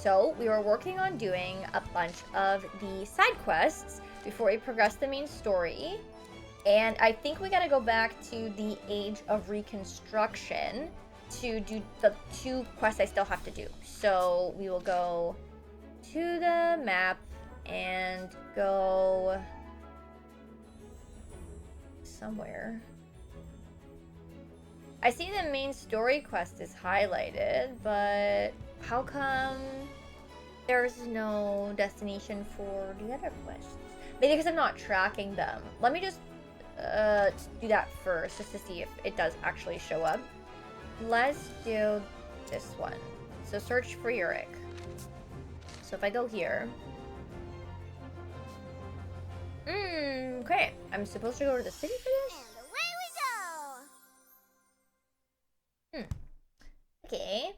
So we were working on doing a bunch of the side quests before we progress the main story. And I think we gotta go back to the Age of Reconstruction to do the 2 quests I still have to do. So we will go to the map and go somewhere. I see the main story quest is highlighted, but how come there's no destination for the other quests? Maybe because I'm not tracking them. Let me just do that first, just to see if it does actually show up. Let's do this one. So search for Uric. So if I go here. Okay. I'm supposed to go to the city for this? And away we go! Okay.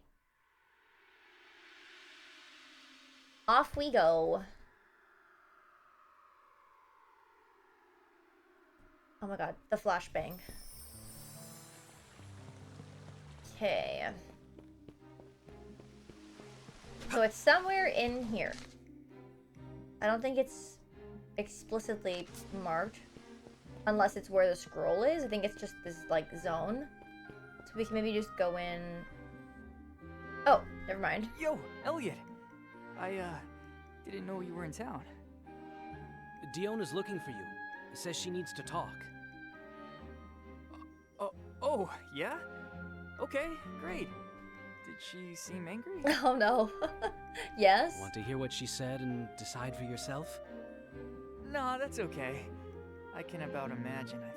Off we go. Oh my god, the flashbang. Okay. So it's somewhere in here. I don't think it's explicitly marked. Unless it's where the scroll is. I think it's just this, like, zone. So we can maybe just go in... Oh, never mind. Yo, Elliot! I, didn't know you were in town. Diona's looking for you. Says she needs to talk. Oh, yeah? Okay, great. Did she seem angry? Oh no. Yes? Want to hear what she said and decide for yourself? Nah, that's okay. I can about imagine, I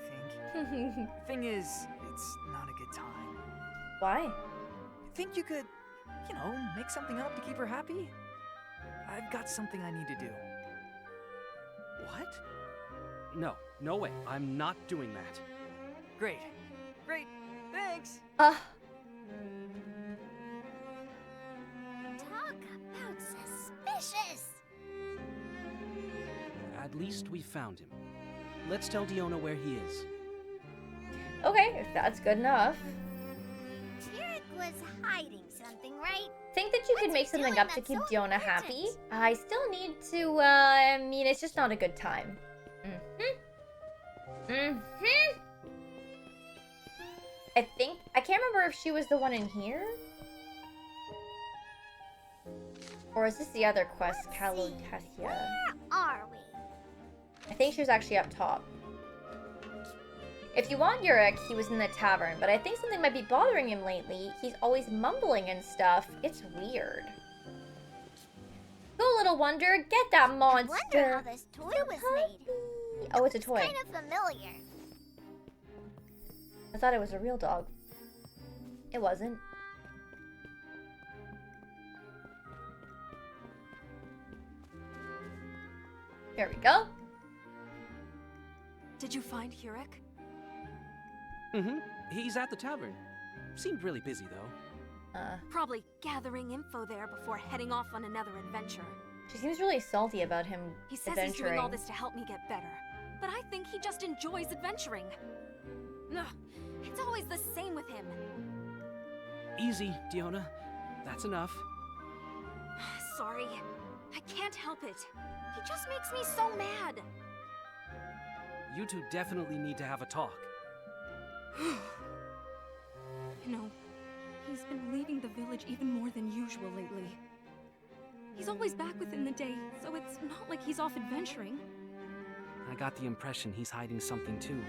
think. Thing is, it's not a good time. Why? Think you could, make something up to keep her happy? I've got something I need to do. What? No way. I'm not doing that. Great, thanks! Talk about suspicious! At least we found him. Let's tell Diona where he is. Okay, if that's good enough. Uric was hiding something, right? Think that you could What's make he something doing up to that's keep so Diona happy? important? I still need to, I mean, it's just not a good time. I can't remember if she was the one in here? Or is this the other quest, Calotasia? Where are we? I think she was actually up top. If you want Uric, he was in the tavern, but I think something might be bothering him lately. He's always mumbling and stuff. It's weird. Go, little wonder, get that I monster. wonder how this toy was made. Oh, it's a toy. Kind of familiar. I thought it was a real dog. It wasn't. There we go. Did you find Uric? Mm-hmm. He's at the tavern. Seemed really busy, though. Probably gathering info there before heading off on another adventure. She seems really salty about him He says adventuring. he's doing all this to help me get better. But I think he just enjoys adventuring. Ugh, it's always the same with him. Easy, Diona. That's enough. Sorry. I can't help it. He just makes me so mad. You two definitely need to have a talk. He's been leaving the village even more than usual lately. He's always back within the day, so it's not like he's off adventuring. I got the impression he's hiding something too.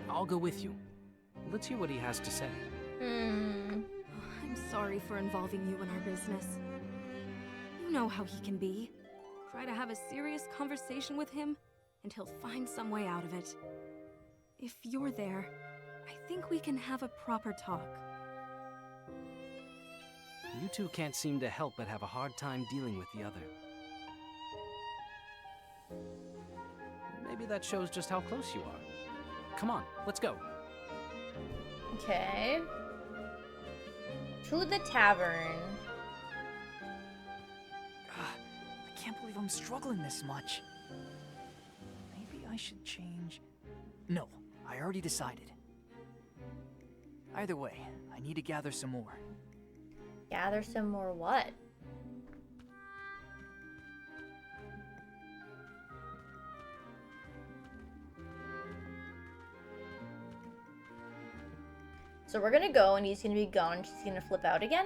I'll go with you. Let's hear what he has to say. I'm sorry for involving you in our business. You know how he can be. Try to have a serious conversation with him, and he'll find some way out of it. If you're there, I think we can have a proper talk. You two can't seem to help but have a hard time dealing with the other. Maybe that shows just how close you are. Come on, let's go. Okay. To the tavern. I can't believe I'm struggling this much. Maybe I should change... No, I already decided. Either way, I need to gather some more. Gather some more what? So we're gonna go, and he's gonna be gone, and she's gonna flip out again?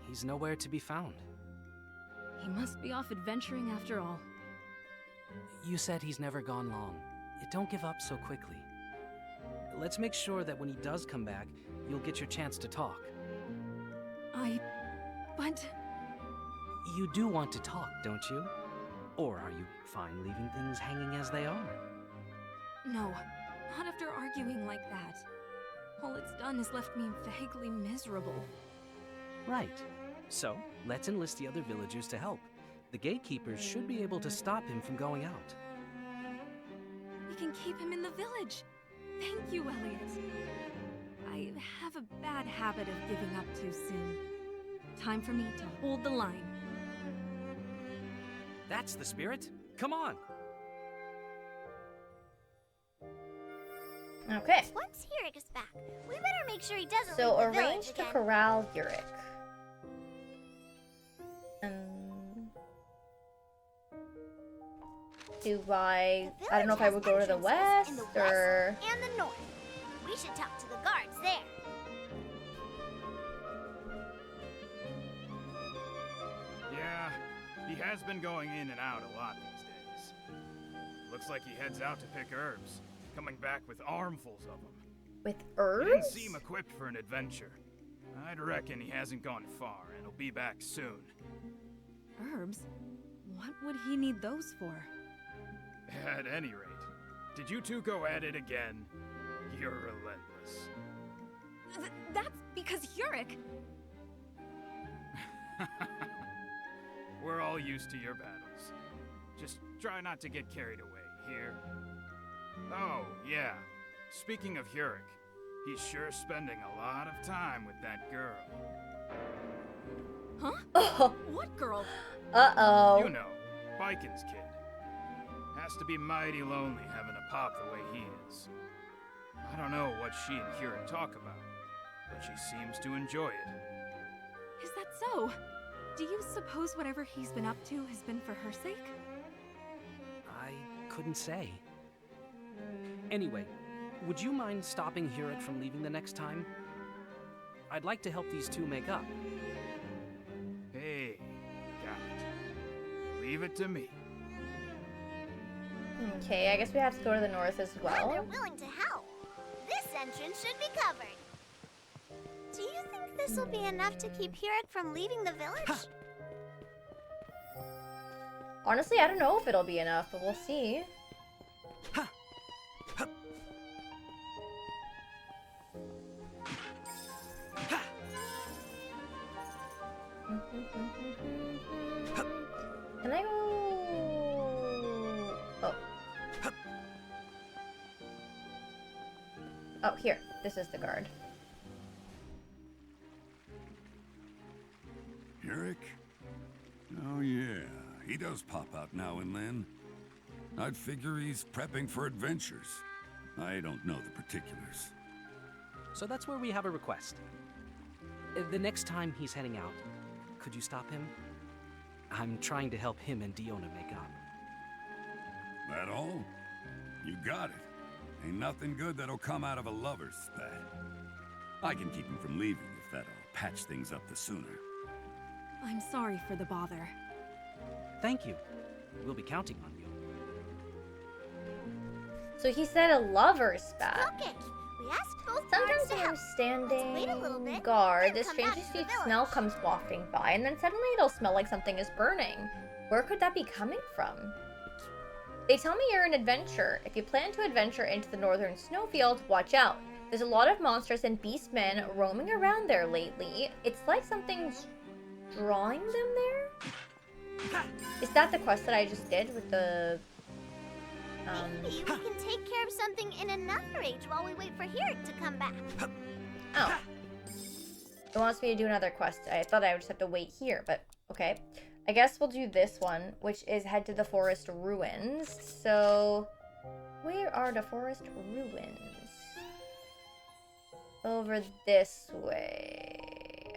He's nowhere to be found. He must be off adventuring after all. You said he's never gone long. Don't give up so quickly. Let's make sure that when he does come back, you'll get your chance to talk. But... You do want to talk, don't you? Or are you fine leaving things hanging as they are? No, not after arguing like that. All it's done is left me vaguely miserable. Right. So, let's enlist the other villagers to help. The gatekeepers should be able to stop him from going out. We can keep him in the village. Thank you, Elliot. I have a bad habit of giving up too soon. Time for me to hold the line. That's the spirit. Come on. Okay. Once Hirik is back, we better make sure he doesn't So leave the arrange village to again. corral Yurik. Do I don't know if I would go to the west In the west or... and the north. We should talk to the guards there. Yeah, he has been going in and out a lot these days. Looks like he heads out to pick herbs, coming back with armfuls of them. With He herbs? didn't seem equipped for an adventure. I'd reckon he hasn't gone far, and he'll be back soon. Herbs? What would he need those for? At any rate, did you two go at it again? You're relentless. That's because Yurik... We're all used to your battles. Just try not to get carried away here. Oh, yeah. Speaking of Hurik, he's sure spending a lot of time with that girl. Huh? Oh, What girl? uh-oh. You know, Biken's kid. Has to be mighty lonely having a pop the way he is. I don't know what she and Hurik talk about, but she seems to enjoy it. Is that so? Do you suppose whatever he's been up to has been for her sake? I couldn't say. Anyway, would you mind stopping Hurik from leaving the next time? I'd like to help these two make up. Hey, got it. Leave it to me. Okay, I guess we have to go to the north as And well. they're willing to help. This entrance should be covered. Do you think this will be enough to keep Hirik from leaving the village? Honestly, I don't know if it'll be enough, but we'll see. Can I go? Oh. Oh, here. This is the guard. Hirik? Oh yeah, he does pop out now and then. I'd figure he's prepping for adventures. I don't know the particulars. So that's where we have a request. The next time he's heading out, could you stop him? I'm trying to help him and Diona make up. That all? You got it. Ain't nothing good that'll come out of a lover's spat. I can keep him from leaving if that'll patch things up the sooner. I'm sorry for the bother. Thank you. We'll be counting on you. So he said a lover's spat. Okay, we asked both Sometimes guards to when I'm help. standing wait a little bit, guard, then this come strange back to the sweet village. smell comes wafting by, and then suddenly it'll smell like something is burning. Where could that be coming from? They tell me you're an adventurer. If you plan to adventure into the northern snowfield, watch out. There's a lot of monsters and beastmen roaming around there lately. It's like something's drawing them there? Is that the quest that I just did with the... Maybe we can take care of something in another age while we wait for Hirik to come back. Oh. It wants me to do another quest. I thought I would just have to wait here, but okay. I guess we'll do this one, which is head to the forest ruins. So, where are the forest ruins? Over this way.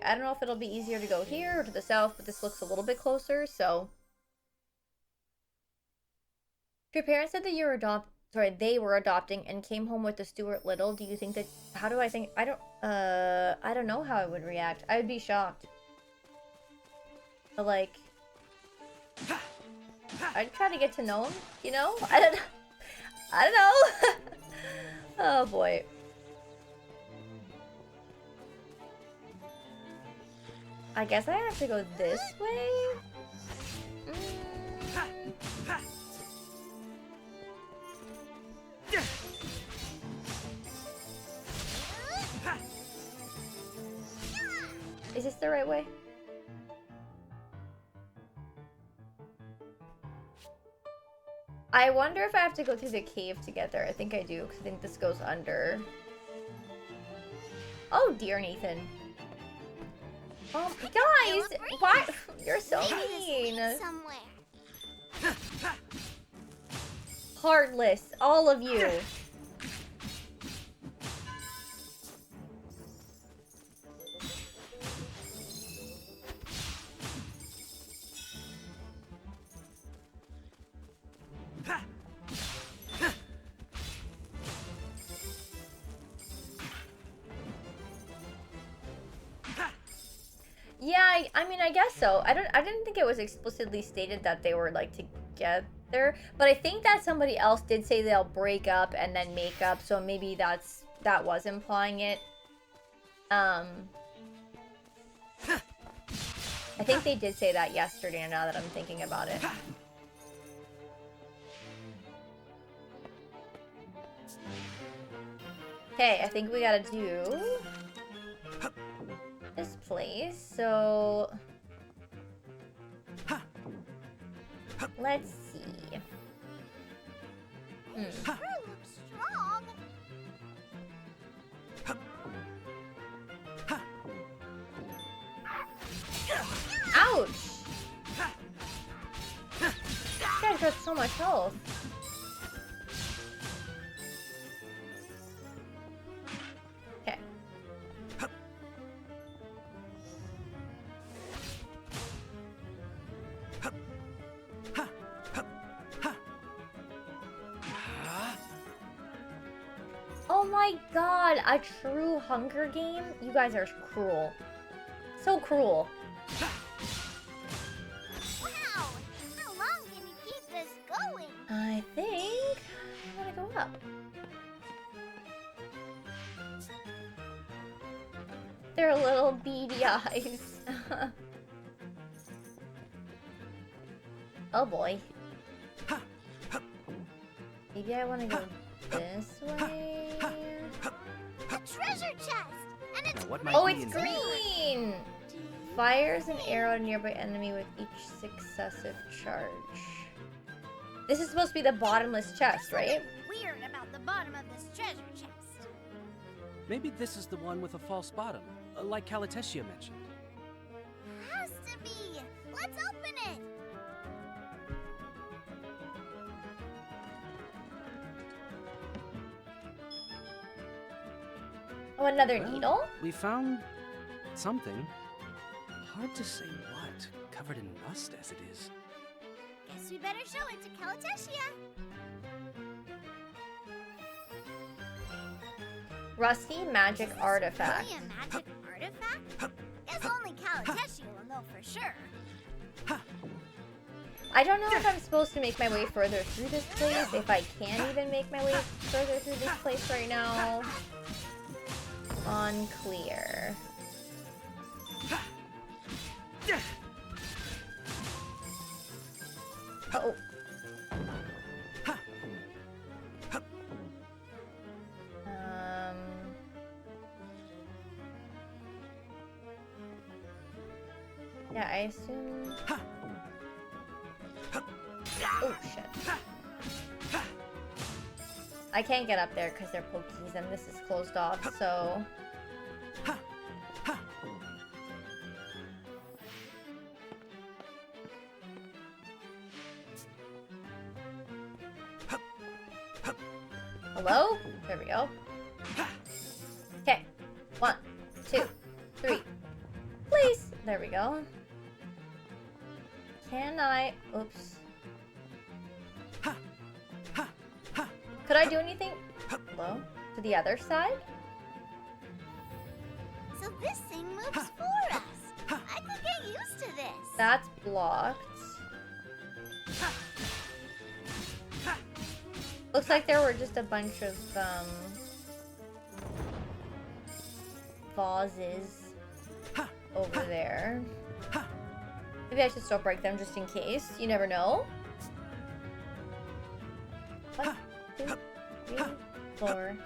I don't know if it'll be easier to go here or to the south, but this looks a little bit closer, so... Your parents said that you're they were adopting and came home with the Stuart Little, do you think that, how do I think, I don't know how I would react. I would be shocked. But like, I'd try to get to know him, you know? I don't know. Oh boy. I guess I have to go this way? Is this the right way? I wonder if I have to go through the cave together. I think I do, because I think this goes under. Oh, dear Nathan. Guys! Why? You're so mean. Somewhere. Heartless, all of you. Yeah, I mean, I guess so. I didn't think it was explicitly stated that they were like together, but I think that somebody else did say they'll break up and then make up, so maybe that was implying it. I think they did say that yesterday, now that I'm thinking about it. Okay, I think we gotta do this place, so let's see. Sure looks strong. Ouch! This guy's got so much health. Okay. Oh my god, a true Hunger Game? You guys are cruel. So cruel. Wow! How long can you keep this going? I think I'm gonna go up. Their little beady eyes. Oh boy. Maybe I want to go this way. A treasure chest! And it's What might Oh, be it's in there? green! Fires an arrow at a nearby enemy with each successive charge. This is supposed to be the bottomless chest, right? Weird about the bottom of this treasure chest. Maybe this is the one with a false bottom, like Calatesia mentioned. Has to be. Let's open it. Oh, another Well, needle? We found something. Hard to say what, covered in rust as it is. Guess we better show it to Calatesia. Rusty magic artifact. Really a magic artifact? Guess only Calatesia will know for sure. I don't know if I'm supposed to make my way further through this place, if I can even make my way further through this place right now. Unclear. Oh. Yeah, I assume. Oh shit. I can't get up there because they're pokies and this is closed off, so. Hello? There we go. Okay. 1, 2, 3. Please! There we go. Can I... Oops. Could I do anything? Hello? To the other side? So this thing moves for us. I could get used to this. That's blocked. Looks like there were just a bunch of, vases over there. Maybe I should still break them just in case. You never know. 1, 2, 3, 4.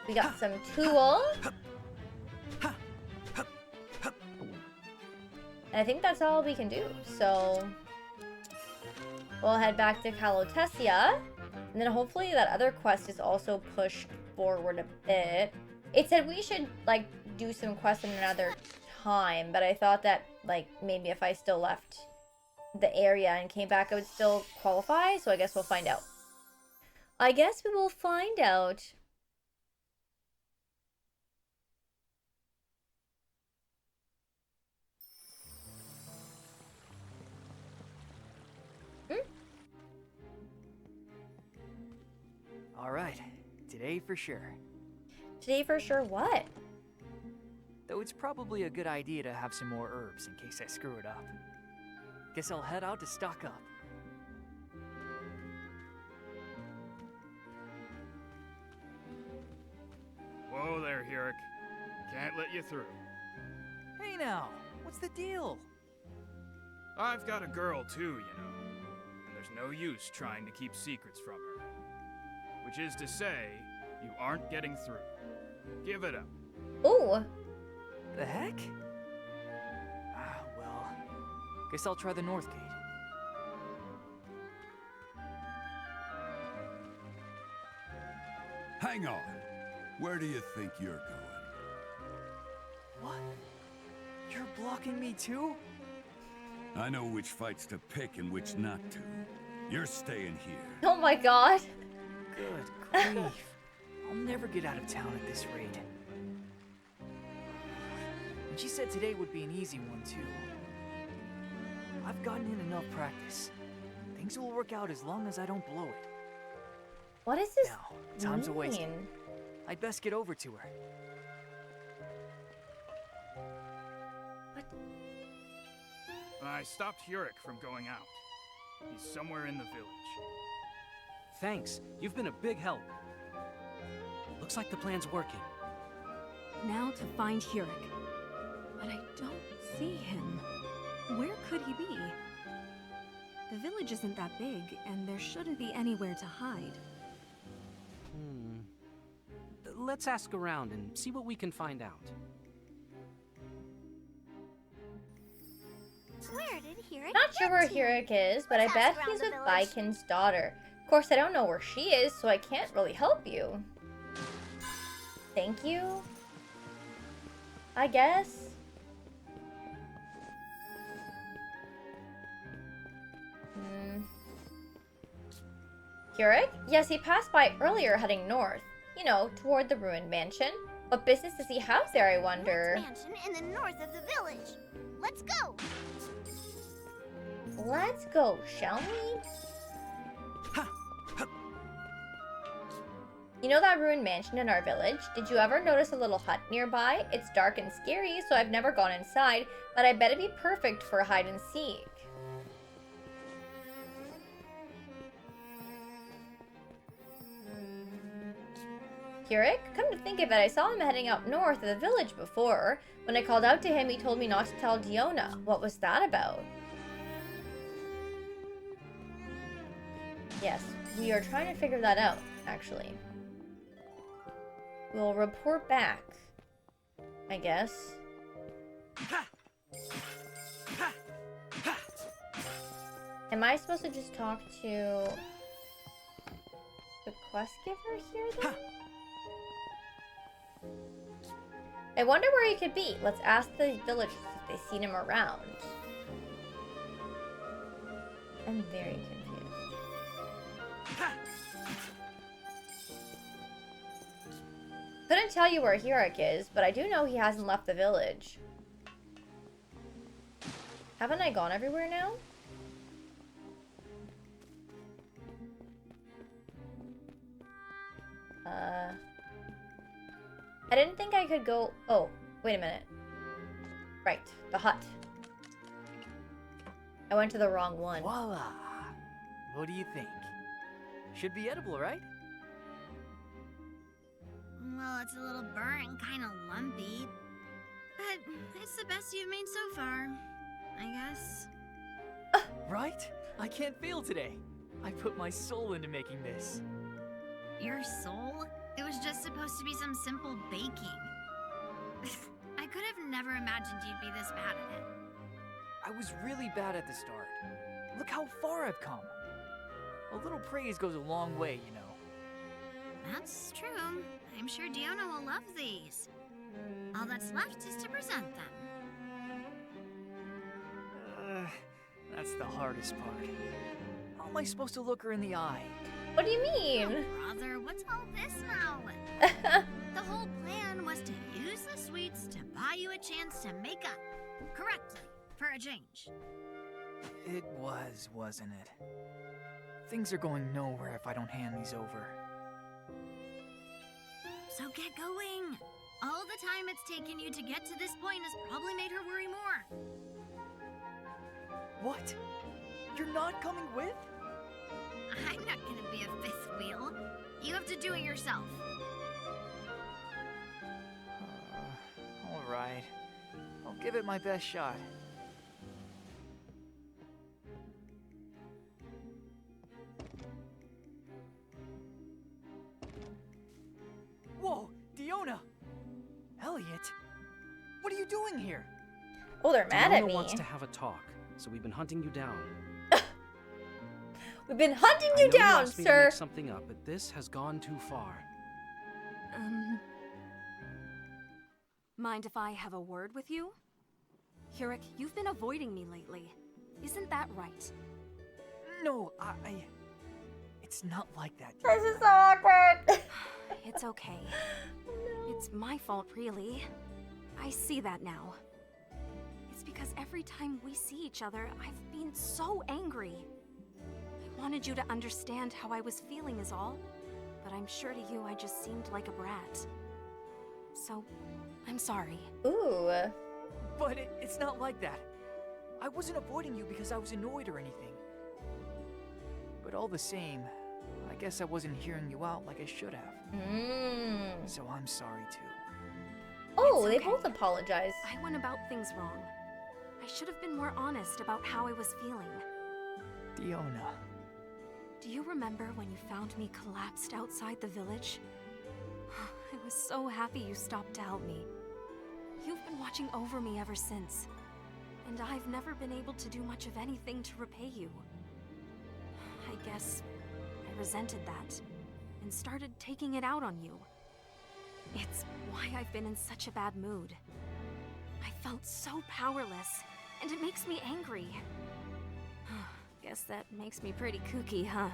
We got some tool. And I think that's all we can do. So we'll head back to Calotesia. And then hopefully that other quest is also pushed forward a bit. It said we should, like, do some quests in another time. But I thought that, like, maybe if I still left the area and came back, I would still qualify. So I guess we'll find out. I guess we will find out. All right, today for sure. Today for sure what? Though it's probably a good idea to have some more herbs in case I screw it up. Guess I'll head out to stock up. Whoa there, Hirik. Can't let you through. Hey now, what's the deal? I've got a girl too, you know. And there's no use trying to keep secrets from her. Which is to say, you aren't getting through. Give it up. Ooh. The heck? Ah, well, guess I'll try the north gate. Hang on. Where do you think you're going? What? You're blocking me too? I know which fights to pick and which not to. You're staying here. Oh my god. Good grief. I'll never get out of town at this rate. And she said today would be an easy one too. I've gotten in enough practice. Things will work out as long as I don't blow it. What is this? Now, time's wasted. I'd best get over to her. What? I stopped Hirik from going out. He's somewhere in the village. Thanks. You've been a big help. Looks like the plan's working. Now to find Hirik. But I don't see him. Where could he be? The village isn't that big, and there shouldn't be anywhere to hide. Let's ask around and see what we can find out. Where did Hirik Not sure where get to? Hirik is, but I Let's bet ask around he's the with village. Vikin's daughter. Of course, I don't know where she is, so I can't really help you. Thank you? I guess? Hirik? Yes, he passed by earlier heading north. You know, toward the ruined mansion. What business does he have there, I wonder? Mansion in the north of the village. Let's go. Let's go, shall we? You know that ruined mansion in our village? Did you ever notice a little hut nearby? It's dark and scary, so I've never gone inside, but I bet it'd be perfect for hide and seek. Hirik? Come to think of it, I saw him heading up north of the village before. When I called out to him, he told me not to tell Diona. What was that about? Yes, we are trying to figure that out, actually. We'll report back, I guess. Am I supposed to just talk to the quest giver here then? I wonder where he could be. Let's ask the villagers if they've seen him around. I'm very confused. Couldn't tell you where Hirik is, but I do know he hasn't left the village. Haven't I gone everywhere now? I didn't think I could go... Oh, wait a minute. Right, the hut. I went to the wrong one. Voila! What do you think? Should be edible, right? Well, it's a little burnt and kind of lumpy. But it's the best you've made so far, I guess. Right? I can't fail today. I put my soul into making this. Your soul? It was just supposed to be some simple baking. I could have never imagined you'd be this bad at it. I was really bad at the start. Look how far I've come. A little praise goes a long way, you know. That's true. I'm sure Diona will love these. All that's left is to present them. That's the hardest part. How am I supposed to look her in the eye? What do you mean? Oh, brother, what's all this now? The whole plan was to use the sweets to buy you a chance to make up correctly for a change. It was, wasn't it? Things are going nowhere if I don't hand these over. So get going. All the time it's taken you to get to this point has probably made her worry more. What? You're not coming with? I'm not gonna be a fifth wheel. You have to do it yourself. All right. I'll give it my best shot. Whoa, Diona! Elliot! What are you doing here? Oh, they're mad at Diona me. wants to have a talk, so we've been hunting you down. We've been hunting I you know you down, asked me to sir. make something up, but this has gone too far. Mind if I have a word with you? Hurik, you've been avoiding me lately. Isn't that right? No, it's not like that. This is so awkward. It's okay. It's my fault, really. I see that now. It's because every time we see each other, I've been so angry. I wanted you to understand how I was feeling is all, but I'm sure to you I just seemed like a brat. So, I'm sorry. Ooh. But it's not like that. I wasn't avoiding you because I was annoyed or anything. But all the same, I guess I wasn't hearing you out like I should have. So I'm sorry too. Oh, It's they okay. both apologize. I went about things wrong. I should have been more honest about how I was feeling. Diona. Do you remember when you found me collapsed outside the village? I was so happy you stopped to help me. You've been watching over me ever since, and I've never been able to do much of anything to repay you. I guess I resented that, and started taking it out on you. It's why I've been in such a bad mood. I felt so powerless, and it makes me angry. Guess that makes me pretty kooky, huh?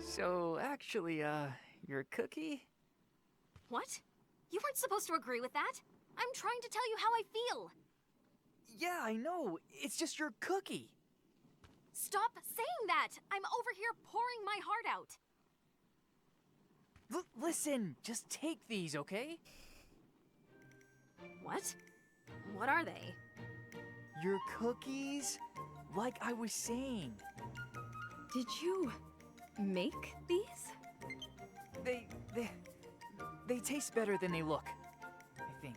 So, actually, you're a cookie? What? You weren't supposed to agree with that. I'm trying to tell you how I feel. Yeah, I know. It's just your cookie. Stop saying that! I'm over here pouring my heart out. Listen, just take these, okay? What? What are they? Your cookies? Like I was saying. Did you make these? They taste better than they look, I think.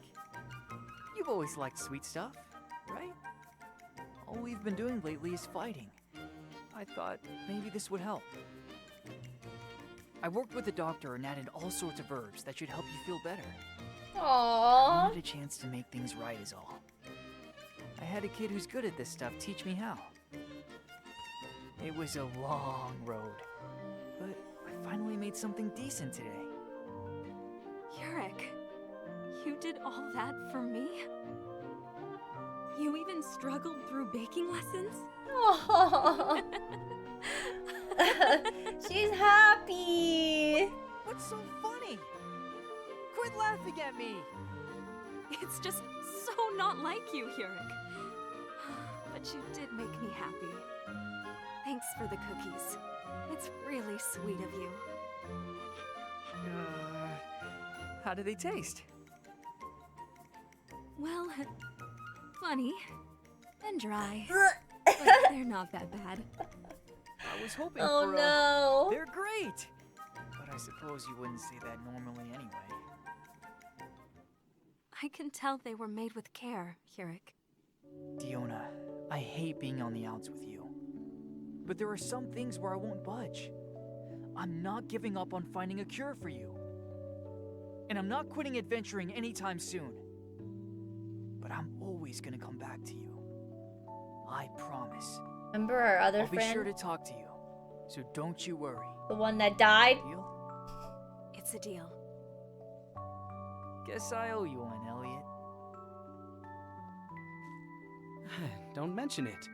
You've always liked sweet stuff, right? All we've been doing lately is fighting. I thought maybe this would help. I worked with a doctor and added all sorts of herbs that should help you feel better. I Aww. wanted a chance to make things right is all. I had a kid who's good at this stuff teach me how. It was a long road, but I finally made something decent today. Yurik, you did all that for me? You even struggled through baking lessons? Aww. She's happy. What's so funny? Quit laughing at me! It's just so not like you, Yurik. But you did make me happy. Thanks for the cookies. It's really sweet of you. How do they taste? Well, funny and dry, but they're not that bad. I was hoping Oh for no. They're great! But I suppose you wouldn't say that normally anyway. I can tell they were made with care, Hurik. Diona, I hate being on the outs with you. But there are some things where I won't budge. I'm not giving up on finding a cure for you. And I'm not quitting adventuring anytime soon. But I'm always gonna come back to you. I promise. Remember our other I'll be friend? sure to talk to you. So don't you worry. The one that died? Deal? It's a deal. Guess I owe you one, Elliot. Don't mention it.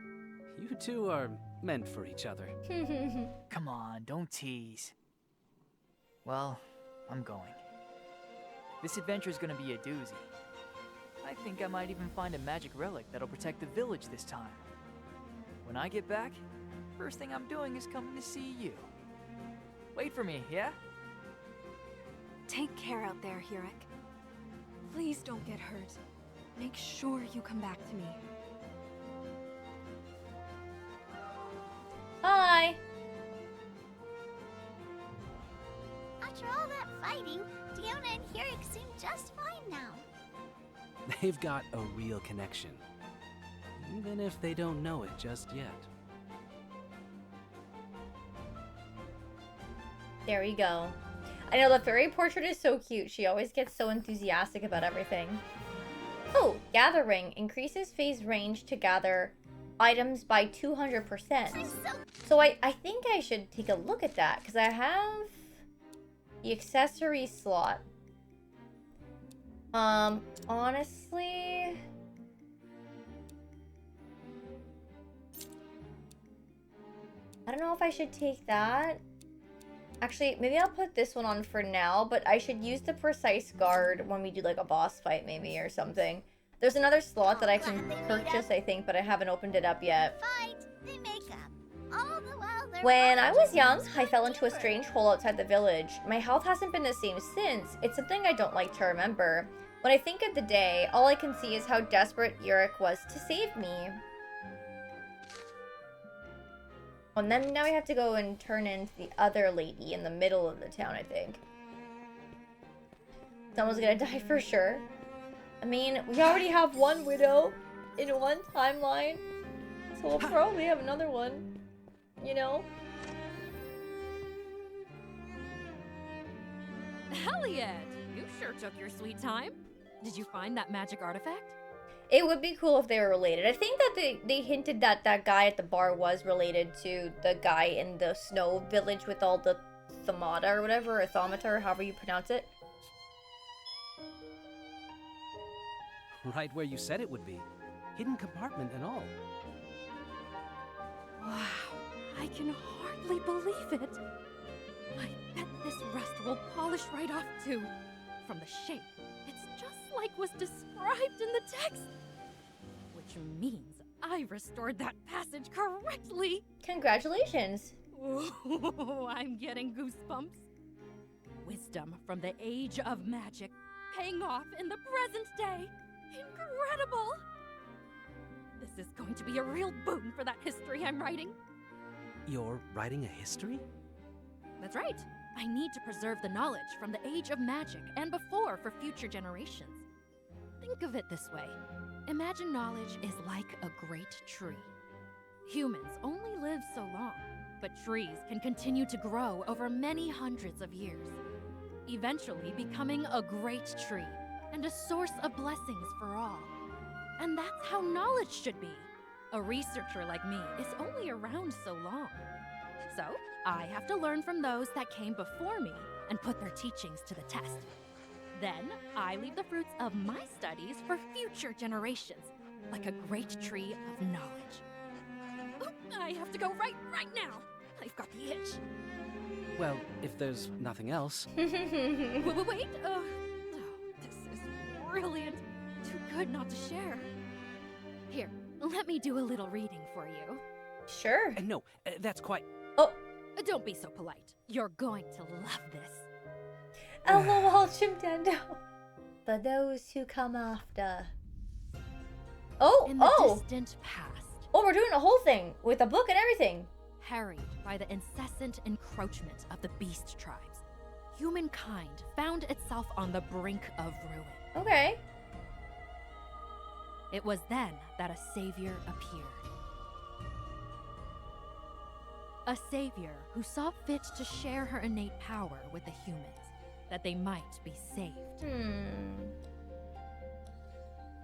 You two are meant for each other. Come on, don't tease. Well, I'm going. This adventure's gonna be a doozy. I think I might even find a magic relic that'll protect the village this time. When I get back, first thing I'm doing is coming to see you. Wait for me, yeah? Take care out there, Hurik. Please don't get hurt. Make sure you come back to me. Bye. After all that fighting, Diona and Hurik seem just fine now. They've got a real connection. Even if they don't know it just yet. There we go. I know the fairy portrait is so cute. She always gets so enthusiastic about everything. Oh, gathering increases phase range to gather items by 200%. So I think I should take a look at that because I have the accessory slot. Honestly, I don't know if I should take that. Actually, maybe I'll put this one on for now, but I should use the precise guard when we do like a boss fight maybe or something. There's another slot that I can purchase, I think, but I haven't opened it up yet. Fight, they make up. All the while they're When I was young, fighting I fell into a each other. strange hole outside the village. My health hasn't been the same since. It's something I don't like to remember. When I think of the day, all I can see is how desperate Yurik was to save me. And then now we have to go and turn into the other lady in the middle of the town, I think. Someone's gonna die for sure. I mean, we already have one widow in one timeline. So we'll probably have another one. You know? Elliot! You sure took your sweet time. Did you find that magic artifact? It would be cool if they were related. I think that they hinted that that guy at the bar was related to the guy in the snow village with all the thaumaata or whatever, or thaumaata, or however you pronounce it. Right where you said it would be. Hidden compartment and all. Wow, I can hardly believe it. I bet this rust will polish right off too. From the shape, it's just like was described in the text. Which means I restored that passage correctly. Congratulations. Ooh, I'm getting goosebumps. Wisdom from the age of magic, paying off in the present day. Incredible! This is going to be a real boon for that history I'm writing. You're writing a history? That's right. I need to preserve the knowledge from the age of magic and before for future generations. Think of it this way. Imagine knowledge is like a great tree. Humans only live so long, but trees can continue to grow over many hundreds of years, eventually becoming a great tree and a source of blessings for all. And that's how knowledge should be. A researcher like me is only around so long. So, I have to learn from those that came before me and put their teachings to the test. Then, I leave the fruits of my studies for future generations, like a great tree of knowledge. Oh, I have to go right now. I've got the itch. Well, if there's nothing else. Wait, oh, this is brilliant. Too good not to share. Here, let me do a little reading for you. Sure. No, that's quite... Oh, Don't be so polite. You're going to love this. LOL, Chimdendo. For those who come after. Oh, In the oh! distant past, Oh, we're doing a whole thing with a book and everything. harried by the incessant encroachment of the beast tribes, humankind found itself on the brink of ruin. Okay. It was then that a savior appeared. A savior who saw fit to share her innate power with the humans, that they might be saved.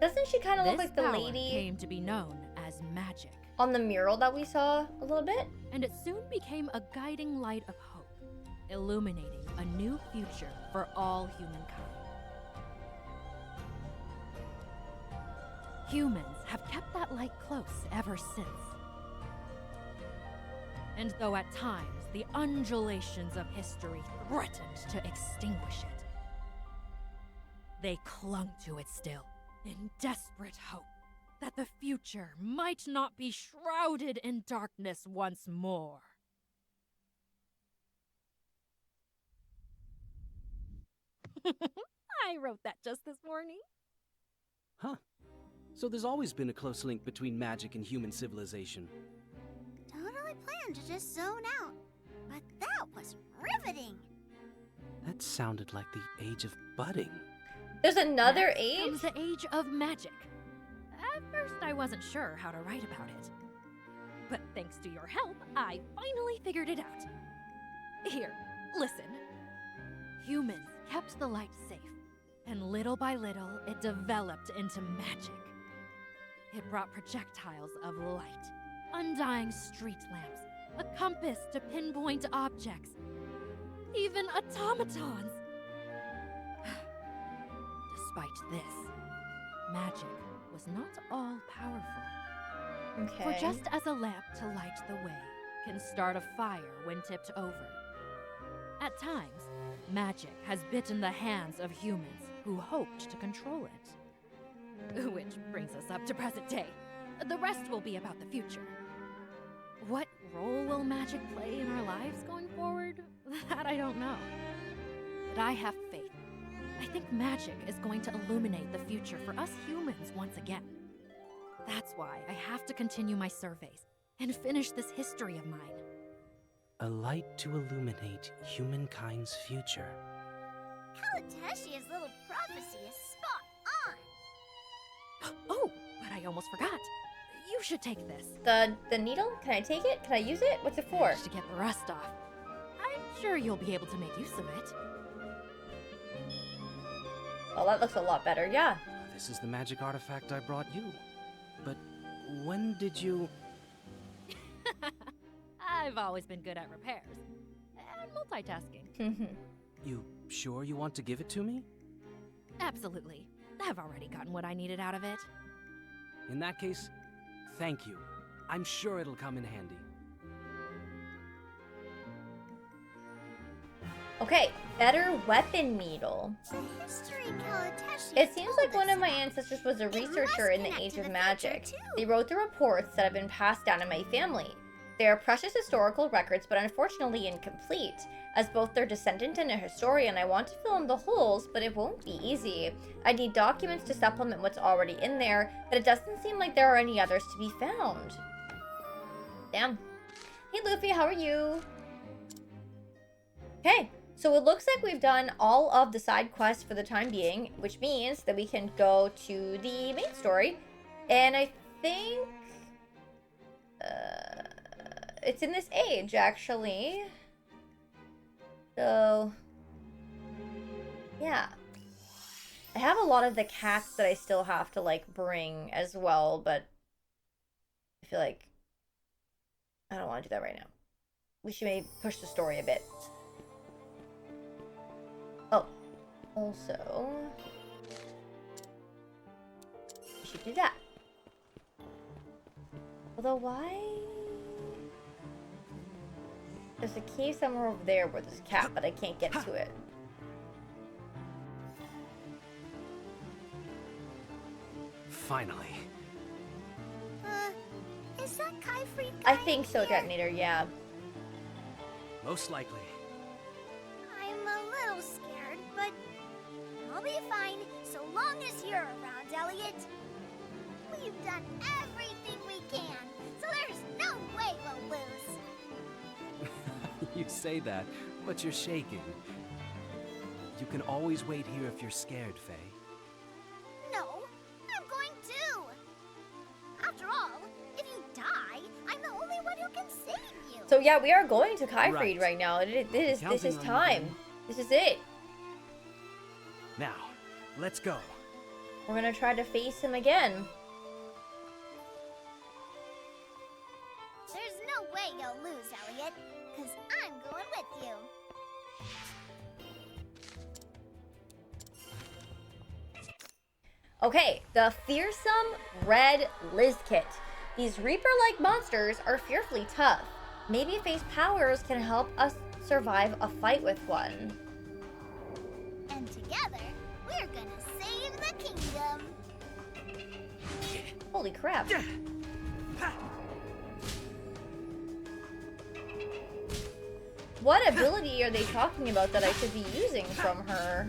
Doesn't she kind of look This like the power lady came to be known as magic, on the mural that we saw a little bit? and it soon became a guiding light of hope, illuminating a new future for all humankind. Humans have kept that light close ever since. And though at times the undulations of history threatened to extinguish it, they clung to it still, in desperate hope that the future might not be shrouded in darkness once more. I wrote that just this morning. Huh. So there's always been a close link between magic and human civilization. Totally planned to just zone out. But that was riveting. That sounded like the age of budding. There's another Next age? comes the age of magic. At first, I wasn't sure how to write about it. But thanks to your help, I finally figured it out. Here, listen. Humans kept the light safe, and little by little, it developed into magic. It brought projectiles of light, undying street lamps, a compass to pinpoint objects, even automatons. Despite this, magic was not all powerful. Okay. For just as a lamp to light the way can start a fire when tipped over, at times, magic has bitten the hands of humans who hoped to control it. Which brings us up to present day. The rest will be about the future. What role will magic play in our lives going forward? That I don't know. But I have faith. I think magic is going to illuminate the future for us humans once again. That's why I have to continue my surveys and finish this history of mine. A light to illuminate humankind's future. Kalateshia's little prophecy is spot on. Oh, but I almost forgot. You should take this. The needle? Can I take it? Can I use it? What's it for? Managed to get the rust off. I'm sure you'll be able to make use of it. Oh, that looks a lot better, yeah. This is the magic artifact I brought you. But when did you... I've always been good at repairs and multitasking. You sure you want to give it to me? Absolutely. I've already gotten what I needed out of it. In that case, thank you. I'm sure it'll come in handy. Okay, better weapon needle. The history Kalateshia It seems like told one of us my about. ancestors was a It researcher must in the connect Age to of the Magic. future, too. They wrote the reports that have been passed down in my family. They are precious historical records, but unfortunately incomplete. As both their descendant and a historian, I want to fill in the holes, but it won't be easy. I need documents to supplement what's already in there, but it doesn't seem like there are any others to be found. Damn. Hey Luffy, how are you? Okay, so it looks like we've done all of the side quests for the time being, which means that we can go to the main story. And I think... it's in this age, actually. So... yeah. I have a lot of the cats that I still have to, like, bring as well, but... I feel like... I don't want to do that right now. We should maybe push the story a bit. Oh. Also... we should do that. Although, why... there's a cave somewhere over there where there's a cat, but I can't get to it. Finally. Is that Kai Freak I guy think so, here? Detonator, yeah. Most likely. I'm a little scared, but I'll be fine so long as you're around, Elliot. We've done everything we can, so there's no way we'll lose. You say that, but you're shaking. You can always wait here if you're scared, Faye. No, I'm going to. After all, if you die, I'm the only one who can save you. So yeah, we are going to Kyfried right Right. now. This is Counting on you, time. then. This is it. Now, let's go. We're gonna try to face him again. There's no way you'll lose, Elliot, because I'm going with you. Okay, the fearsome red Lizkit. These Reaper-like monsters are fearfully tough. Maybe Faye's powers can help us survive a fight with one. And together, we're gonna save the kingdom. Holy crap. What ability are they talking about that I should be using from her?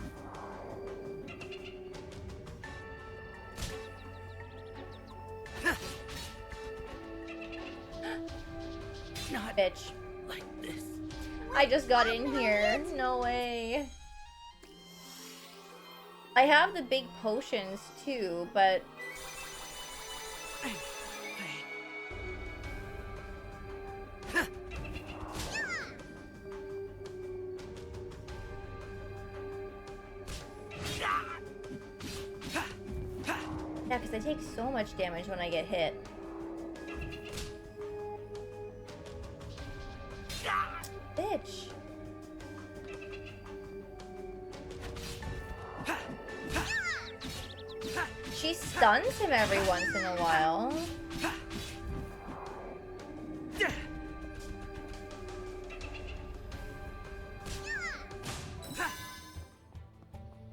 Not Bitch. like this. I just got in here. No way. I have the big potions too, but yeah, because I take so much damage when I get hit. Bitch. She stuns him every once in a while.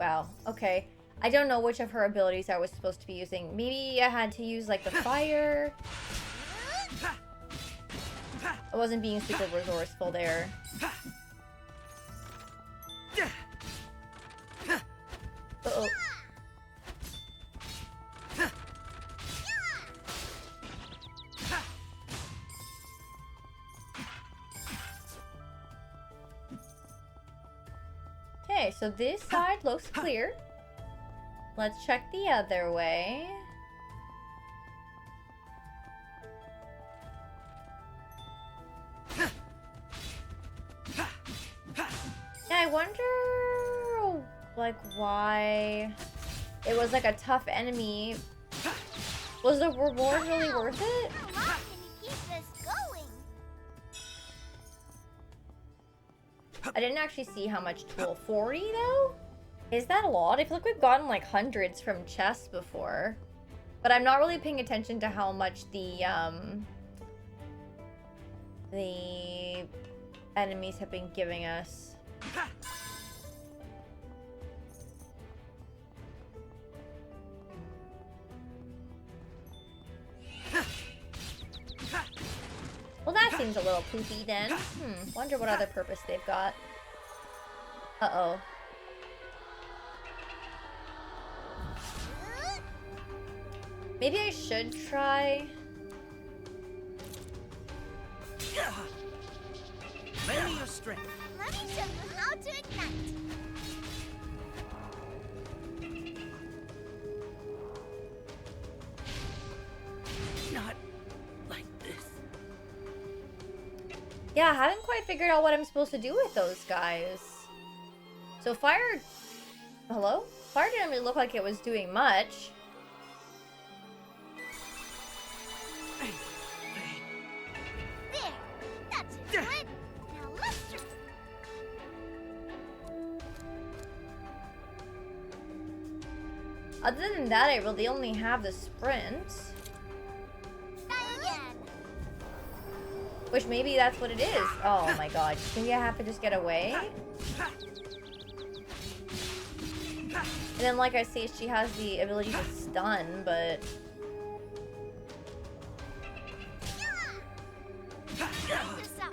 Wow, okay. I don't know which of her abilities I was supposed to be using. Maybe I had to use like the fire. I wasn't being super resourceful there. Uh-oh. Okay, so this side looks clear. Let's check the other way. Yeah, I wonder, like, why it was like a tough enemy. Was the reward really worth it? How long can you keep this going? I didn't actually see how much tool. 40 though? Is that a lot? I feel like we've gotten like hundreds from chests before. But I'm not really paying attention to how much the enemies have been giving us. Well, that seems a little poopy then. Wonder what other purpose they've got. Uh-oh. Maybe I should try... Lend me your strength. Let me show you how to ignite. Not like this. Yeah, I haven't quite figured out what I'm supposed to do with those guys. So fire... Hello? Fire didn't really look like it was doing much. There. That's it, good. Now let's try. Other than that, I really only have the sprint. Try again. Which maybe that's what it is. Oh my god. Maybe I have to just get away? And then like I say, she has the ability to stun, but... Check this out.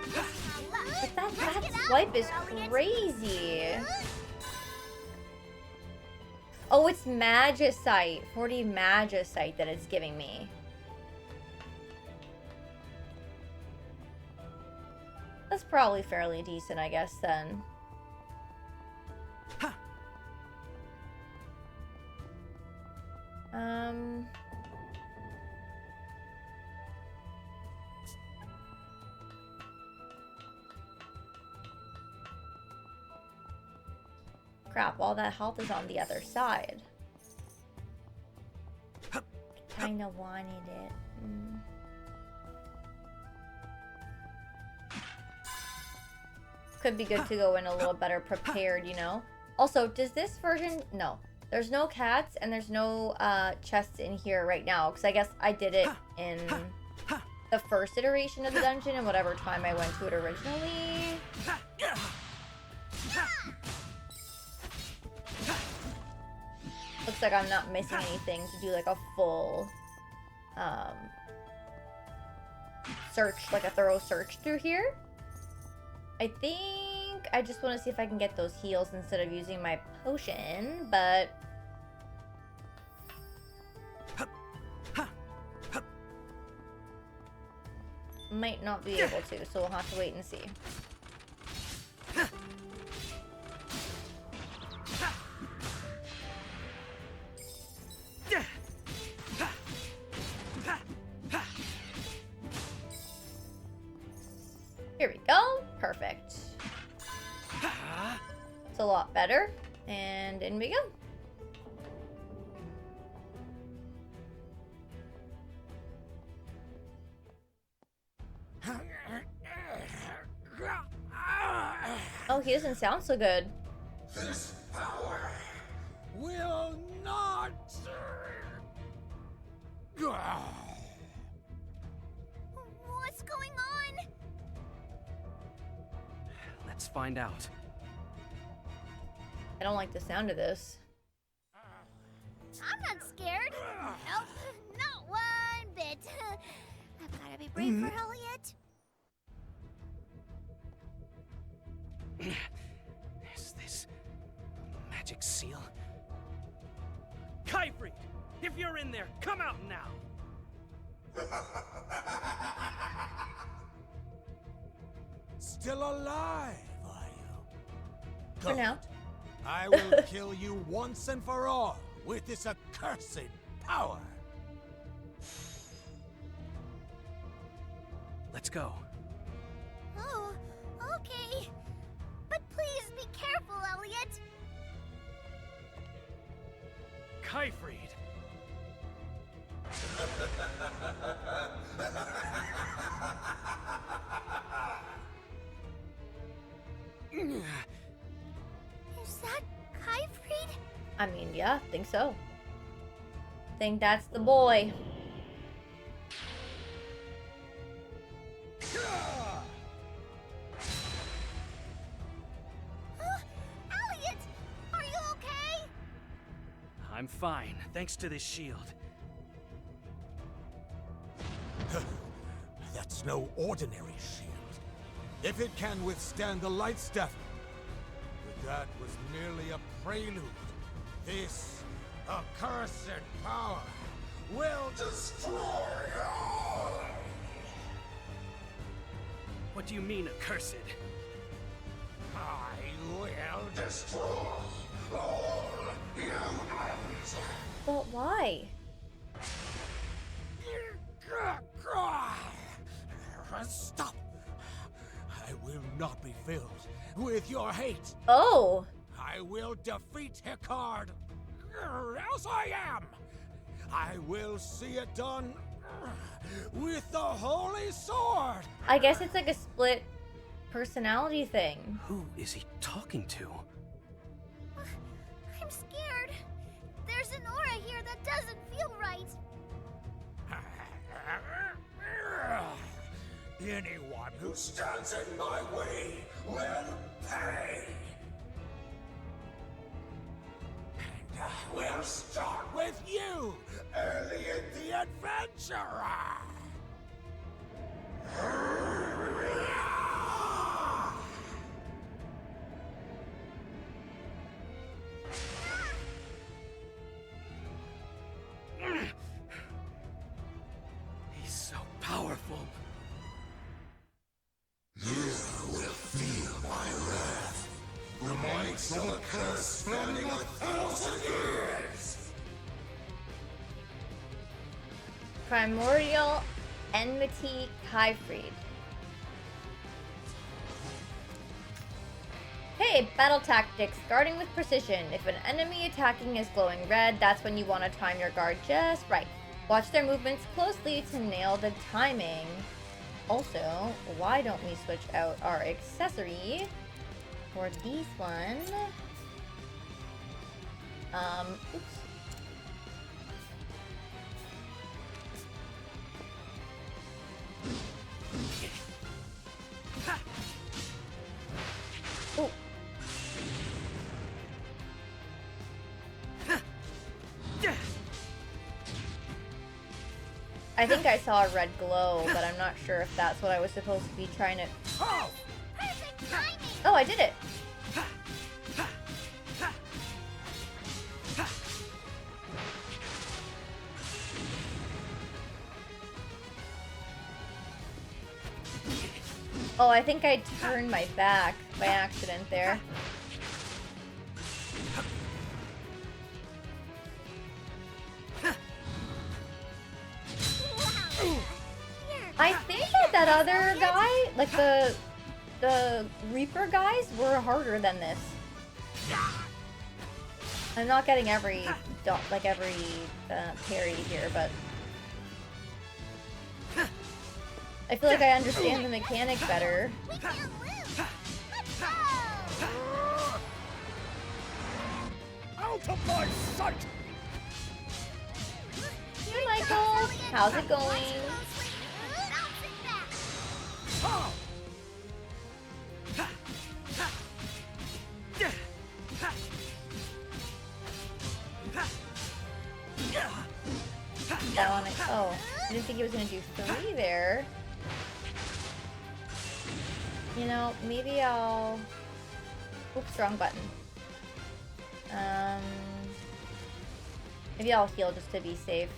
Now But that's swipe is crazy. Oh, it's Magicite. 40 Magicite that it's giving me. That's probably fairly decent, I guess, then. Crap, all that health is on the other side. Kinda wanted it. Could be good to go in a little better prepared, you know? Also, does this version... No. There's no cats and there's no chests in here right now. Because I guess I did it in the first iteration of the dungeon and whatever time I went to it originally. Looks like I'm not missing anything to do like a full search, like a thorough search through here. I think I just want to see if I can get those heals instead of using my potion, but might not be able to, so we'll have to wait and see. Here we go. Perfect. It's a lot better. And in we go. Oh, he doesn't sound so good. This power will not. What's going on? Let's find out. I don't like the sound of this. I'm not scared. Nope, not one bit. I've gotta be brave for Elliot. Is this a magic seal? Kyfried, if you're in there, come out now! Still alive, are you? For now. I will kill you once and for all with this accursed power. Let's go. Oh, okay. But please be careful, Elliot. Kyfried! Is that Kyfried? I mean, yeah, think so. Think that's the boy. Elliot, are you okay? I'm fine, thanks to this shield. That's no ordinary shield. If it can withstand the light stuff, but that was merely a prelude. This accursed power will destroy all. What do you mean, accursed? I will destroy all humans. But why? Stop! I will not be filled with your hate. Oh! I will defeat Hikard, else I am. I will see it done with the Holy Sword. I guess it's like a split personality thing. Who is he talking to? I'm scared. There's an aura here that doesn't feel right. Anyone who stands in my way will pay. And I will start with you, Elliot the Adventurer. spending 1,000 years! Primordial Enmity Kyfried. Hey, battle tactics. Guarding with precision. If an enemy attacking is glowing red, that's when you want to time your guard just right. Watch their movements closely to nail the timing. Also, why don't we switch out our accessory for this one? Oops. Oh. I think I saw a red glow, but I'm not sure if that's what I was supposed to be trying to... Perfect timing! Oh, I did it! Oh, I think I turned my back by accident there. I think that other guy, like the Reaper guys, were harder than this. I'm not getting every parry here, but I feel like I understand the mechanic better. We can't lose! Let's go! Out of my sight! Hey Michael, how's it going? That one, oh, I didn't think he was gonna do 3 there. You know, maybe I'll... Oops, wrong button. Maybe I'll heal just to be safe.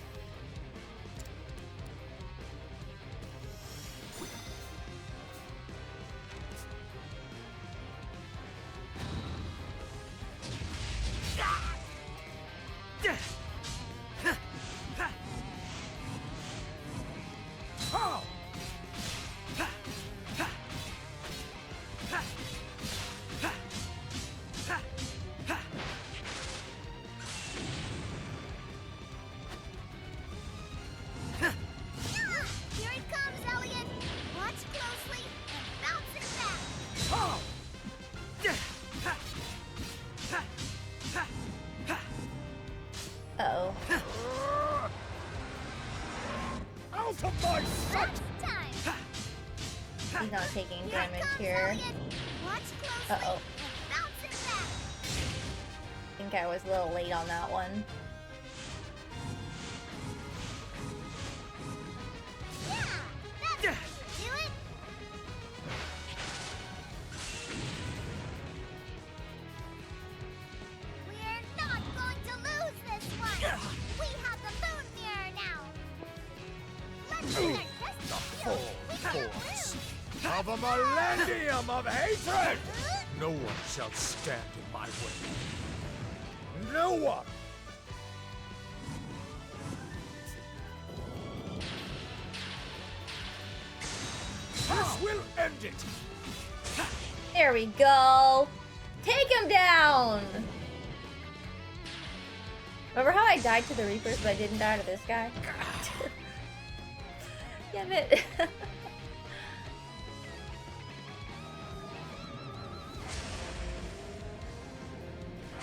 Here it comes, Elliot! Watch closely and bounce it back! Uh-oh. Out of my sight! Time! He's not taking Here it damage comes, here. Elliot! Watch closely Uh-oh. and bounce it back! I think I was a little late on that one. Yeah! That's how you do it! We're not going to lose this one! We have the moon mirror now! Let's get this Full force of a millennium of hatred! No one shall stand in my way. No one! This will end it! There we go! Take him down! Remember how I died to the Reapers, but I didn't die to this guy? Damn it.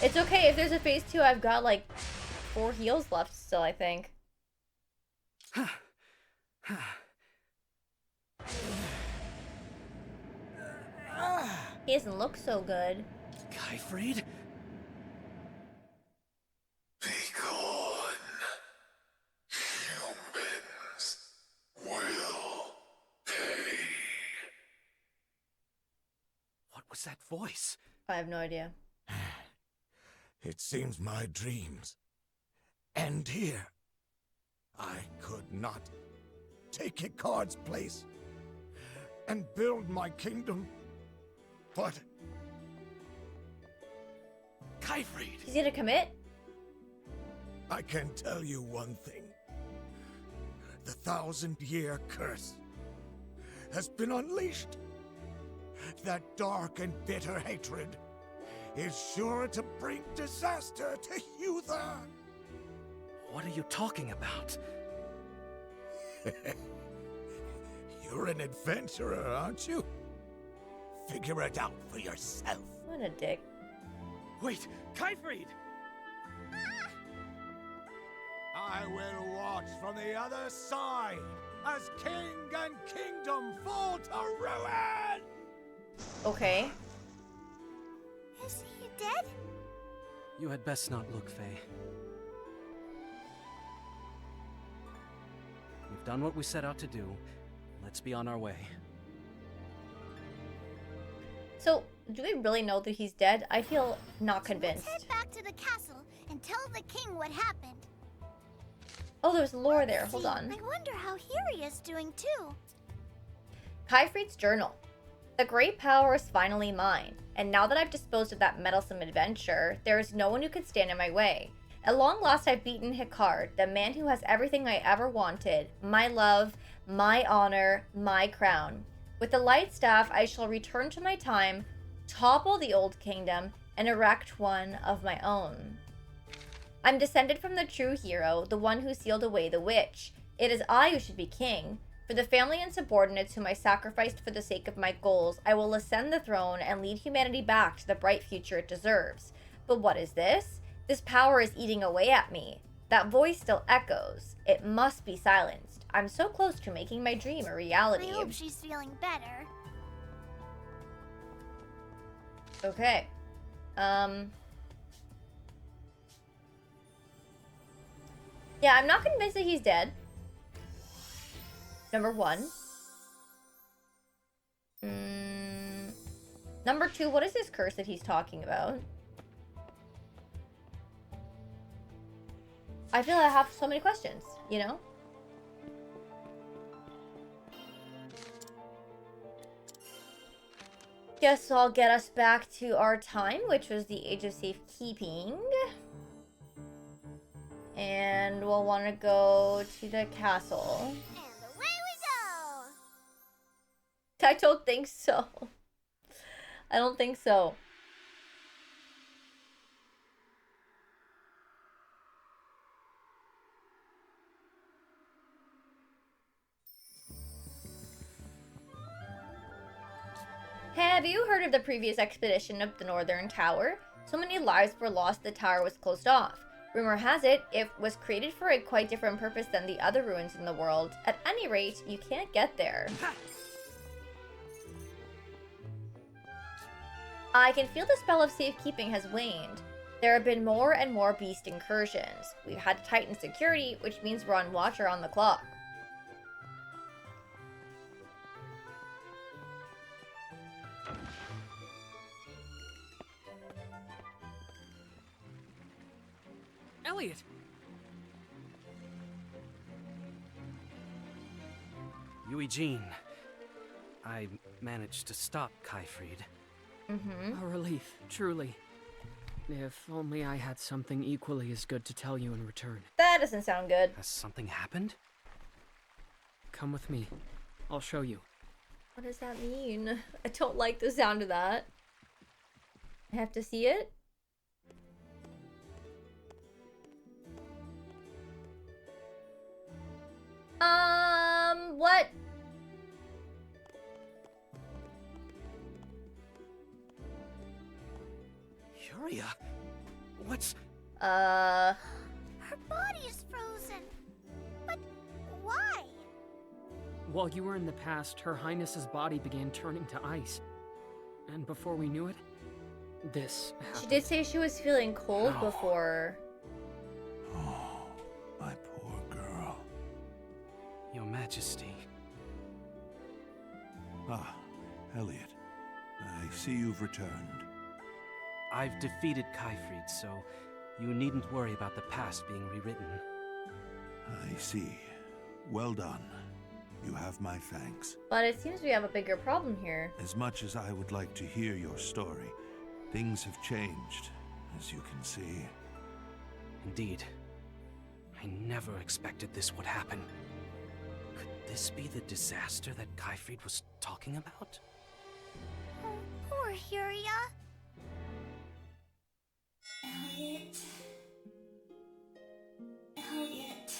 It's okay, if there's a phase 2, I've got like 4 heals left still, I think. He doesn't look so good. Kyfried? Be gone. Humans will pay. What was that voice? I have no idea. It seems my dreams end here. I could not take Icard's place and build my kingdom, but Kyfried! He's gonna commit? I can tell you one thing. The 1,000-year curse has been unleashed. That dark and bitter hatred is sure to bring disaster to Uther. What are you talking about? You're an adventurer, aren't you? Figure it out for yourself. What a dick. Wait, Kyfried! I will watch from the other side as king and kingdom fall to ruin! Okay. Is he dead? You had best not look, Faye. We've done what we set out to do. Let's be on our way. So, do we really know that he's dead? I feel not Let's convinced. head back to the castle and tell the king what happened. Oh, there's lore there. Hold See, on. I wonder how Hiri is doing too. Kyfried's journal. The great power is finally mine, and now that I've disposed of that meddlesome adventure, there is no one who can stand in my way. At long last I've beaten Hikard, the man who has everything I ever wanted, my love, my honor, my crown. With the light staff I shall return to my time, topple the old kingdom, and erect one of my own. I'm descended from the true hero, the one who sealed away the witch. It is I who should be king. For the family and subordinates whom I sacrificed for the sake of my goals, I will ascend the throne and lead humanity back to the bright future it deserves. But what is this? This power is eating away at me. That voice still echoes. It must be silenced. I'm so close to making my dream a reality. I hope she's feeling better. Okay. Yeah, I'm not convinced that he's dead. Number one. Number two, what is this curse that he's talking about? I feel I have so many questions, you know? Guess I'll get us back to our time, which was the Age of Safekeeping. And we'll want to go to the castle. And away we go! I don't think so. I don't think so. Have you heard of the previous expedition of the Northern Tower? So many lives were lost, the tower was closed off. Rumor has it, it was created for a quite different purpose than the other ruins in the world. At any rate, you can't get there. I can feel the spell of safekeeping has waned. There have been more and more beast incursions. We've had to tighten security, which means we're on watch around the clock. Elliot! Eugene, I managed to stop Kyfried. Mm-hmm. A relief, truly. If only I had something equally as good to tell you in return. That doesn't sound good. Has something happened? Come with me. I'll show you. What does that mean? I don't like the sound of that. I have to see it? What? Yuria? What's... Her body's frozen. But why? While you were in the past, Her Highness's body began turning to ice. And before we knew it, this happened. She did say she was feeling cold No. before. Oh, my poor girl. Your Majesty. Ah, Elliot. I see you've returned. I've defeated Kyfried, so you needn't worry about the past being rewritten. I see. Well done. You have my thanks. But it seems we have a bigger problem here. As much as I would like to hear your story, things have changed, as you can see. Indeed. I never expected this would happen. Could this be the disaster that Kyfried was talking about? Oh, poor Huria. Elliot. Elliot.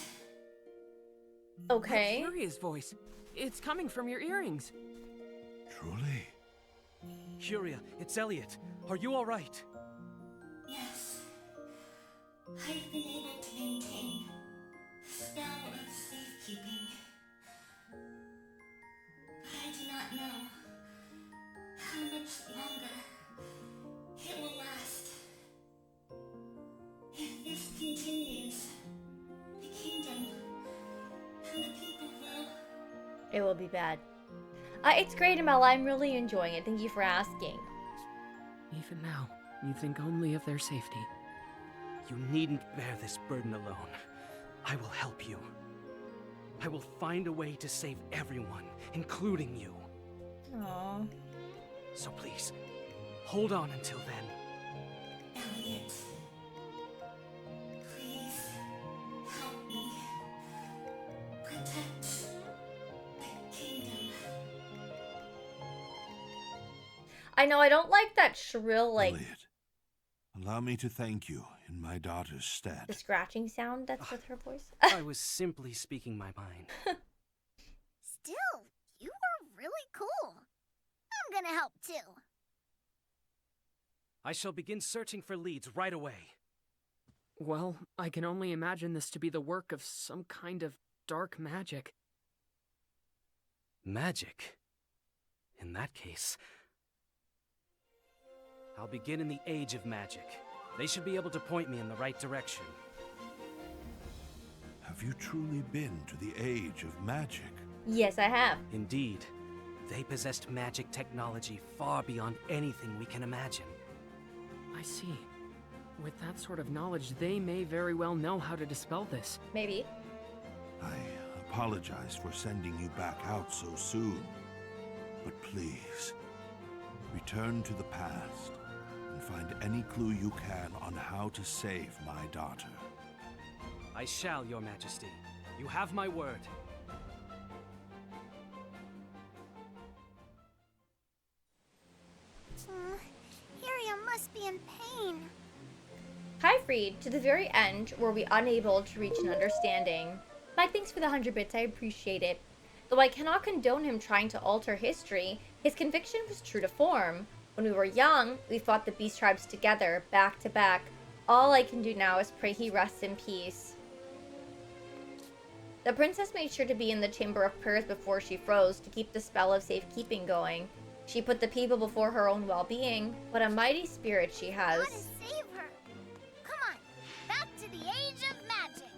Okay. That's Furia's voice. It's coming from your earrings. Truly? Huria, it's Elliot. Are you all right? Yes. I've been able to maintain a spell of safekeeping. I do not know how much longer it will last. If this continues, the kingdom and the people will... It will be bad. It's great, Amela. I'm really enjoying it. Thank you for asking. Even now, you think only of their safety. You needn't bear this burden alone. I will help you. I will find a way to save everyone, including you. Aww. So please, hold on until then. Elliot, please help me protect the kingdom. I know, I don't like that shrill, like, Elliot, allow me to thank you in my daughter's stead. the scratching sound that's with her voice. I was simply speaking my mind. Still, you were really cool. I'm gonna help too. I shall begin searching for leads right away. Well, I can only imagine this to be the work of some kind of dark magic. Magic? In that case, I'll begin in the Age of Magic. They should be able to point me in the right direction. Have you truly been to the Age of Magic? Yes, I have. Indeed. They possessed magic technology far beyond anything we can imagine. I see. With that sort of knowledge, they may very well know how to dispel this. Maybe. I apologize for sending you back out so soon. But please, return to the past and find any clue you can on how to save my daughter. I shall, Your Majesty. You have my word. Huria must be in pain. Kyfried, to the very end, were we unable to reach an understanding. Mike, thanks for the 100 bits, I appreciate it. Though I cannot condone him trying to alter history, his conviction was true to form. When we were young, we fought the beast tribes together, back to back. All I can do now is pray he rests in peace. The princess made sure to be in the Chamber of Prayers before she froze to keep the spell of safekeeping going. She put the people before her own well-being. What a mighty spirit she has. Gotta save her. Come on, back to the Age of Magic.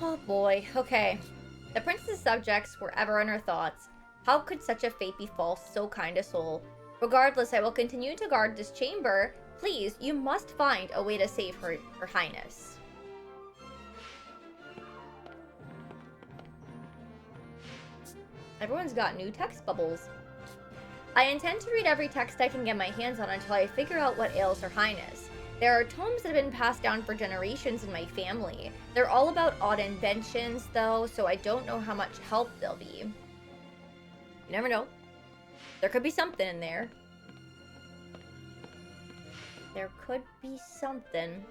Oh boy, okay. The princess's subjects were ever in her thoughts. How could such a fate befall so kind a soul? Regardless, I will continue to guard this chamber. Please, you must find a way to save her highness. Everyone's got new text bubbles. I intend to read every text I can get my hands on until I figure out what ails her highness. There are tomes that have been passed down for generations in my family. They're all about odd inventions, though, so I don't know how much help they'll be. You never know. There could be something in there. There could be something.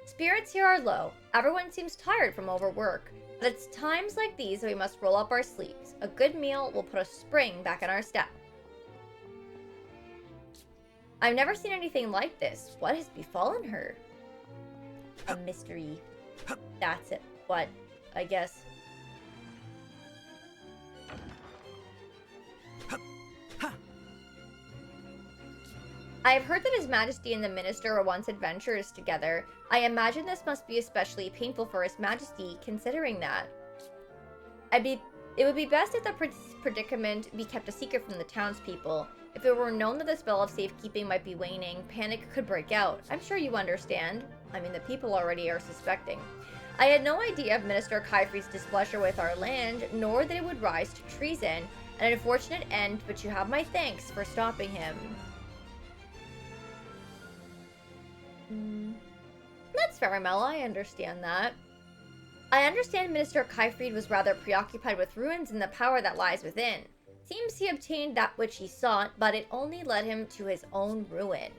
Spirits here are low. Everyone seems tired from overwork. But it's times like these that we must roll up our sleeves. A good meal will put a spring back in our step. I've never seen anything like this. What has befallen her? A mystery. That's it. What? I guess. I've heard that His Majesty and the Minister were once adventurers together. I imagine this must be especially painful for His Majesty, considering that. It would be best if the predicament be kept a secret from the townspeople. If it were known that the spell of safekeeping might be waning, panic could break out. I'm sure you understand. I mean, the people already are suspecting. I had no idea of Minister Kyfried's displeasure with our land, nor that it would rise to treason. An unfortunate end, but you have my thanks for stopping him. That's fair, Mel. I understand that. I understand Minister Kyfried was rather preoccupied with ruins and the power that lies within. Seems he obtained that which he sought, but it only led him to his own ruin.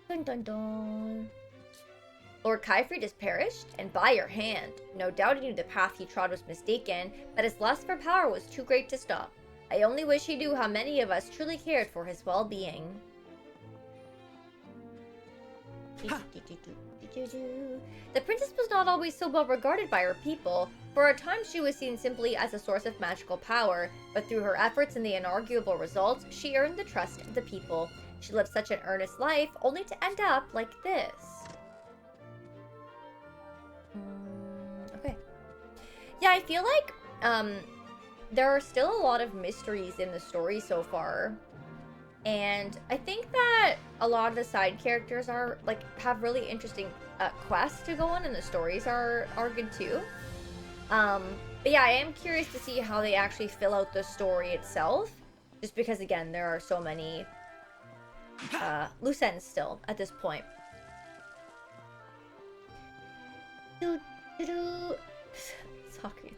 Dun dun dun. Lord Kyfried has perished, and by your hand. No doubt he knew the path he trod was mistaken, but his lust for power was too great to stop. I only wish he knew how many of us truly cared for his well-being. The princess was not always so well regarded by her people. For a time she was seen simply as a source of magical power, but through her efforts and the inarguable results, she earned the trust of the people. She lived such an earnest life, only to end up like this. Okay. Yeah, I feel like there are still a lot of mysteries in the story so far. And I think that a lot of the side characters are have really interesting quests to go on, and the stories are good too. But yeah, I am curious to see how they actually fill out the story itself, just because again there are so many loose ends still at this point. Sorry,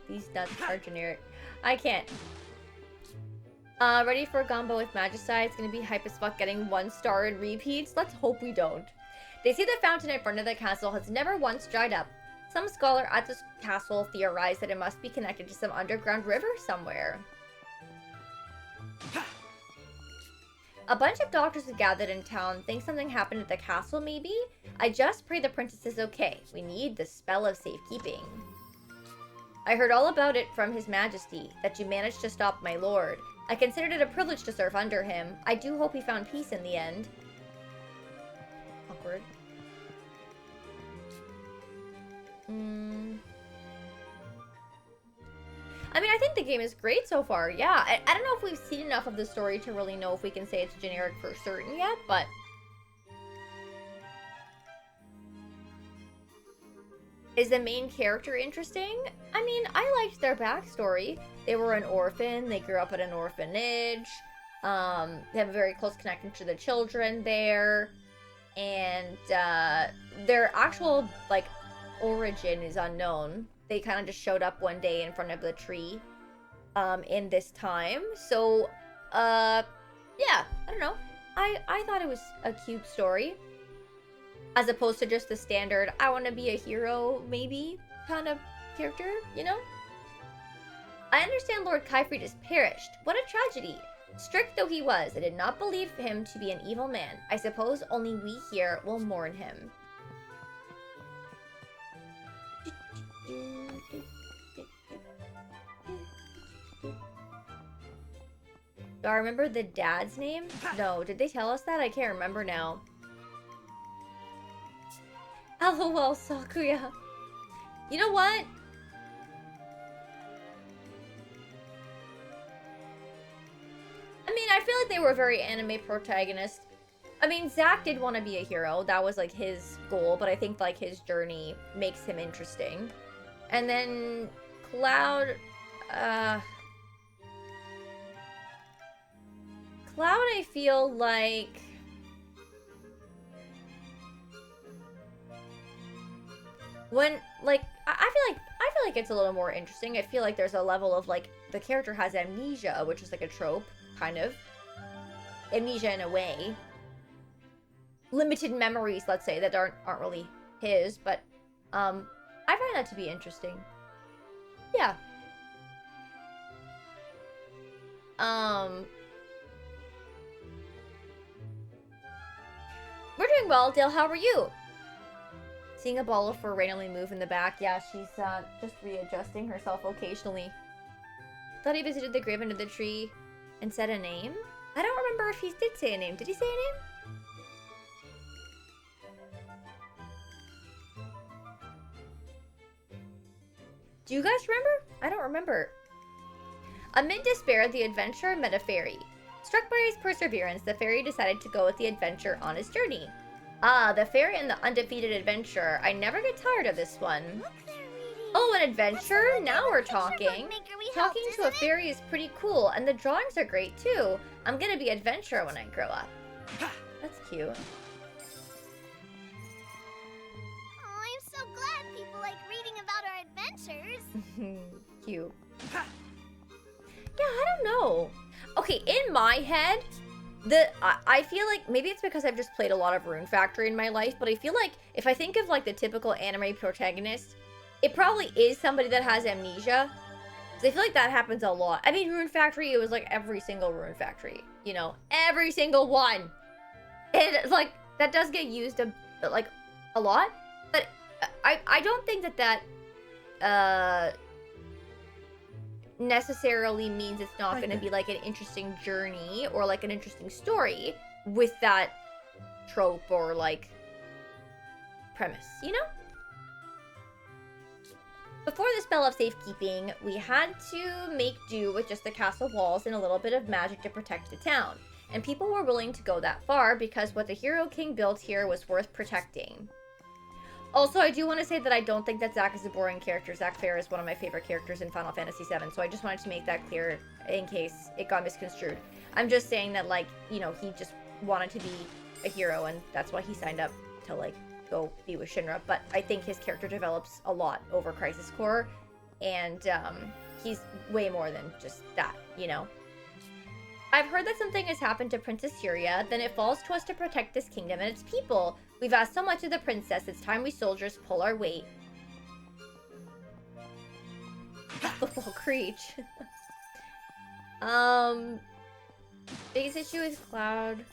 these nuts are generic. I can't. Ready for a combo with Magicite. It's gonna be hype as fuck getting 1 star in repeats. Let's hope we don't. They say the fountain in front of the castle has never once dried up. Some scholar at this castle theorized that it must be connected to some underground river somewhere. A bunch of doctors have gathered in town. Think something happened at the castle, maybe? I just pray the princess is okay. We need the spell of safekeeping. I heard all about it from His Majesty, that you managed to stop my lord. I considered it a privilege to serve under him. I do hope he found peace in the end. Awkward. I mean, I think the game is great so far. Yeah, I don't know if we've seen enough of the story to really know if we can say it's generic for certain yet, but... Is the main character interesting? I mean, I liked their backstory. They were an orphan, they grew up at an orphanage, they have a very close connection to the children there, and their actual, origin is unknown. They kind of just showed up one day in front of the tree, in this time. So, yeah, I don't know. I thought it was a cute story. As opposed to just the standard, I want to be a hero, maybe, kind of character, you know? I understand Lord Kyfried has perished. What a tragedy. Strict though he was, I did not believe him to be an evil man. I suppose only we here will mourn him. Do I remember the dad's name? No, did they tell us that? I can't remember now. LOL, Sakuya. You know what? I mean, I feel like they were very anime protagonists. I mean, Zack did want to be a hero. That was, his goal. But I think, his journey makes him interesting. And then Cloud... Cloud, I feel like... When, I feel like it's a little more interesting. I feel like there's a level of, the character has amnesia, which is, a trope, kind of. Amnesia in a way. Limited memories, let's say, that aren't really his, but, I find that to be interesting. Yeah. We're doing well, Dale. How are you? Seeing a ball of fur randomly move in the back. Yeah, she's just readjusting herself occasionally. Thought he visited the grave under the tree and said a name? I don't remember if he did say a name. Did he say a name? Do you guys remember? I don't remember. Amid despair, the adventurer met a fairy. Struck by his perseverance, the fairy decided to go with the adventurer on his journey. Ah, the fairy and the undefeated adventurer. I never get tired of this one. Look there Oh, an adventure? That's Now the we're picture book talking. maker we Talking helped, to a isn't it? fairy is pretty cool, and the drawings are great too. I'm gonna be adventurer when I grow up. That's cute. Oh, I'm so glad people like reading about our adventures. Cute. Yeah, I don't know. Okay, in my head, I feel like maybe it's because I've just played a lot of Rune Factory in my life, but I feel like if I think of like the typical anime protagonist, it probably is somebody that has amnesia. 'Cause I feel like that happens a lot. I mean, Rune Factory, it was like every single Rune Factory, you know, every single one. And like that does get used a lot, but I don't think that necessarily means it's not going to be like an interesting journey or like an interesting story with that trope or like premise, you know? Before the spell of safekeeping, we had to make do with just the castle walls and a little bit of magic to protect the town. And people were willing to go that far because what the Hero King built here was worth protecting. Also, I do want to say that I don't think that Zack is a boring character. Zack Fair is one of my favorite characters in Final Fantasy VII, so I just wanted to make that clear in case it got misconstrued. I'm just saying that, like, you know, he just wanted to be a hero, and that's why he signed up to, like, go be with Shinra. But I think his character develops a lot over Crisis Core, and he's way more than just that, you know? I've heard that something has happened to Princess Syria, then it falls to us to protect this kingdom and its people. We've asked so much of the princess, it's time we soldiers pull our weight. The full Creech. Biggest issue is Cloud.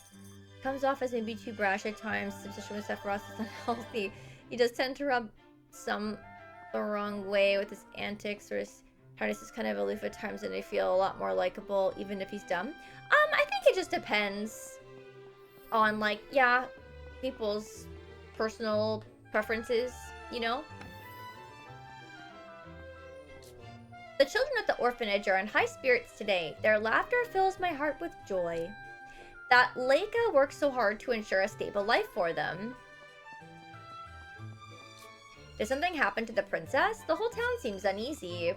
Comes off as maybe too brash at times, especially when Sephiroth is unhealthy. He does tend to rub some the wrong way with his antics, or his hardness is kind of aloof at times, and I feel a lot more likable, even if he's dumb. I think it just depends on, like, yeah, people's personal preferences, you know? The children at the orphanage are in high spirits today. Their laughter fills my heart with joy. That Leica works so hard to ensure a stable life for them. Did something happen to the princess? The whole town seems uneasy.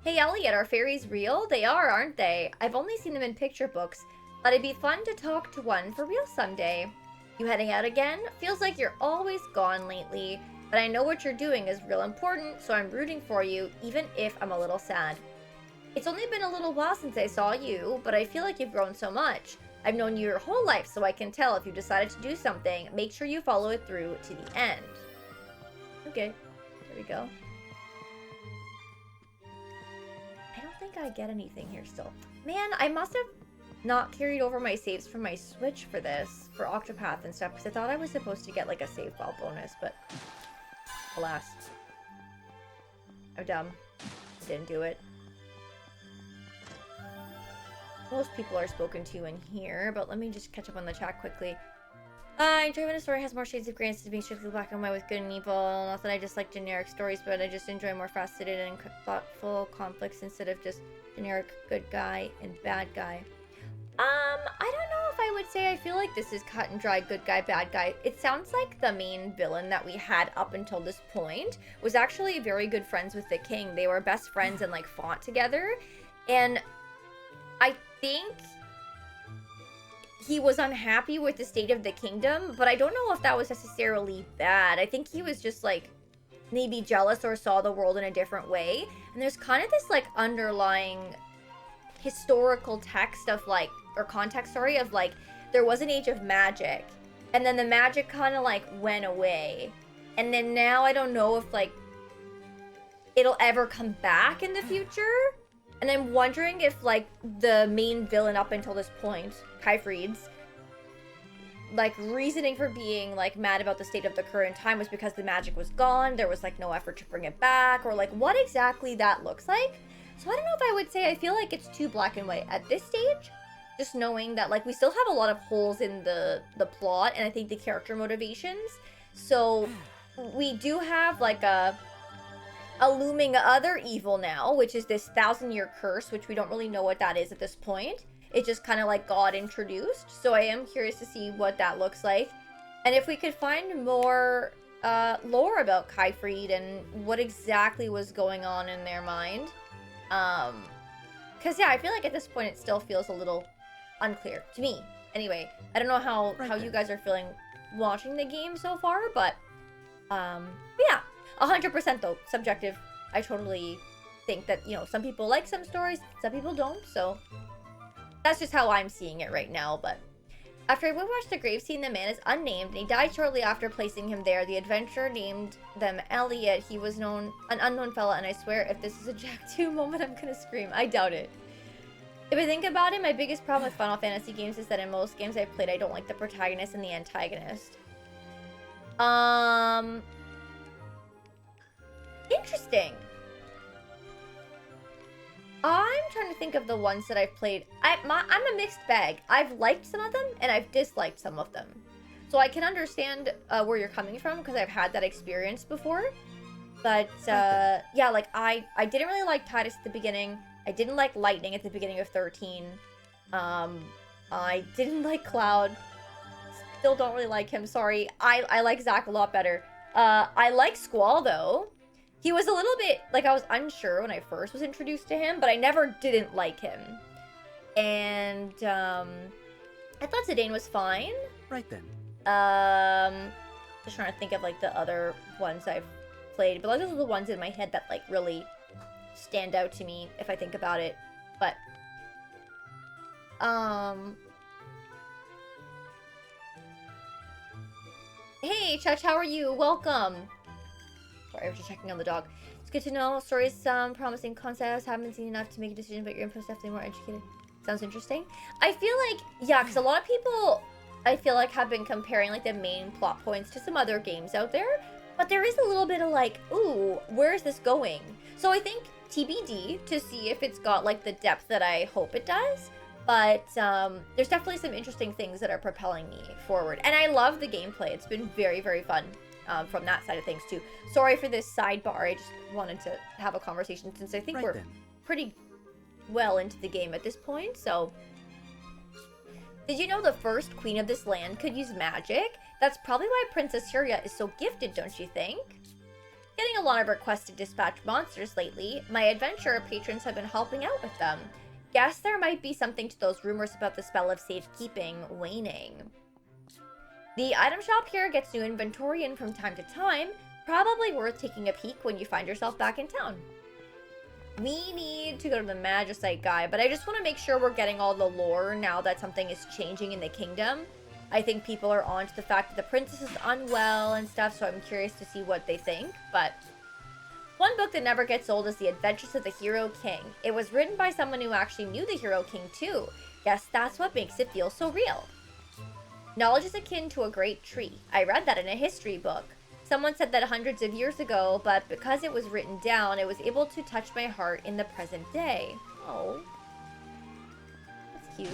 Hey Elliot, are fairies real? They are, aren't they? I've only seen them in picture books, but it'd be fun to talk to one for real someday. You heading out again? Feels like you're always gone lately, but I know what you're doing is real important, so I'm rooting for you, even if I'm a little sad. It's only been a little while since I saw you, but I feel like you've grown so much. I've known you your whole life, so I can tell if you decided to do something, make sure you follow it through to the end. Okay, there we go. I don't think I get anything here still. Man, I must have not carried over my saves from my Switch for this, for Octopath and stuff, because I thought I was supposed to get like a save file bonus, but alas. I'm dumb. I didn't do it. Most people are spoken to in here, but let me just catch up on the chat quickly. I enjoy when a story has more shades of gray instead of being strictly black and white with good and evil. Not that I just like generic stories, but I just enjoy more faceted and thoughtful conflicts instead of just generic good guy and bad guy. I don't know if I would say I feel like this is cut and dry good guy, bad guy. It sounds like the main villain that we had up until this point was actually very good friends with the king. They were best friends and like fought together. And I think he was unhappy with the state of the kingdom, but I don't know if that was necessarily bad. I think he was just like maybe jealous or saw the world in a different way. And there's kind of this like underlying historical text of like, or context, sorry, of like there was an age of magic and then the magic kind of like went away. And then now I don't know if like it'll ever come back in the future. And I'm wondering if, like, the main villain up until this point, Kyfried's, like, reasoning for being, like, mad about the state of the current time was because the magic was gone, there was, like, no effort to bring it back, or, like, what exactly that looks like. So I don't know if I would say I feel like it's too black and white at this stage, just knowing that, like, we still have a lot of holes in the plot, and I think the character motivations. So we do have, like, a looming other evil now, which is this 1,000-year curse, which we don't really know what that is at this point. It just kind of like got introduced, so I am curious to see what that looks like. And if we could find more lore about Kyfried and what exactly was going on in their mind. Because, yeah, I feel like at this point it still feels a little unclear to me. Anyway, I don't know how you guys are feeling watching the game so far, but yeah, 100% though, subjective. I totally think that, you know, some people like some stories, some people don't, so that's just how I'm seeing it right now. But after I watched the grave scene, the man is unnamed, and he died shortly after placing him there. The adventurer named them Elliot. He was an unknown fella, and I swear if this is a Jack 2 moment, I'm gonna scream. I doubt it. If I think about it, my biggest problem with Final Fantasy games is that in most games I've played, I don't like the protagonist and the antagonist. Interesting. I'm trying to think of the ones that I've played. I'm a mixed bag. I've liked some of them, and I've disliked some of them. So I can understand where you're coming from, because I've had that experience before. But, yeah, like, I didn't really like Titus at the beginning. I didn't like Lightning at the beginning of 13. I didn't like Cloud. Still don't really like him, sorry. I like Zack a lot better. I like Squall, though. He was a little bit, like, I was unsure when I first was introduced to him, but I never didn't like him. And, I thought Zidane was fine. Right then. Just trying to think of, like, the other ones I've played. But those are the ones in my head that, like, really stand out to me if I think about it. But, hey, Chach, how are you? Welcome. Sorry, I was just checking on the dog. It's good to know. Stories, some promising concepts. Haven't seen enough to make a decision, but your input's definitely more educated. Sounds interesting. I feel like, yeah, because a lot of people, I feel like, have been comparing, like, the main plot points to some other games out there. But there is a little bit of, like, ooh, where is this going? So I think TBD to see if it's got, like, the depth that I hope it does. But there's definitely some interesting things that are propelling me forward. And I love the gameplay. It's been very, very fun. From that side of things too. Sorry for this sidebar. I just wanted to have a conversation since I think we're pretty well into the game at this point. So, did you know the first queen of this land could use magic? That's probably why Princess Huria is so gifted, don't you think? Getting a lot of requests to dispatch monsters lately. My adventurer patrons have been helping out with them. Guess there might be something to those rumors about the spell of safekeeping waning. The item shop here gets new inventory in from time to time, probably worth taking a peek when you find yourself back in town. We need to go to the Magicite guy, but I just want to make sure we're getting all the lore now that something is changing in the kingdom. I think people are on to the fact that the princess is unwell and stuff, so I'm curious to see what they think, but one book that never gets old is The Adventures of the Hero King. It was written by someone who actually knew the Hero King too. Guess that's what makes it feel so real. Knowledge is akin to a great tree. I read that in a history book. Someone said that hundreds of years ago, but because it was written down, it was able to touch my heart in the present day. Oh. That's cute.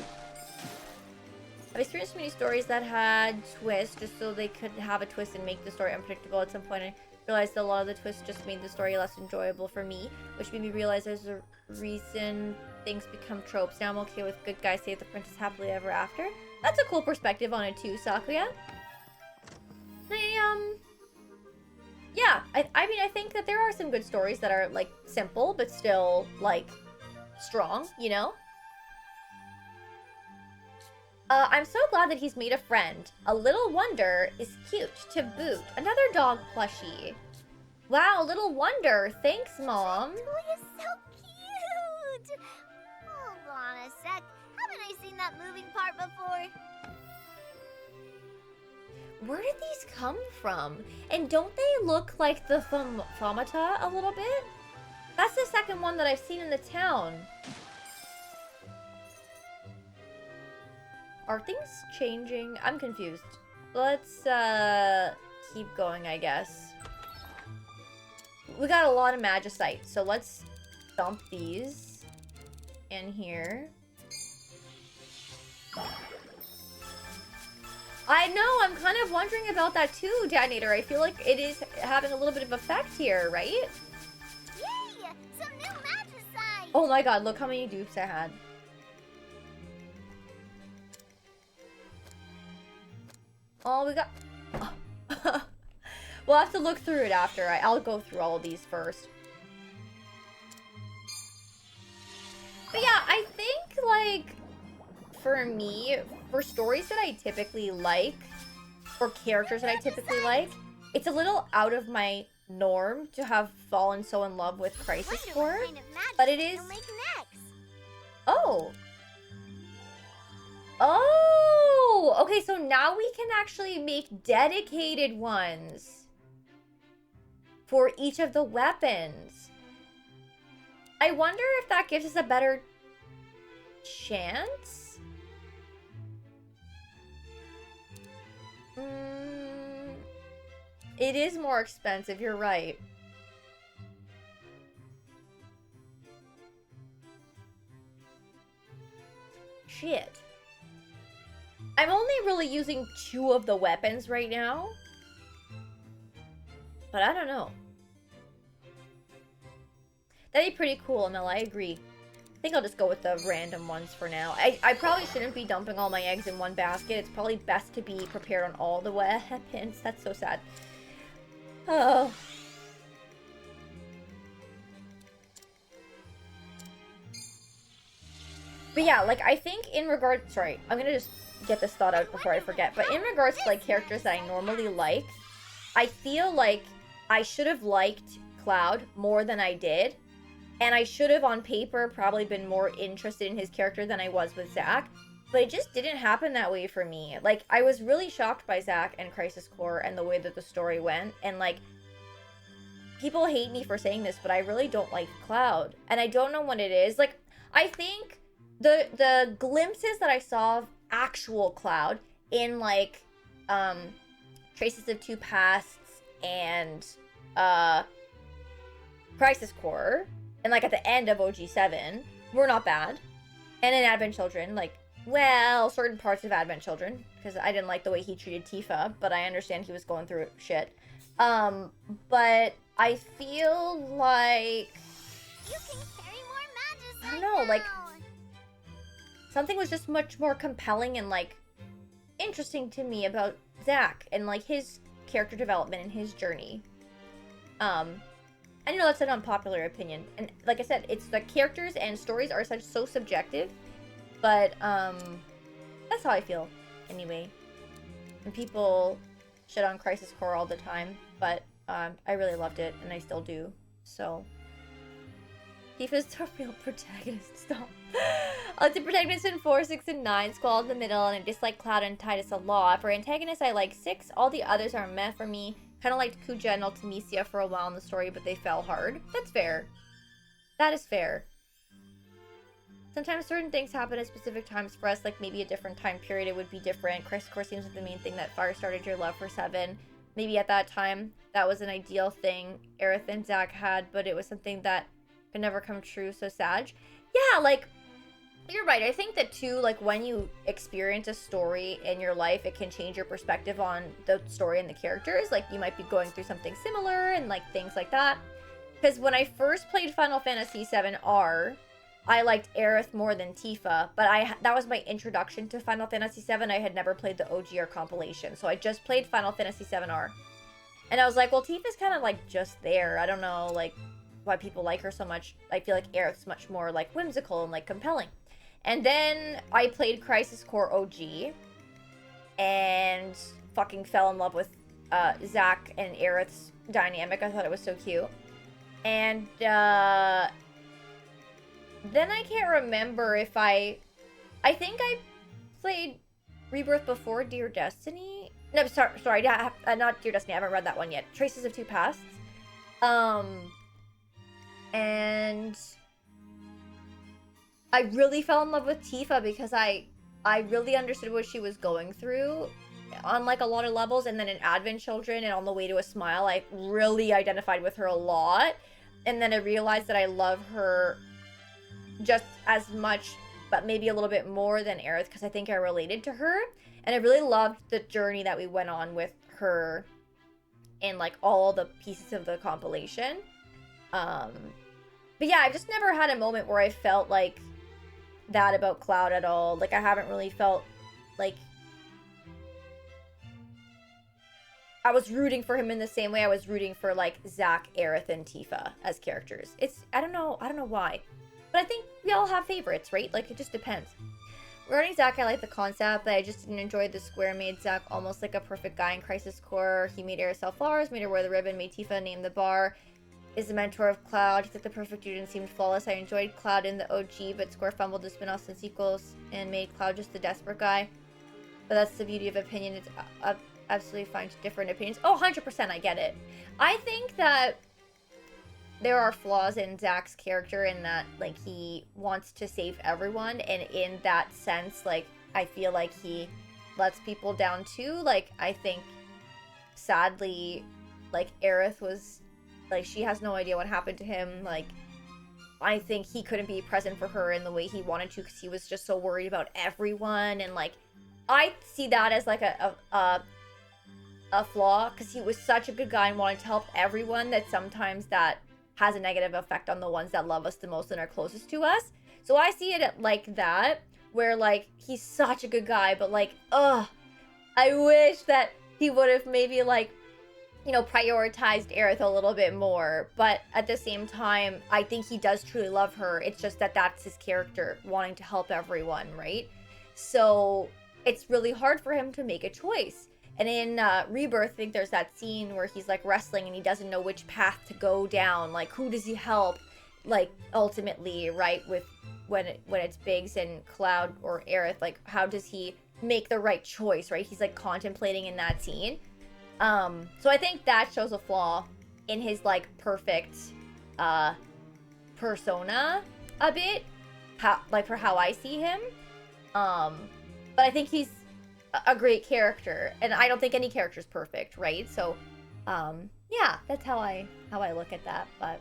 I've experienced many stories that had twists just so they could have a twist and make the story unpredictable. At some point, I realized that a lot of the twists just made the story less enjoyable for me, which made me realize there's a reason things become tropes. Now I'm okay with good guys save the princess happily ever after. That's a cool perspective on it too, Sakuya. Yeah, I mean, I think that there are some good stories that are, like, simple, but still, like, strong, you know? I'm so glad that he's made a friend. A Little Wonder is cute to boot. Another dog plushie. Wow, Little Wonder. Thanks, Mom. That toy is so cute! Hold on a sec. Haven't I seen that moving part before? Where did these come from? And don't they look like the Thaumatas a little bit? That's the second one that I've seen in the town. Are things changing? I'm confused. Let's keep going, I guess. We got a lot of Magicite, so let's dump these in here. I know, I'm kind of wondering about that too, Detonator. I feel like it is having a little bit of effect here, right? Yay! Some new Magicite! Oh my god, look how many dupes I had. Oh, we got... We'll have to look through it after. I'll go through all of these first. But yeah, I think, like, for me, for stories that I typically like, or characters that I typically like, it's a little out of my norm to have fallen so in love with Crisis Core. But it is... Oh! Oh! Okay, so now we can actually make dedicated ones for each of the weapons. I wonder if that gives us a better chance? It is more expensive, you're right. Shit. I'm only really using 2 of the weapons right now. But I don't know. That'd be pretty cool, Mel, I agree. I think I'll just go with the random ones for now. I probably shouldn't be dumping all my eggs in one basket. It's probably best to be prepared on all the weapons. That's so sad. Oh. But yeah, like, I think in regard... Sorry, I'm gonna just get this thought out before I forget. But in regards to, like, characters that I normally like, I feel like I should have liked Cloud more than I did. And I should have, on paper, probably been more interested in his character than I was with Zack. But it just didn't happen that way for me. Like, I was really shocked by Zack and Crisis Core and the way that the story went. And, like, people hate me for saying this, but I really don't like Cloud. And I don't know what it is. Like, I think the glimpses that I saw of actual Cloud in, like, Traces of Two Pasts and, Crisis Core... And, like, at the end of OG7, were not bad. And in Advent Children, like, well, certain parts of Advent Children. Because I didn't like the way he treated Tifa. But I understand he was going through shit. But I feel like... You can carry more I don't know, like... Something was just much more compelling and, like, interesting to me about Zack. And, like, his character development and his journey. I know that's an unpopular opinion, and like I said, it's the characters and stories are so subjective, but that's how I feel anyway. And people shit on Crisis Core all the time, but I really loved it, and I still do. So Tifa's the real protagonist. Stop. The protagonist in 4, 6, and 9 squall in the middle, and I dislike Cloud and Tidus a lot. For antagonists, I like 6. All the others are meh for me. Kind of liked Kuja and Ultimisia for a while in the story, but they fell hard. That's fair. That is fair. Sometimes certain things happen at specific times for us, like maybe a different time period it would be different. Crisis Core seems like the main thing that fire-started your love for 7. Maybe at that time, that was an ideal thing Aerith and Zack had, but it was something that could never come true, so sad. Yeah, like, you're right. I think that too, like, when you experience a story in your life, it can change your perspective on the story and the characters. Like, you might be going through something similar and, like, things like that. Because when I first played Final Fantasy VII-R, I liked Aerith more than Tifa, but that was my introduction to Final Fantasy VII. I had never played the OGR compilation, so I just played Final Fantasy VII-R. And I was like, well, Tifa's kind of, like, just there. I don't know, like, why people like her so much. I feel like Aerith's much more, like, whimsical and, like, compelling. And then I played Crisis Core OG and fucking fell in love with Zack and Aerith's dynamic. I thought it was so cute. And then I can't remember if I think I played Rebirth before Dear Destiny. No, sorry, not Dear Destiny. I haven't read that one yet. Traces of Two Pasts. And I really fell in love with Tifa because I really understood what she was going through on, like, a lot of levels. And then in Advent Children and On the Way to a Smile, I really identified with her a lot. And then I realized that I love her just as much, but maybe a little bit more than Aerith, because I think I related to her. And I really loved the journey that we went on with her in, like, all the pieces of the compilation. But yeah, I've just never had a moment where I felt like that about Cloud at all. Like, I haven't really felt like I was rooting for him in the same way I was rooting for like Zack, Aerith, and Tifa as characters. I don't know why. But I think we all have favorites, right? Like, it just depends. Regarding Zack, I like the concept, but I just didn't enjoy the square made Zack almost like a perfect guy in Crisis Core. He made Aerith sell flowers, made her wear the ribbon, made Tifa name the bar. Is the mentor of Cloud. He's like the perfect dude and seemed flawless. I enjoyed Cloud in the OG, but Square fumbled the spin-offs and sequels and made Cloud just the desperate guy. But that's the beauty of opinion. It's absolutely fine to different opinions. Oh, 100%, I get it. I think that there are flaws in Zack's character in that, like, he wants to save everyone, and in that sense, like, I feel like he lets people down too. Like, I think, sadly, like, Aerith was, like, she has no idea what happened to him. Like, I think he couldn't be present for her in the way he wanted to because he was just so worried about everyone, and, like, I see that as, like, a flaw, because he was such a good guy and wanted to help everyone that sometimes that has a negative effect on the ones that love us the most and are closest to us. So I see it like that, where, like, he's such a good guy, but, like, ugh, I wish that he would have maybe, like, you know, prioritized Aerith a little bit more. But at the same time, I think he does truly love her. It's just that that's his character, wanting to help everyone, right? So it's really hard for him to make a choice. And in Rebirth, I think there's that scene where he's, like, wrestling and he doesn't know which path to go down. Like, who does he help? Like, ultimately, right, with when it's Biggs and Cloud or Aerith, like, how does he make the right choice, right? He's, like, contemplating in that scene. So I think that shows a flaw in his, like, perfect persona a bit, for how I see him. But I think he's a great character, and I don't think any character is perfect, right? So, yeah, that's how I look at that. But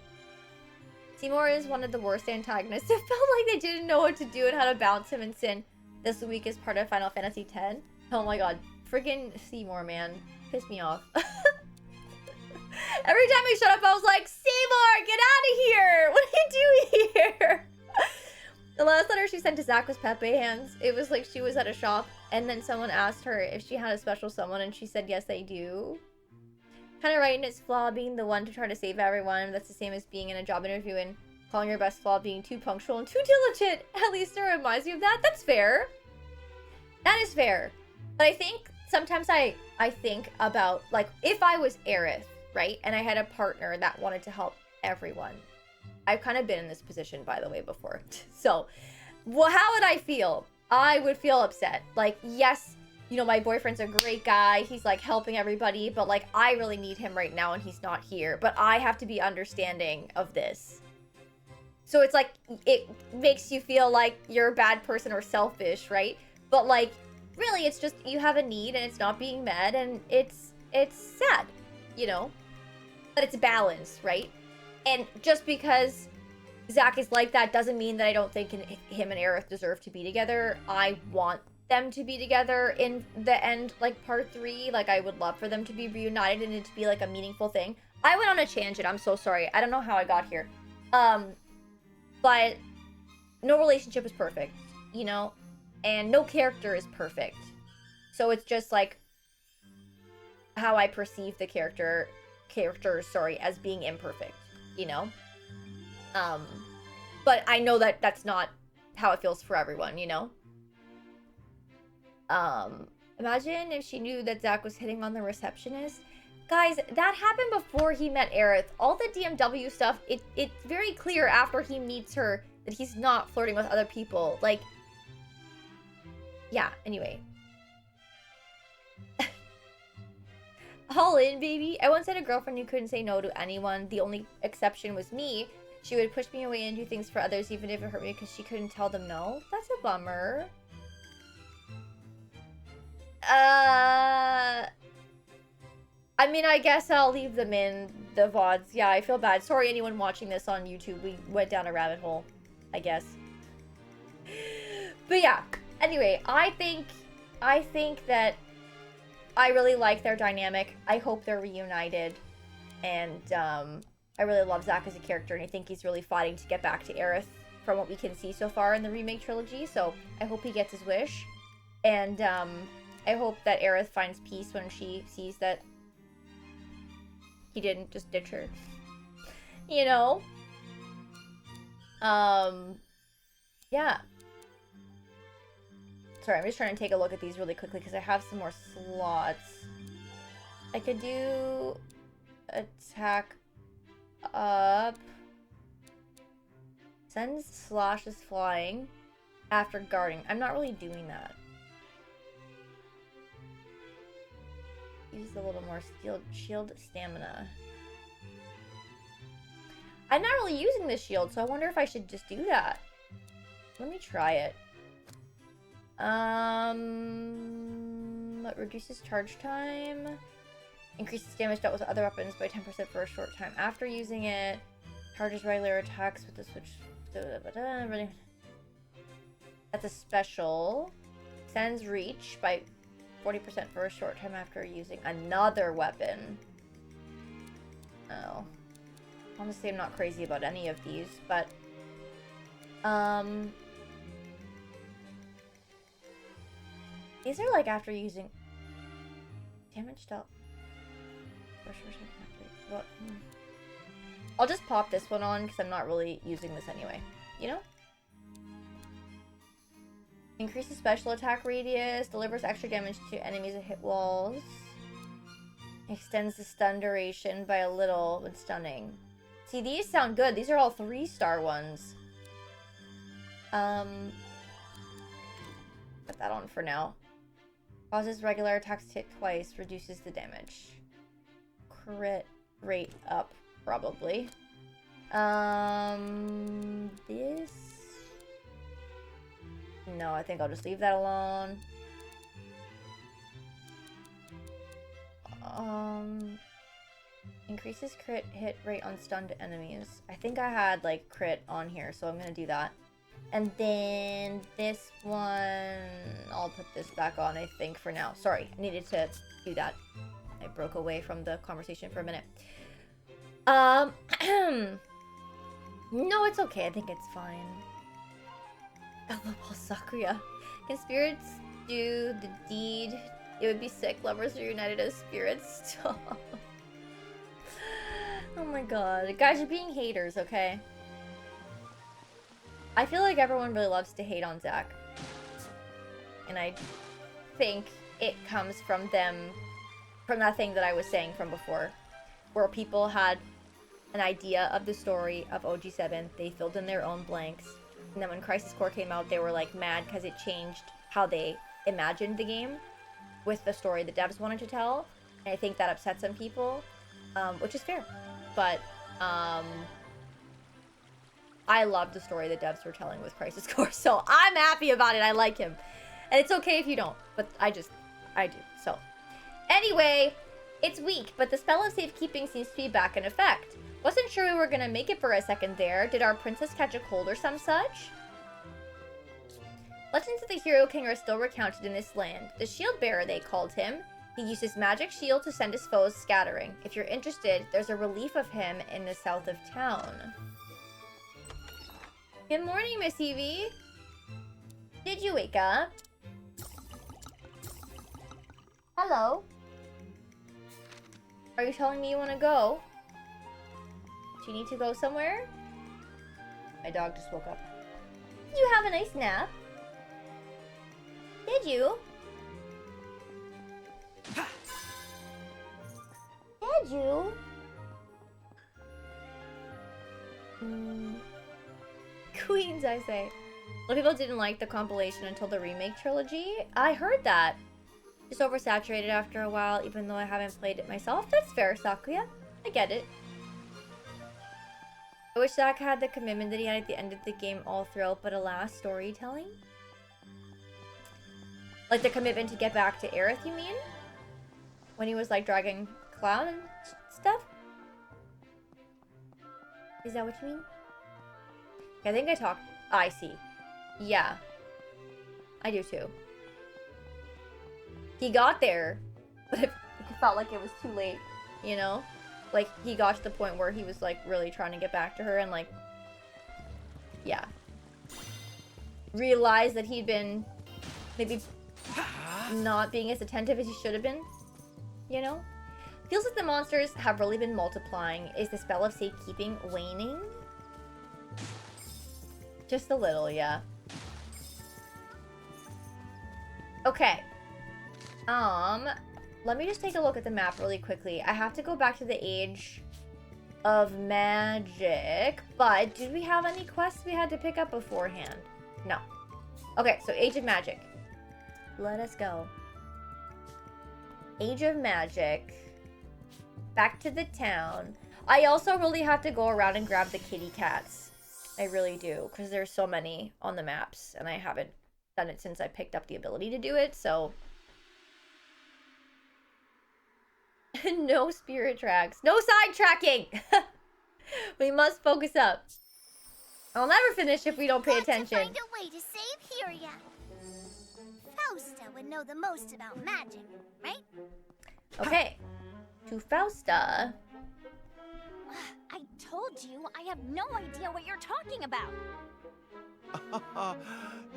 Seymour is one of the worst antagonists. It felt like they didn't know what to do and how to balance him and Sin this week as part of Final Fantasy X. Oh my god, freaking Seymour, man, pissed me off. Every time he showed up, I was like, Seymour, get out of here! What are you doing here? The last letter she sent to Zack was Pepe hands. It was like she was at a shop, and then someone asked her if she had a special someone, and she said, yes, I do. Kind of right in its flaw, being the one to try to save everyone. That's the same as being in a job interview and calling your best flaw being too punctual and too diligent. At least it reminds you of that. That's fair. That is fair. But I think sometimes I think about, like, if I was Aerith, right, and I had a partner that wanted to help everyone. I've kind of been in this position, by the way, before. So, well, how would I feel? I would feel upset. Like, yes, you know, my boyfriend's a great guy. He's, like, helping everybody. But, like, I really need him right now, and he's not here. But I have to be understanding of this. So it's, like, it makes you feel like you're a bad person or selfish, right? But, like, really, it's just you have a need, and it's not being met, and it's sad, you know? But it's balanced, right? And just because Zack is like that doesn't mean that I don't think him and Aerith deserve to be together. I want them to be together in the end, like, part 3. Like, I would love for them to be reunited and it to be, like, a meaningful thing. I went on a tangent. I'm so sorry. I don't know how I got here. But no relationship is perfect, you know? And no character is perfect. So it's just, like, how I perceive the characters, as being imperfect. You know? But I know that that's not how it feels for everyone, you know? Imagine if she knew that Zack was hitting on the receptionist. Guys, that happened before he met Aerith. All the DMW stuff, it's very clear after he meets her that he's not flirting with other people. Like, yeah, anyway. All in, baby. I once had a girlfriend who couldn't say no to anyone. The only exception was me. She would push me away and do things for others even if it hurt me because she couldn't tell them no. That's a bummer. I mean, I guess I'll leave them in the VODs. Yeah, I feel bad. Sorry anyone watching this on YouTube. We went down a rabbit hole, I guess. But yeah, anyway, I think that I really like their dynamic. I hope they're reunited. And I really love Zack as a character, and I think he's really fighting to get back to Aerith from what we can see so far in the remake trilogy. So I hope he gets his wish. And I hope that Aerith finds peace when she sees that he didn't just ditch her. You know? Yeah. Sorry, I'm just trying to take a look at these really quickly because I have some more slots. I could do attack up. Sends slashes flying after guarding. I'm not really doing that. Use a little more shield stamina. I'm not really using this shield, so I wonder if I should just do that. Let me try it. It reduces charge time. Increases damage dealt with other weapons by 10% for a short time after using it. Charges regular attacks with the switch. That's a special. Sends reach by 40% for a short time after using another weapon. Oh. Honestly, I'm not crazy about any of these, but... These are like after using... Damage dealt... What? I'll just pop this one on because I'm not really using this anyway. You know? Increases special attack radius. Delivers extra damage to enemies that hit walls. Extends the stun duration by a little when stunning. See, these sound good. These are all 3-star ones. Put that on for now. Causes regular attacks to hit twice. Reduces the damage. Crit rate up, probably. This... No, I think I'll just leave that alone. Increases crit hit rate on stunned enemies. I think I had, like, crit on here, so I'm gonna do that. And then this one... I'll put this back on, I think, for now. Sorry, I needed to do that. I broke away from the conversation for a minute. No, it's okay. I think it's fine. LOL, Sakura. Can spirits do the deed? It would be sick. Lovers are united as spirits. Stop. Oh my god. Guys, you're being haters, okay? I feel like everyone really loves to hate on Zach. And I think it comes from them... From that thing that I was saying from before. Where people had an idea of the story of OG7. They filled in their own blanks. And then when Crisis Core came out, they were like mad because it changed how they imagined the game with the story the devs wanted to tell. And I think that upset some people, which is fair. But I love the story the devs were telling with Crisis Core, so I'm happy about it. I like him. And it's okay if you don't, but I do. So anyway, it's weak, but the spell of safekeeping seems to be back in effect. Wasn't sure we were gonna make it for a second there. Did our princess catch a cold or some such? Legends of the Hero King are still recounted in this land. The shield bearer, they called him. He used his magic shield to send his foes scattering. If you're interested, there's a relief of him in the south of town. Good morning, Miss Evie. Did you wake up? Hello? Are you telling me you want to go? Do you need to go somewhere? My dog just woke up. Did you have a nice nap? Did you? Did you? Queens, I say. A lot of people didn't like the compilation until the remake trilogy. I heard that. Just oversaturated after a while, even though I haven't played it myself. That's fair, Sakuya. I get it. I wish Zack had the commitment that he had at the end of the game all throughout, but alas, storytelling? Like the commitment to get back to Aerith, you mean? When he was like dragging Cloud and stuff? Is that what you mean? I think I talked... I see. Yeah. I do too. He got there, but it felt like it was too late, you know? Like, he got to the point where he was, like, really trying to get back to her and, like... Yeah. Realized that he'd been... maybe not being as attentive as he should have been. You know? Feels like the monsters have really been multiplying. Is the spell of safekeeping waning? Just a little, yeah. Okay. Let me just take a look at the map really quickly. I have to go back to the Age of Magic, but did we have any quests we had to pick up beforehand? No. Okay, so Age of Magic. Let us go. Age of Magic. Back to the town. I also really have to go around and grab the kitty cats. I really do, because there's so many on the maps, and I haven't done it since I picked up the ability to do it, so... No spirit tracks. No sidetracking! We must focus up. I'll never finish if we don't pay attention. Find a way to save Hyria. Fausta would know the most about magic, right? Okay. To Fausta. I told you, I have no idea what you're talking about.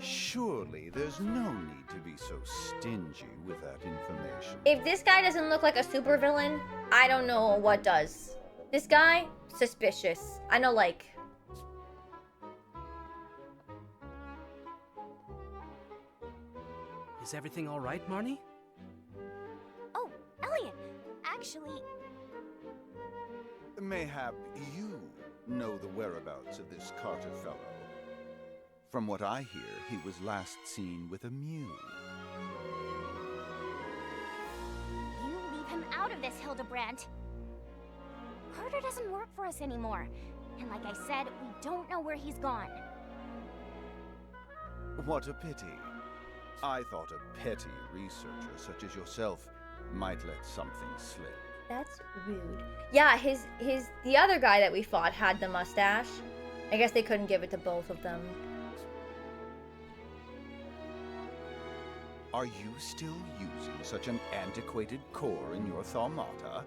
Surely there's no need to be so stingy with that information. If this guy doesn't look like a supervillain, I don't know what does. This guy, suspicious. I know, like... Is everything all right, Marnie? Oh, Elliot, actually... Mayhap you know the whereabouts of this Carter fellow. From what I hear, he was last seen with a Mew. You leave him out of this, Hildebrandt. Carter doesn't work for us anymore. And like I said, we don't know where he's gone. What a pity. I thought a petty researcher such as yourself might let something slip. That's rude. Yeah, the other guy that we fought had the mustache. I guess they couldn't give it to both of them. Are you still using such an antiquated core in your Thaumaata?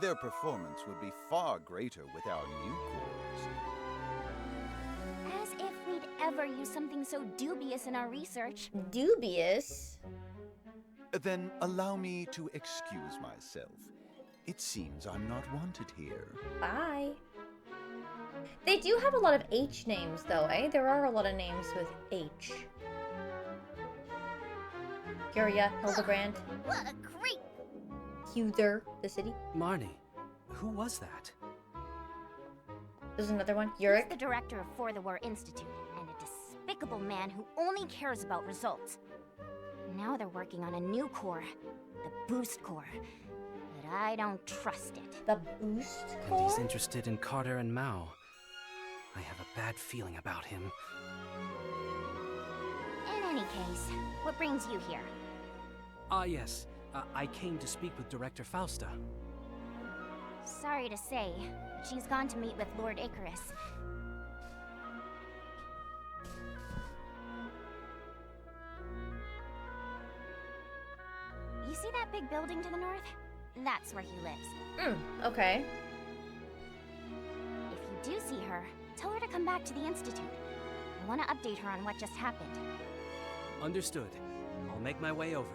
Their performance would be far greater with our new cores. As if we'd ever use something so dubious in our research. Dubious? Then allow me to excuse myself. It seems I'm not wanted here. Bye. They do have a lot of H names, though, eh? There are a lot of names with H. Hyria, Hildebrandt. What a creep! Huther, the city. Marnie, who was that? There's another one. He's Yurik. the director of For the War Institute, and a despicable man who only cares about results. Now they're working on a new core, the Boost Core. But I don't trust it. The Boost And Core? he's interested in Carter and Mao. I have a bad feeling about him. In any case, what brings you here? Yes. I came to speak with Director Fausta. Sorry to say, but she's gone to meet with Lord Icarus. You see that big building to the north? That's where he lives. Okay. If you do see her, tell her to come back to the Institute. I want to update her on what just happened. Understood. I'll make my way over.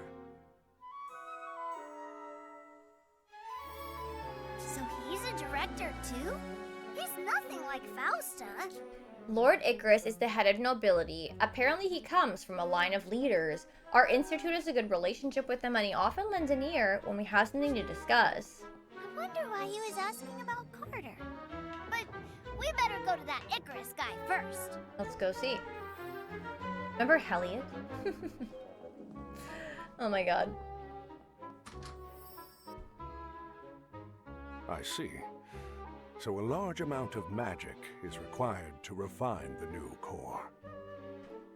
So he's a director too? He's nothing like Fausta. Lord Icarus is the head of nobility. Apparently he comes from a line of leaders. Our institute has a good relationship with him, and he often lends an ear when we have something to discuss. I wonder why he was asking about Carter. But we better go to that Icarus guy first. Let's go see. Remember Elliot? Oh my god. I see. So a large amount of magic is required to refine the new core.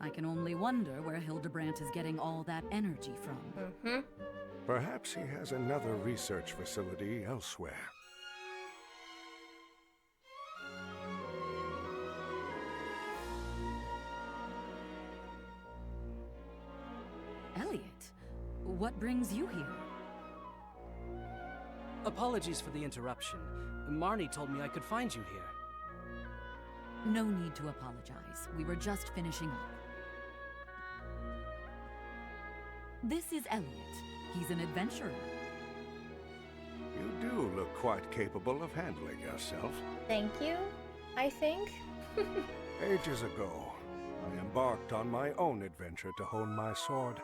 I can only wonder where Hildebrandt is getting all that energy from. Perhaps he has another research facility elsewhere. Elliot, what brings you here? Apologies for the interruption. Marnie told me I could find you here. No need to apologize. We were just finishing up. This is Elliot. He's an adventurer. You do look quite capable of handling yourself. Thank you, I think. Ages ago, I embarked on my own adventure to hone my sword.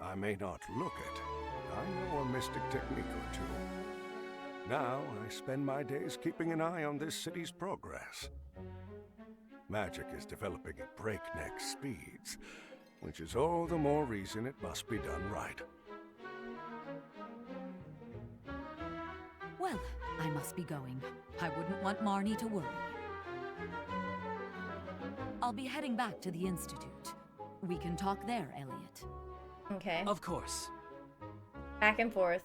I may not look it, but I know a mystic technique or two. Now, I spend my days keeping an eye on this city's progress. Magic is developing at breakneck speeds, which is all the more reason it must be done right. Well, I must be going. I wouldn't want Marnie to worry. I'll be heading back to the Institute. We can talk there, Elliot. Okay. Of course. Back and forth.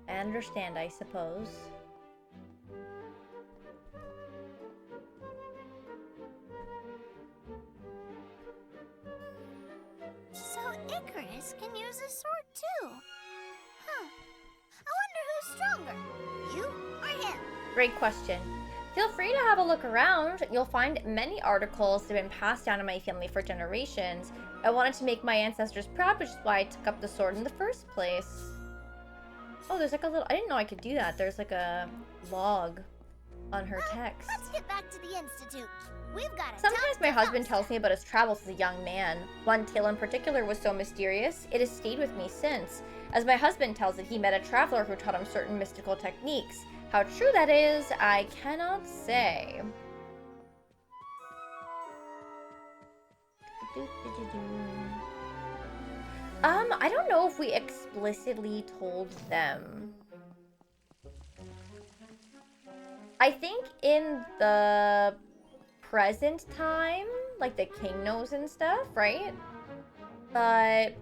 I understand, I suppose. So Icarus can use a sword too. Huh. I wonder who's stronger, you or him? Great question. Feel free to have a look around. You'll find many articles that have been passed down in my family for generations. I wanted to make my ancestors proud, which is why I took up the sword in the first place. Oh, there's like a little... I didn't know I could do that. There's like a log on her text. Let's get back to the Institute. We've got to Sometimes my husband tells me about his travels as a young man. One tale in particular was so mysterious, it has stayed with me since. As my husband tells it, he met a traveler who taught him certain mystical techniques. How true that is, I cannot say. I don't know if we explicitly told them. I think in the present time, like the king knows and stuff, right? But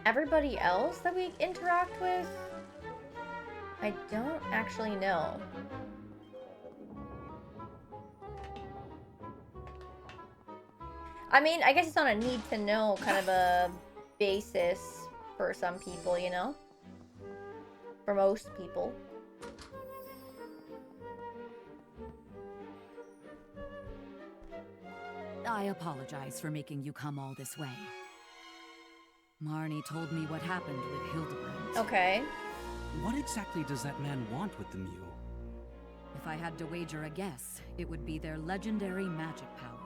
everybody else that we interact with, I don't actually know. I mean, I guess it's on a need to know kind of a basis for some people, you know? For most people. I apologize for making you come all this way. Marnie told me what happened with Hildebrand. Okay. What exactly does that man want with the Mew? If I had to wager a guess, it would be their legendary magic power.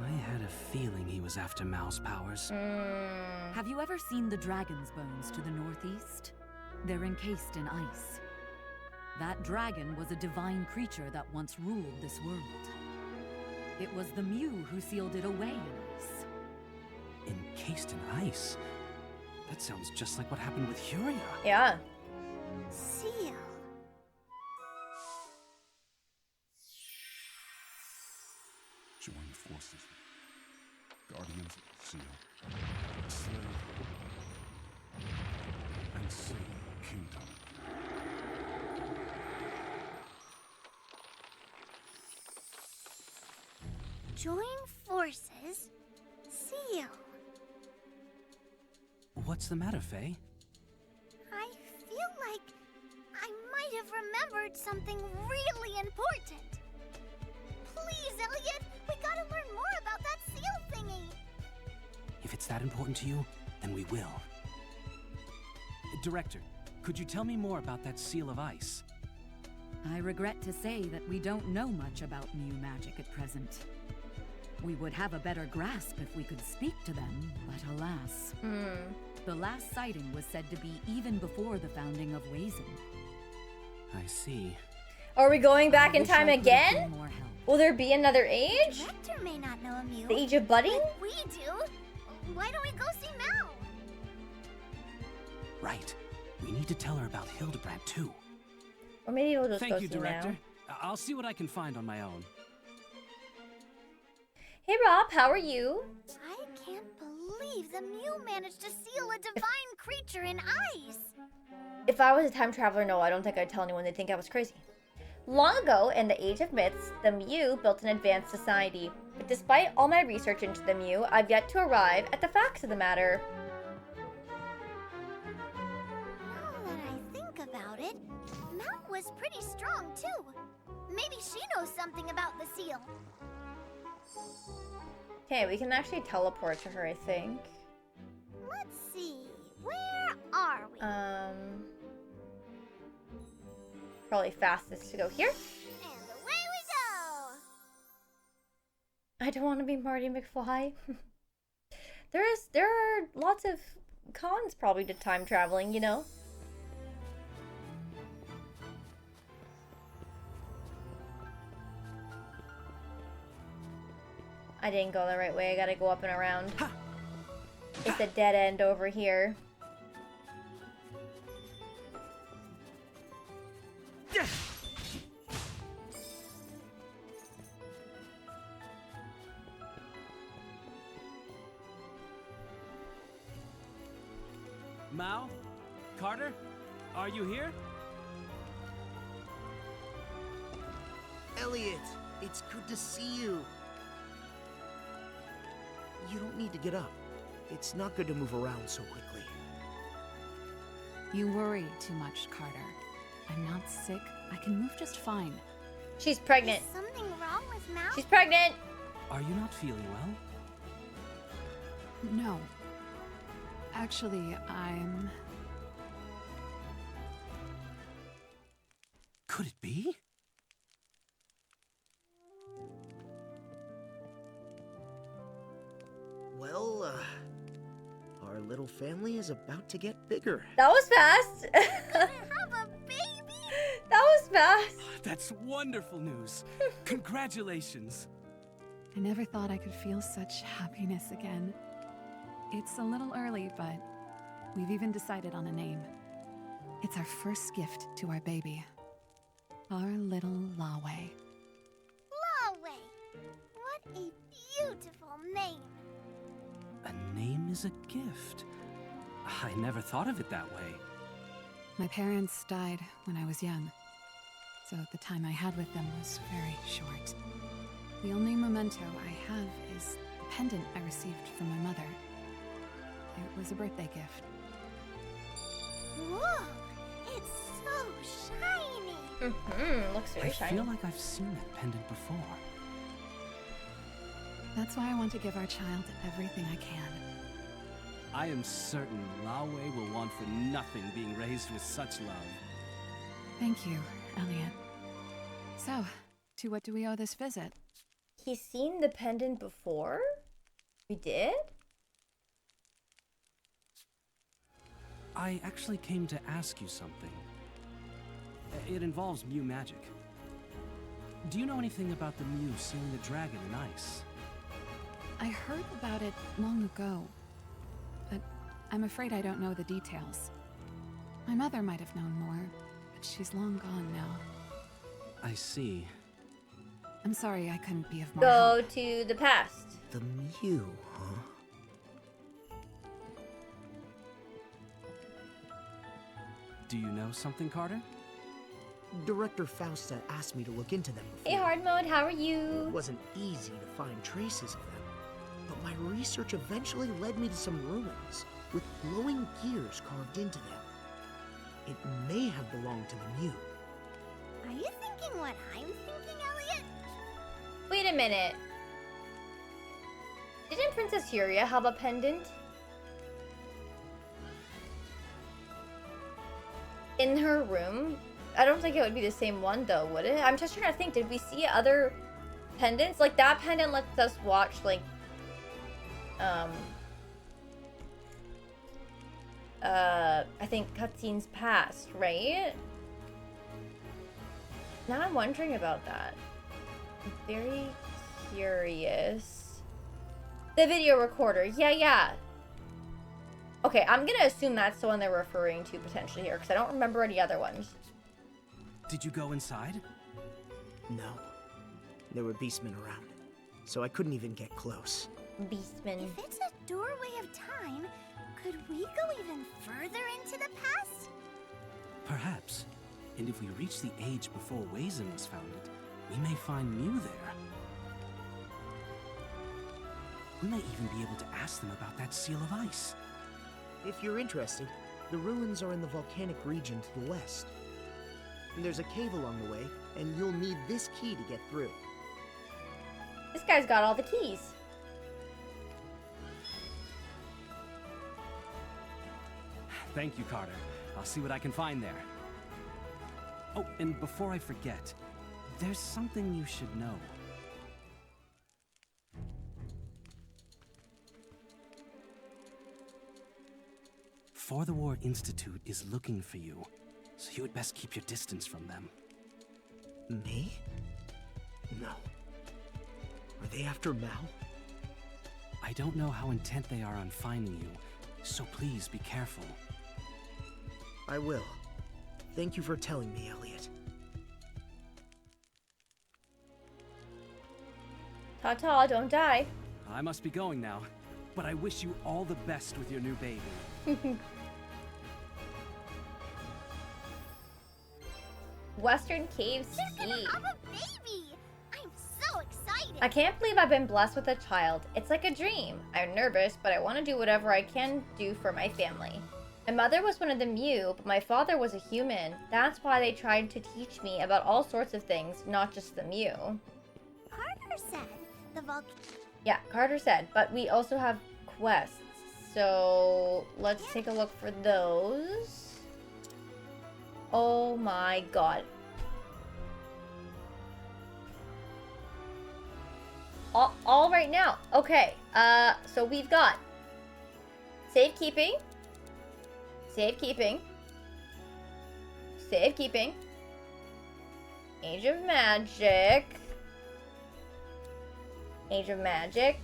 I had a feeling he was after Mao's powers. Have you ever seen the dragon's bones to the northeast? They're encased in ice. That dragon was a divine creature that once ruled this world. It was the Mew who sealed it away in ice. Encased in ice? That sounds just like what happened with Huria. Yeah. Seal. Join forces. Guardians, seal. Slay. And save kingdom. Join forces. Seal. What's the matter, Faye? I feel like I might have remembered something really important. Please, Elliot, we gotta learn more about that seal thingy. If it's that important to you, then we will. Director, could you tell me more about that seal of ice? I regret to say that we don't know much about Mew magic at present. We would have a better grasp if we could speak to them, but alas. The last sighting was said to be even before the founding of Wazen. I see. Are we going back in time again? More help. Will there be another age? Director may not know a Mew. The age of budding? But we do. Why don't we go see Mel? Right. We need to tell her about Hildebrand, too. Or maybe we'll just Thank go you, see Director. now. I'll see what I can find on my own. Hey Rob, how are you? I can't believe the Mew managed to seal a divine creature in ice. If I was a time traveler, no, I don't think I'd tell anyone. They'd think I was crazy. Long ago, in the Age of Myths, the Mew built an advanced society. But despite all my research into the Mew, I've yet to arrive at the facts of the matter. Now that I think about it, Mel was pretty strong too. Maybe she knows something about the seal. Okay, we can actually teleport to her, I think. Let's see, where are we? Probably fastest to go here. And away we go! I don't want to be Marty McFly. There are lots of cons probably to time traveling, you know? I didn't go the right way. I gotta go up and around. It's a dead end over here. Mao? Carter? Are you here? Elliot, it's good to see you. You don't need to get up. It's not good to move around so quickly. You worry too much, Carter. I'm not sick. I can move just fine. She's pregnant. Is something wrong with Mal? She's pregnant! Are you not feeling well? No. Actually, I'm... Could it be? Well, our little family is about to get bigger. That was fast! Have a baby? That was fast! That's wonderful news. Congratulations. I never thought I could feel such happiness again. It's a little early, but we've even decided on a name. It's our first gift to our baby. Our little Lawe. Lawe! What a beautiful name! A name is a gift. I never thought of it that way. My parents died when I was young, so the time I had with them was very short. The only memento I have is the pendant I received from my mother. It was a birthday gift. Whoa! It's so shiny! Looks very I shiny. feel like I've seen that pendant before. That's why I want to give our child everything I can. I am certain Lawe will want for nothing being raised with such love. Thank you, Elliot. So, to what do we owe this visit? He's seen the pendant before? We did? I actually came to ask you something. It involves Mew magic. Do you know anything about the Mew sealing the dragon in ice? I heard about it long ago, but I'm afraid I don't know the details. My mother might have known more, but she's long gone now. I see. I'm sorry I couldn't be of more Go help. to the past. The Mew, huh? Do you know something, Carter? Director Fausta asked me to look into them before. Hey, Hard Mode, how are It you? wasn't easy to find traces of them, but my research eventually led me to some ruins with glowing gears carved into them. It may have belonged to the Mew. Are you thinking what I'm thinking, Elliot? Wait a minute. Didn't Princess Huria have a pendant? In her room? I don't think it would be the same one though, would it? I'm just trying to think, did we see other pendants? Like that pendant lets us watch like I think cutscenes past, right? Now I'm wondering about that. I'm very curious. The video recorder, yeah. Okay, I'm gonna assume that's the one they're referring to potentially here, because I don't remember any other ones. Did you go inside? No. There were beastmen around, so I couldn't even get close. Beastmen. If it's a doorway of time, could we go even further into the past? Perhaps. And if we reach the age before Wazin was founded, we may find Mew there. We may even be able to ask them about that seal of ice. If you're interested, the ruins are in the volcanic region to the west. There's a cave along the way, and you'll need this key to get through. This guy's got all the keys. Thank you, Carter. I'll see what I can find there. Oh, and before I forget, there's something you should know. For the War Institute is looking for you, so you had best keep your distance from them. Me? No. Are they after Mal? I don't know how intent they are on finding you, so please be careful. I will. Thank you for telling me, Elliot. Ta-ta, don't die. I must be going now, but I wish you all the best with your new baby. Western Cave She's gonna Ski. have a baby! I'm so excited! I can't believe I've been blessed with a child. It's like a dream. I'm nervous, but I want to do whatever I can do for my family. My mother was one of the Mew, but my father was a human. That's why they tried to teach me about all sorts of things, not just the Mew. Carter said the Yeah, Carter said, but we also have quests. So let's take a look for those. Oh my god. All right now. Okay. So we've got safekeeping. Safekeeping. Safekeeping. Age of Magic. Age of Magic.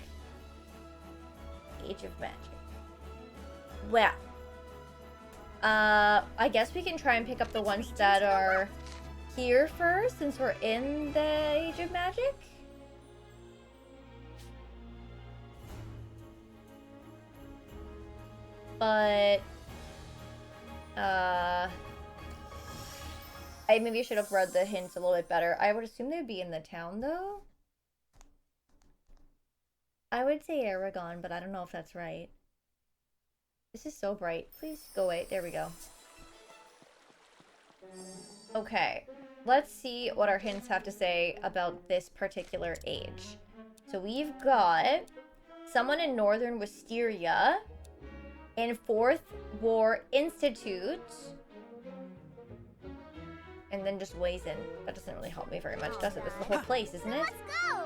Age of Magic. Well. I guess we can try and pick up the ones that are here first, since we're in the Age of Magic. But, I maybe should have read the hints a little bit better. I would assume they'd be in the town, though. I would say Aragon, but I don't know if that's right. This is so bright. Please go away. There we go. Okay. Let's see what our hints have to say about this particular age. So we've got someone in Northern Wisteria, in 4th War Institute, and then just weighs in. That doesn't really help me very much, does it? This is the whole place, isn't it? Let's go!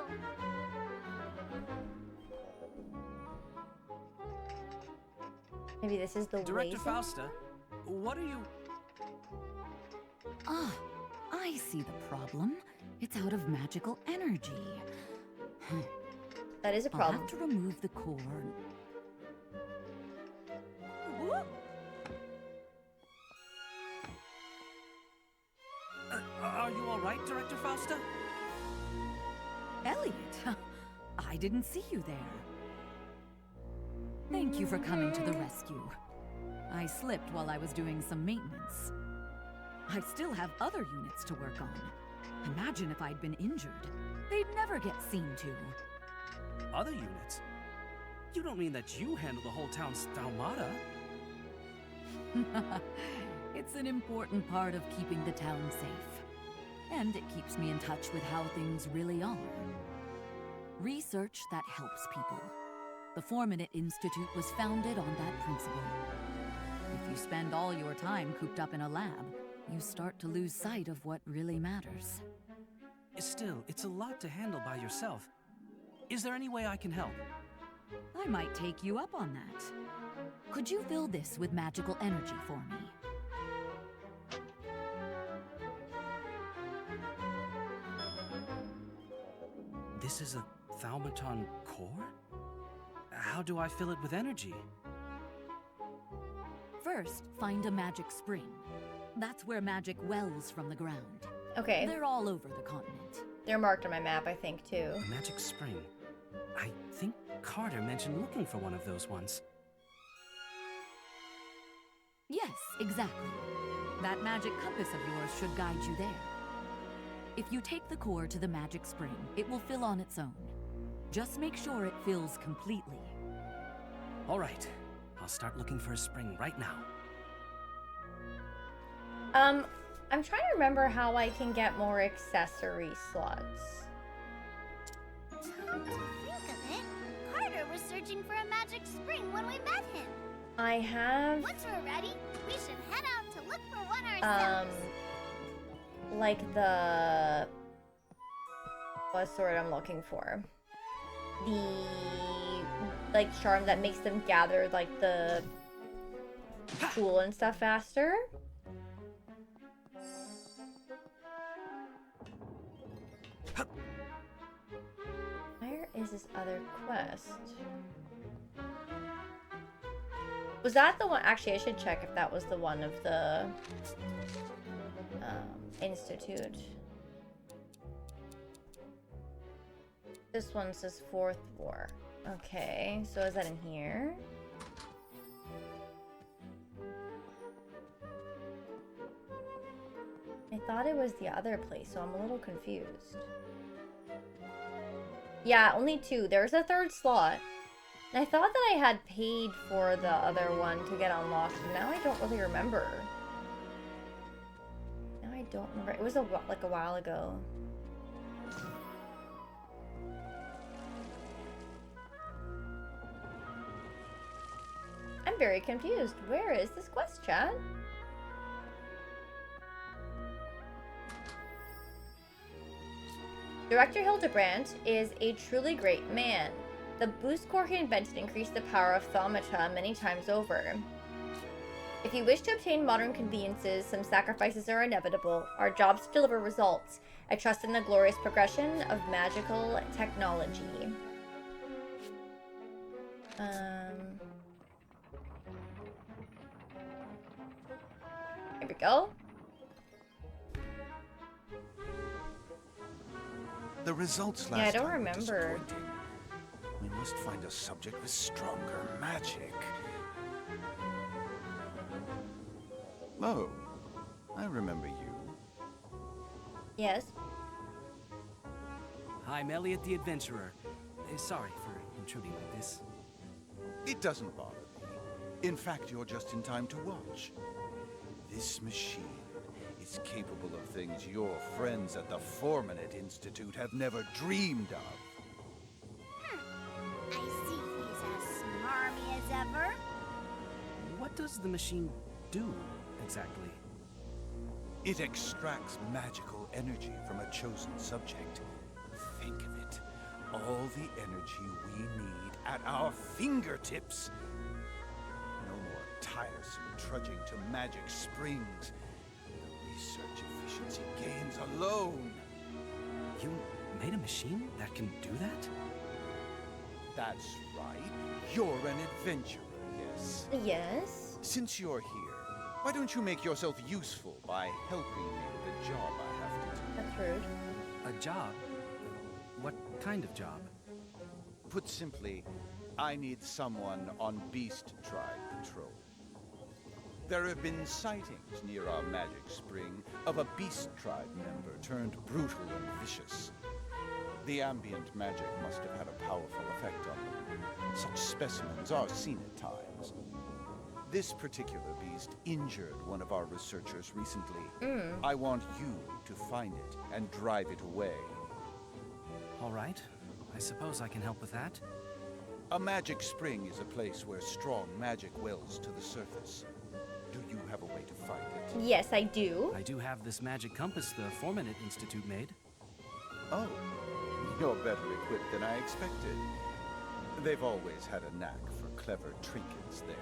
Maybe this is the Director Weizen? Fausta, what are you... Ah, I see the problem. It's out of magical energy. That is a I'll problem. have to remove the core. Are you all right, Director Fausta? Elliot, I didn't see you there. Thank you for coming to the rescue. I slipped while I was doing some maintenance. I still have other units to work on. Imagine if I'd been injured. They'd never get seen to. Other units? You don't mean that you handle the whole town's Thaumata? It's an important part of keeping the town safe. And it keeps me in touch with how things really are. Research that helps people. The Forminate Institute was founded on that principle. If you spend all your time cooped up in a lab, you start to lose sight of what really matters. Still, it's a lot to handle by yourself. Is there any way I can help? I might take you up on that. Could you fill this with magical energy for me? This is a Thaumaton core? How do I fill it with energy? First, find a magic spring. That's where magic wells from the ground. Okay. They're all over the continent. They're marked on my map, I think, too. A magic spring. I think Carter mentioned looking for one of those once. Yes, exactly. That magic compass of yours should guide you there. If you take the core to the magic spring, it will fill on its own. Just make sure it fills completely. All right. I'll start looking for a spring right now. I'm trying to remember how I can get more accessory slots. Come to think of it, Carter was searching for a magic spring when we met him. I have... Once we're ready, we should head out to look for one ourselves. Like the... What's the word I'm looking for? The... like, charm that makes them gather, like, the... tool and stuff faster. Where is this other quest? Was that the one? Actually, I should check if that was the one of the Institute. This one says Fourth War. Okay, so is that in here? I thought it was the other place, so I'm a little confused. Yeah, only 2. There's a 3rd slot. And I thought that I had paid for the other one to get unlocked, but now I don't really remember. Now I don't remember. It was like a while ago. I'm very confused. Where is this quest, chat? Director Hildebrandt is a truly great man. The boost core he invented increased the power of Thaumaturge many times over. If you wish to obtain modern conveniences, some sacrifices are inevitable. Our jobs to deliver results. I trust in the glorious progression of magical technology. Here we go. The results last Yeah, I don't time were remember. disappointing. We must find a subject with stronger magic. Oh, I remember you. Yes. I'm Elliot the Adventurer. Sorry for intruding like this. It doesn't bother me. In fact, you're just in time to watch. This machine is capable of things your friends at the Formanet Institute have never dreamed of. I see he's as smarmy as ever. What does the machine do, exactly? It extracts magical energy from a chosen subject. Think of it. All the energy we need at our fingertips. No more tiresome trudging to magic springs. The research efficiency gains alone. You made a machine that can do that? That's right. You're an adventurer, yes? Yes. Since you're here, why don't you make yourself useful by helping me with a job I have to do? That's rude. A job? What kind of job? Put simply, I need someone on Beast Tribe patrol. There have been sightings near our magic spring of a Beast Tribe member turned brutal and vicious. The ambient magic must have had a powerful effect on them. Such specimens are seen at times. This particular beast injured one of our researchers recently. I want you to find it and drive it away. All right. I suppose I can help with that. A magic spring is a place where strong magic wells to the surface. Do you have a way to find it? Yes, I do. I do have this magic compass the Formanet Institute made. Oh, you're better equipped than I expected. They've always had a knack for clever trinkets there.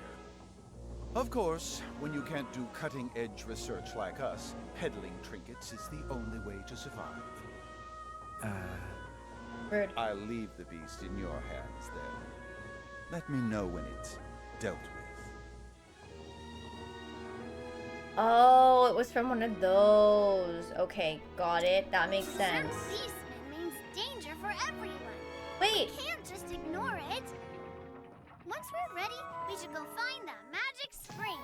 Of course, when you can't do cutting-edge research like us, peddling trinkets is the only way to survive. Rude. I'll leave the beast in your hands then. Let me know when it's dealt with. Oh, it was from one of those. Okay, got it. That makes sense. Some beastman means danger for everyone. Wait. We can't just ignore it. Once we're ready, we should go find the magic spring.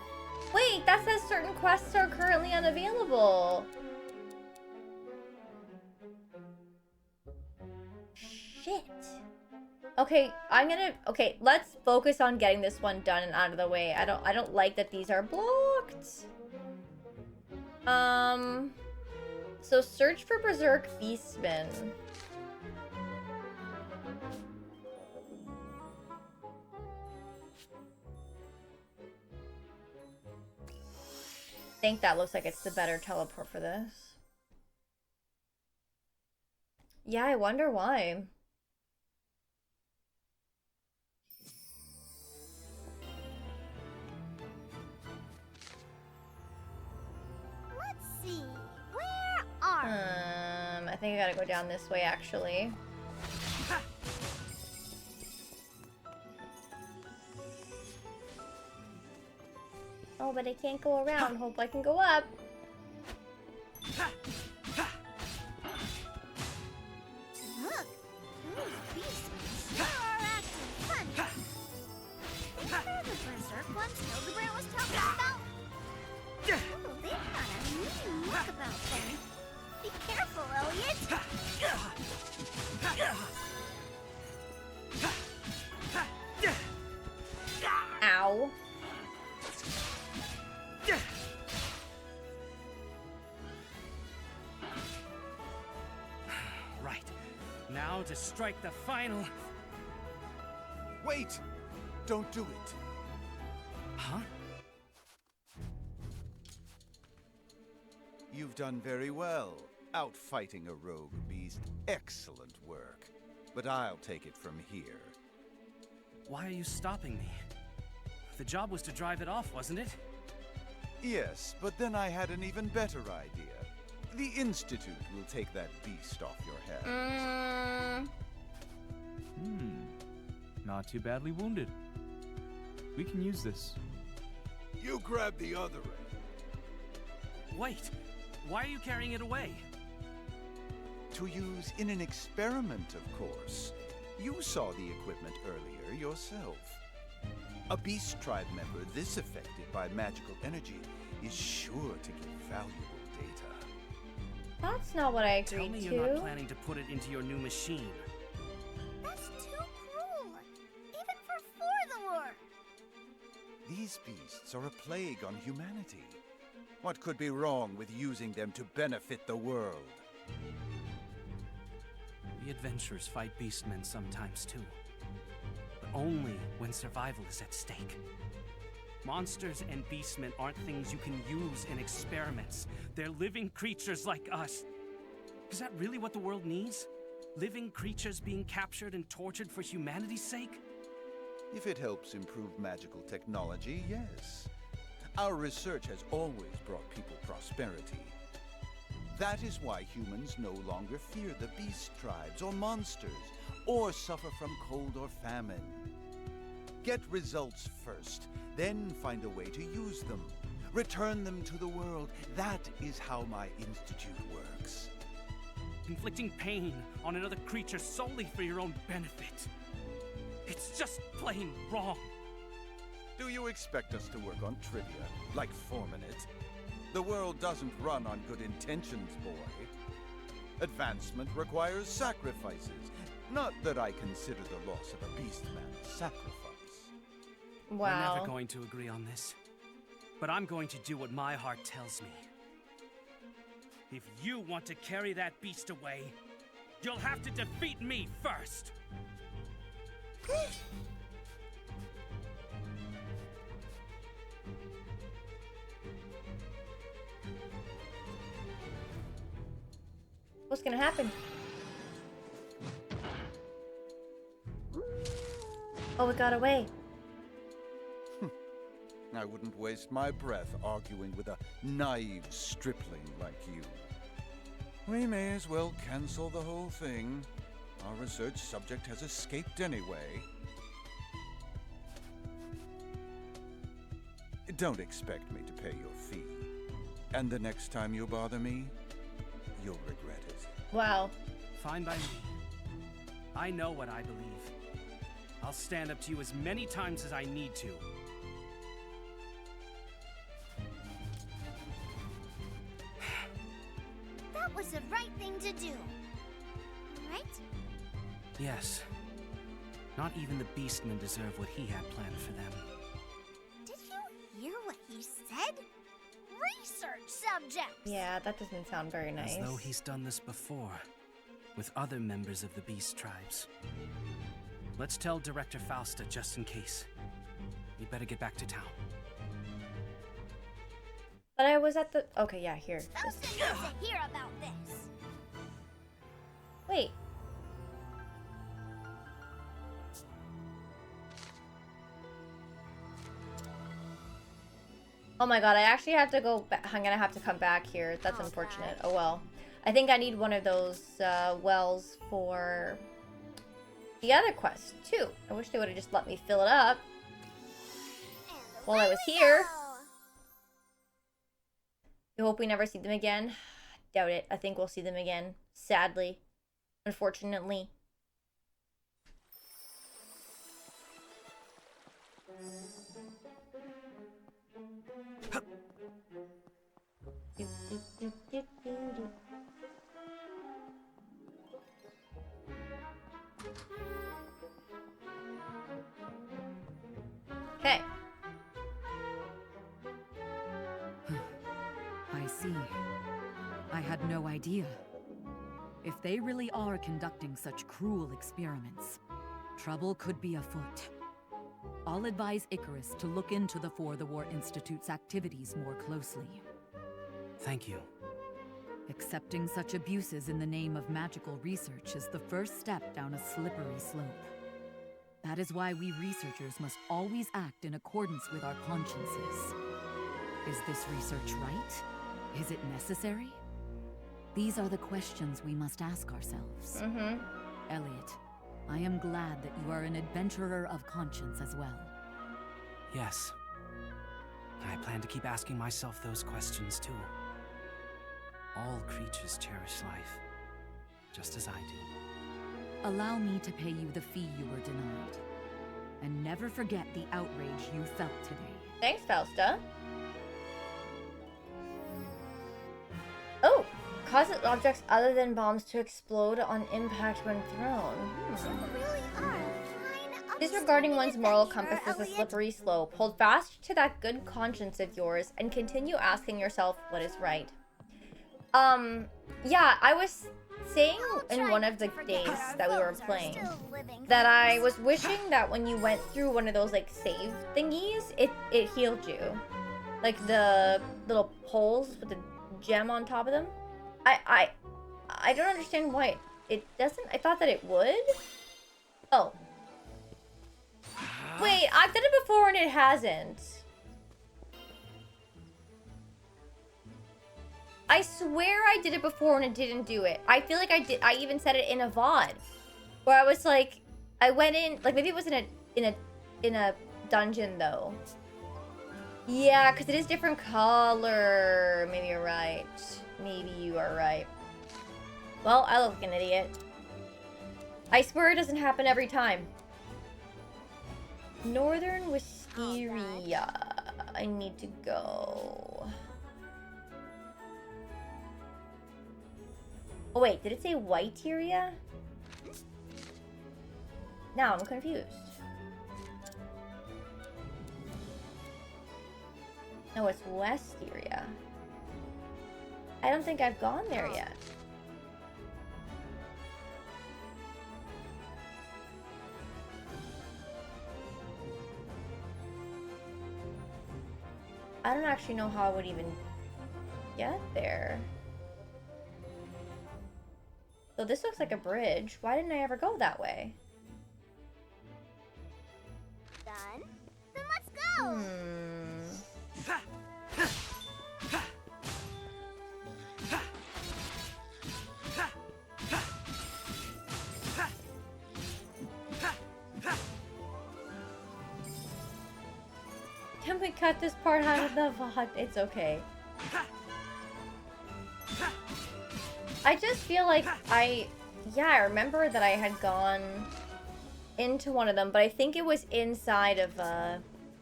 Wait, that says certain quests are currently unavailable. Shit. Okay, okay, let's focus on getting this one done and out of the way. I don't like that these are blocked. So search for Berserk Beastman. think that looks like it's the better teleport for this. Yeah, I wonder why. Let's see. Where are we? I think I gotta go down this way, actually. Oh, but I can't go around. Hope I can go up. Look, those beasts sure are acting funny. Think they're the berserk ones Hildebrand was talking about? Oh, they've got a mean look about them. Be careful, Elliot. Ow. Right. Now to strike the final... Wait! Don't do it. Huh? You've done very well, outfighting a rogue beast. Excellent work. But I'll take it from here. Why are you stopping me? The job was to drive it off, wasn't it? Yes, but then I had an even better idea. The Institute will take that beast off your hands. Not too badly wounded. We can use this. You grab the other end. Wait! Why are you carrying it away? To use in an experiment, of course. You saw the equipment earlier yourself. A beast tribe member this affected by magical energy is sure to give valuable data. That's not what I agreed Tell me to. you're not planning to put it into your new machine. That's too cruel. Even for Forthlore. These beasts are a plague on humanity. What could be wrong with using them to benefit the world? We adventurers fight beastmen sometimes too. But only when survival is at stake. Monsters and beastmen aren't things you can use in experiments. They're living creatures like us. Is that really what the world needs? Living creatures being captured and tortured for humanity's sake? If it helps improve magical technology, yes. Our research has always brought people prosperity. That is why humans no longer fear the beast tribes or monsters, or suffer from cold or famine. Get results first, then find a way to use them. Return them to the world. That is how my institute works. Inflicting pain on another creature solely for your own benefit. It's just plain wrong. Do you expect us to work on trivia, like forming it? The world doesn't run on good intentions, boy. Advancement requires sacrifices. Not that I consider the loss of a beastman a sacrifice. Wow. We're never going to agree on this. But I'm going to do what my heart tells me. If you want to carry that beast away, you'll have to defeat me first! What's gonna happen? Oh, it got away. I wouldn't waste my breath arguing with a naive stripling like you. We may as well cancel the whole thing. Our research subject has escaped anyway. Don't expect me to pay your fee. And the next time you bother me, you'll regret it. Wow. Fine by me. I know what I believe. I'll stand up to you as many times as I need to. That was the right thing to do. Right? Yes. Not even the beastmen deserve what he had planned for them. Did you hear what he said? Research subjects! Yeah, that doesn't sound very nice. As though he's done this before, with other members of the beast tribes. Let's tell Director Fausta just in case. We'd better get back to town. But I was at the... Okay, yeah, here. Fausta needs to hear about this. Wait. Oh my god, I actually have to go back. I'm gonna have to come back here. That's unfortunate. Oh well. I think I need one of those wells for the other quest too. I wish they would have just let me fill it up while I was here. You hope we never see them again? Doubt it. I think we'll see them again. Sadly. Unfortunately. Okay. I see. I had no idea. If they really are conducting such cruel experiments, trouble could be afoot. I'll advise Icarus to look into the For the War Institute's activities more closely. Thank you. Accepting such abuses in the name of magical research is the first step down a slippery slope. That is why we researchers must always act in accordance with our consciences. Is this research right? Is it necessary? These are the questions we must ask ourselves. Elliot, I am glad that you are an adventurer of conscience as well. Yes. I plan to keep asking myself those questions too. All creatures cherish life, just as I do. Allow me to pay you the fee you were denied. And never forget the outrage you felt today. Thanks, Fausta. Oh! Causes objects other than bombs to explode on impact when thrown. Disregarding one's moral compass is a slippery slope. Hold fast to that good conscience of yours and continue asking yourself what is right. Yeah, I was saying in one of the days that we were playing that I was wishing that when you went through one of those like save thingies, it healed you. Like the little poles with the gem on top of them. I don't understand why it doesn't. I thought that it would. Oh. Wait, I've done it before and it hasn't. I swear I did it before and it didn't do it. I feel like I did. I even said it in a VOD where I was like, I went in, like maybe it was in a dungeon though. Yeah, because it is different color. Maybe you're right. Maybe you are right. Well, I look like an idiot. I swear it doesn't happen every time. Northern Wisteria. I need to go. Oh wait, did it say Whiteria? Now I'm confused. No, it's Westeria. I don't think I've gone there yet. I don't actually know how I would even get there. So this looks like a bridge. Why didn't I ever go that way? Done? Then let's go! Can we cut this part out of the VOD? It's okay. I just feel like I remember that I had gone into one of them, but I think it was inside of,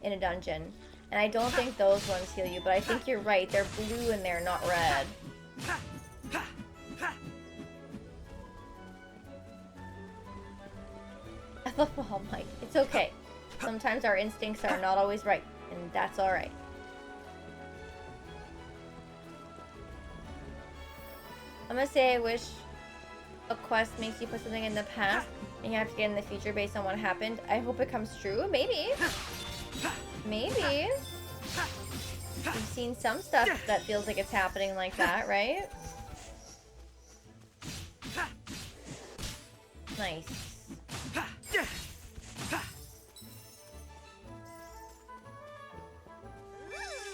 in a dungeon. And I don't think those ones heal you, but I think you're right. They're blue and they're not red. Oh my, it's okay. Sometimes our instincts are not always right, and that's alright. I'm gonna say I wish a quest makes you put something in the past and you have to get in the future based on what happened. I hope it comes true. Maybe. Maybe. We've seen some stuff that feels like it's happening like that, right? Nice. Ooh,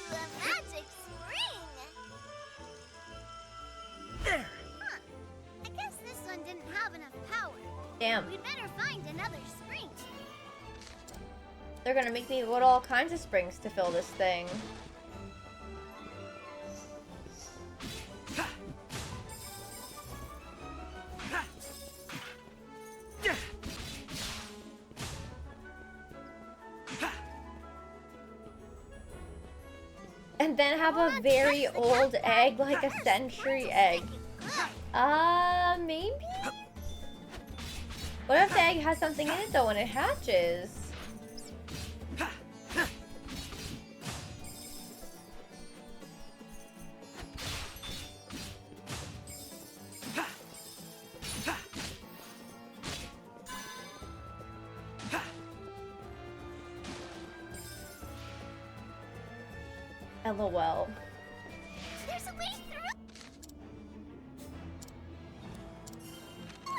a magic spring! There! Huh. I guess this one didn't have enough power. Damn. We'd better find another spring. They're gonna make me go to all kinds of springs to fill this thing. And then have a very old egg, like a century egg. Maybe? What if the egg has something in it though when it hatches? LOL. There's a way through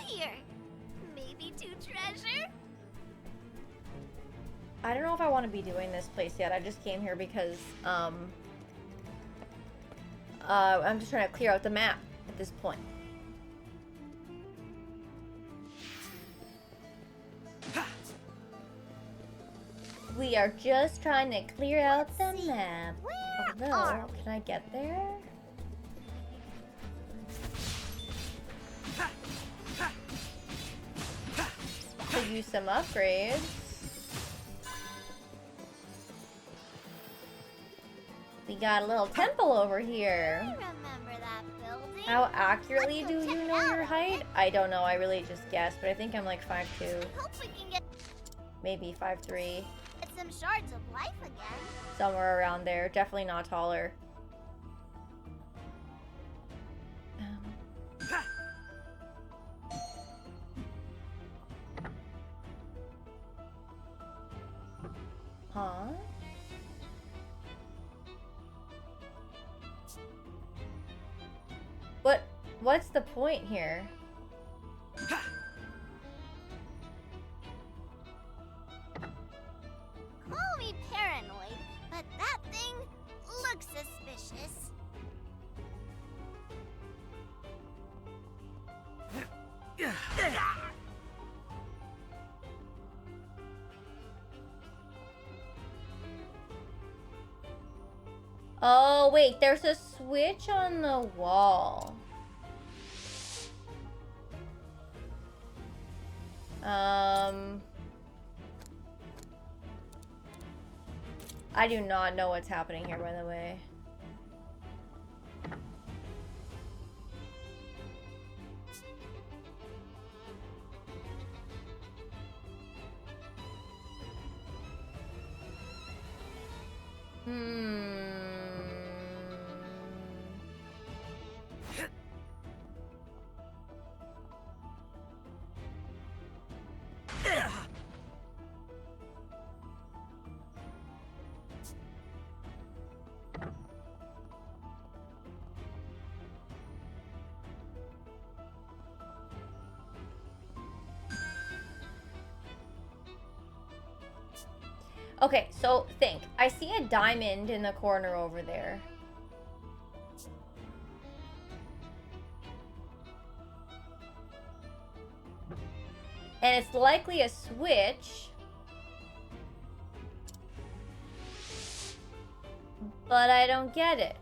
here. Maybe to treasure? I don't know if I want to be doing this place yet. I just came here because, I'm just trying to clear out the map at this point. We are just trying to clear out the map. Although, can I get there? Could use some upgrades. We got a little temple over here. I remember that building. How accurately do you know your height? I don't know. I really just guessed, but I think I'm like 5'2". Hope we can get Maybe 5'3". some shards of life again. Somewhere around there. Definitely not taller. Huh? What's the point here? Call me paranoid, but that thing looks suspicious. Oh, wait, there's a switch on the wall. I do not know what's happening here, by the way. Okay, so think. I see a diamond in the corner over there. And it's likely a switch. But I don't get it.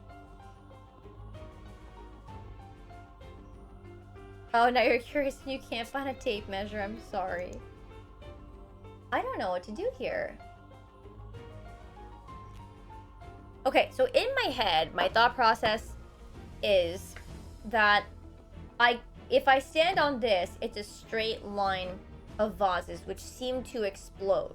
Oh, now you're curious and you can't find a tape measure. I'm sorry. I don't know what to do here. Okay, so in my head, my thought process is that if I stand on this, it's a straight line of vases, which seem to explode.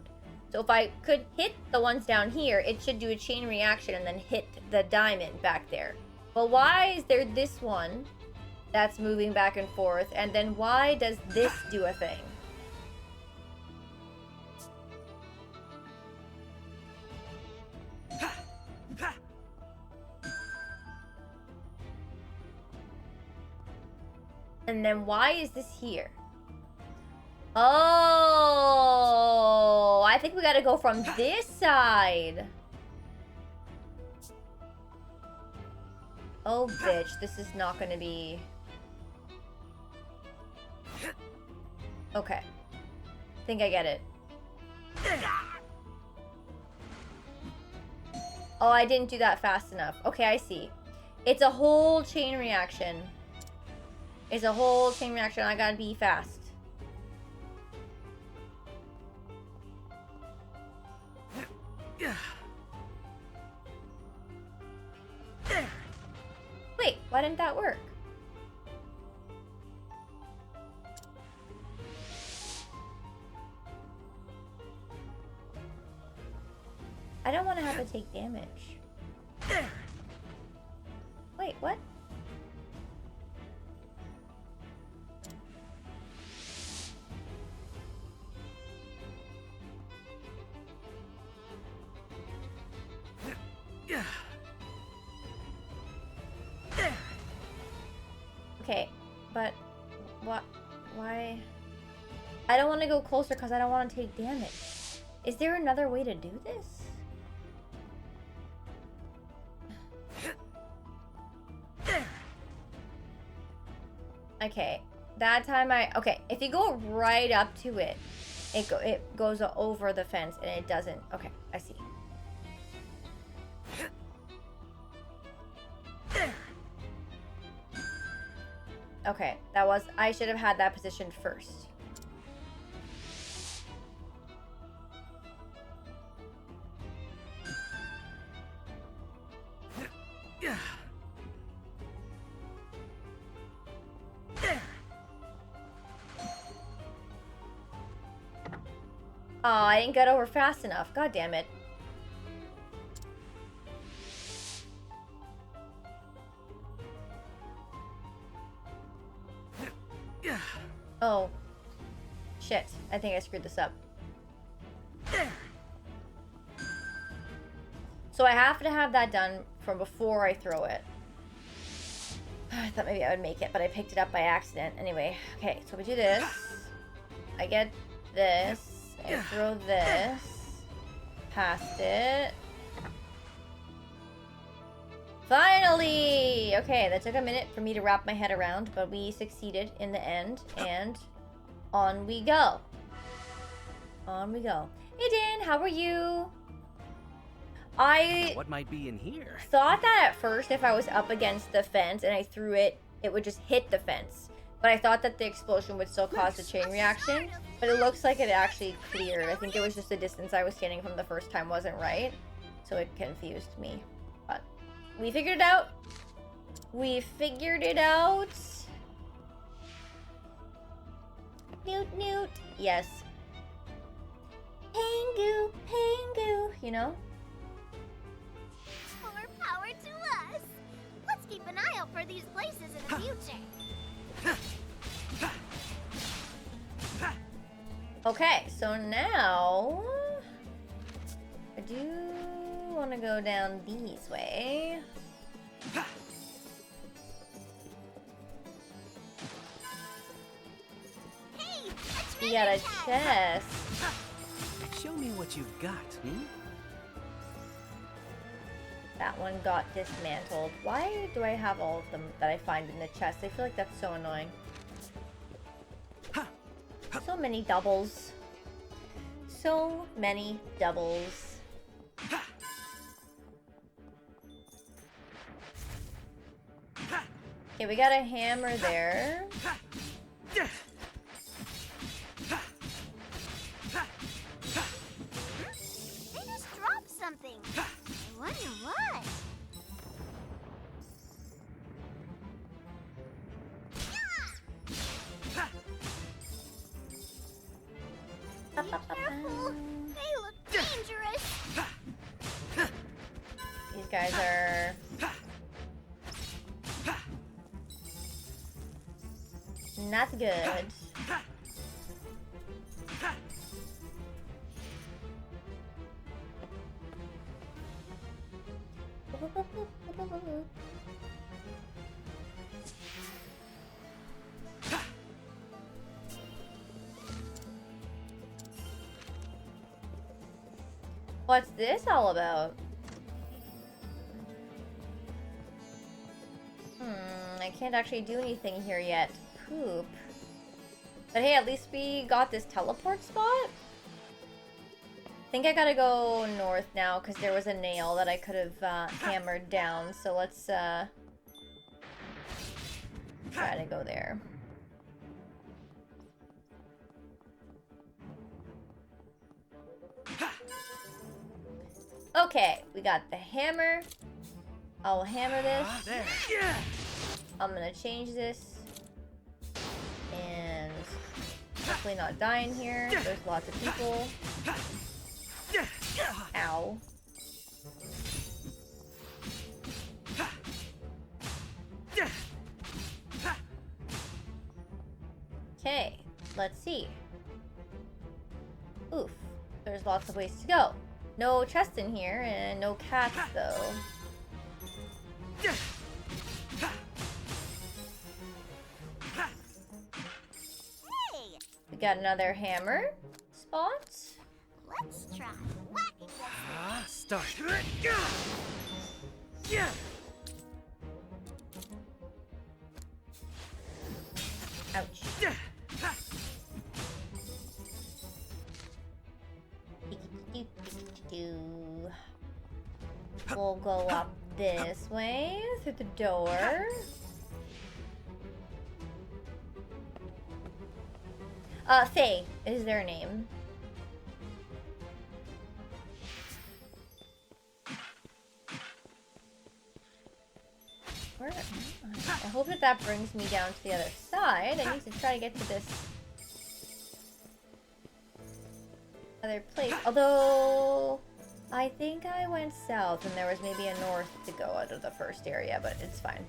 So if I could hit the ones down here, it should do a chain reaction and then hit the diamond back there. But why is there this one that's moving back and forth, and then why does this do a thing? And then why is this here? Oh, I think we gotta go from this side. Oh, bitch, this is not gonna be... Okay. Think I get it. Oh, I didn't do that fast enough. Okay, I see. It's a whole chain reaction. It's a whole chain reaction. I gotta be fast. Wait, why didn't that work? I don't want to have to take damage. Wait, what? Okay, but what? Why? I don't want to go closer because I don't want to take damage. Is there another way to do this? Okay, that time okay, if you go right up to it, it goes over the fence and it doesn't. Okay, I see. Okay, I should have had that position first. Oh, I didn't get over fast enough. God damn it. Oh. Shit. I think I screwed this up. So I have to have that done from before I throw it. I thought maybe I would make it, but I picked it up by accident. Anyway, okay, so we do this. I get this. I throw this. Past it. Finally! Okay, that took a minute for me to wrap my head around, but we succeeded in the end, and on we go. On we go. Hey Dan, how are you? What might be in here? Thought that at first if I was up against the fence and I threw it, it would just hit the fence. But I thought that the explosion would still cause a chain reaction. But it looks like it actually cleared. I think it was just the distance I was standing from the first time wasn't right. So it confused me. But we figured it out. We figured it out. Newt, newt. Yes. Pangu, pangu. You know? More power to us. Let's keep an eye out for these places in the future. Okay, so now I do want to go down this way. Hey, We got a chest. Show me what you've got, hmm? That one got dismantled. Why do I have all of them that I find in the chest? I feel like that's so annoying. So many doubles. So many doubles. Okay, we got a hammer there. They just dropped something. I wonder what. Be careful. They look dangerous. These guys are... not good. What's this all about? I can't actually do anything here yet. Poop. But hey, at least we got this teleport spot. I think I gotta go north now because there was a nail that I could have hammered down. So let's try to go there. Okay, we got the hammer. I'll hammer this. I'm gonna change this. And hopefully not die in here. There's lots of people. Ow. Okay, let's see. Oof, there's lots of ways to go. No chest in here, and no cats, though. Hey, We got another hammer spot. let's try whacking this. Start. Ouch. We'll go up this way through the door. Faye is their name. Where am I? I hope that that brings me down to the other side. I need to try to get to this other place. Although, I think I went south and there was maybe a north to go out of the first area, but it's fine.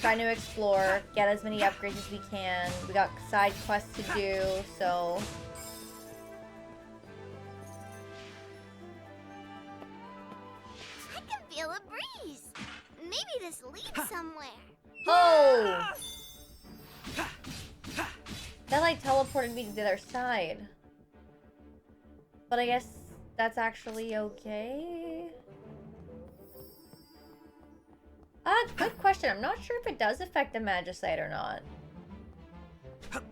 Trying to explore, get as many upgrades as we can. We got side quests to do, so... I can feel a breeze. Maybe this leads somewhere. Oh! That like teleported me to the other side. But I guess that's actually okay. Good question. I'm not sure if it does affect the Magicite or not.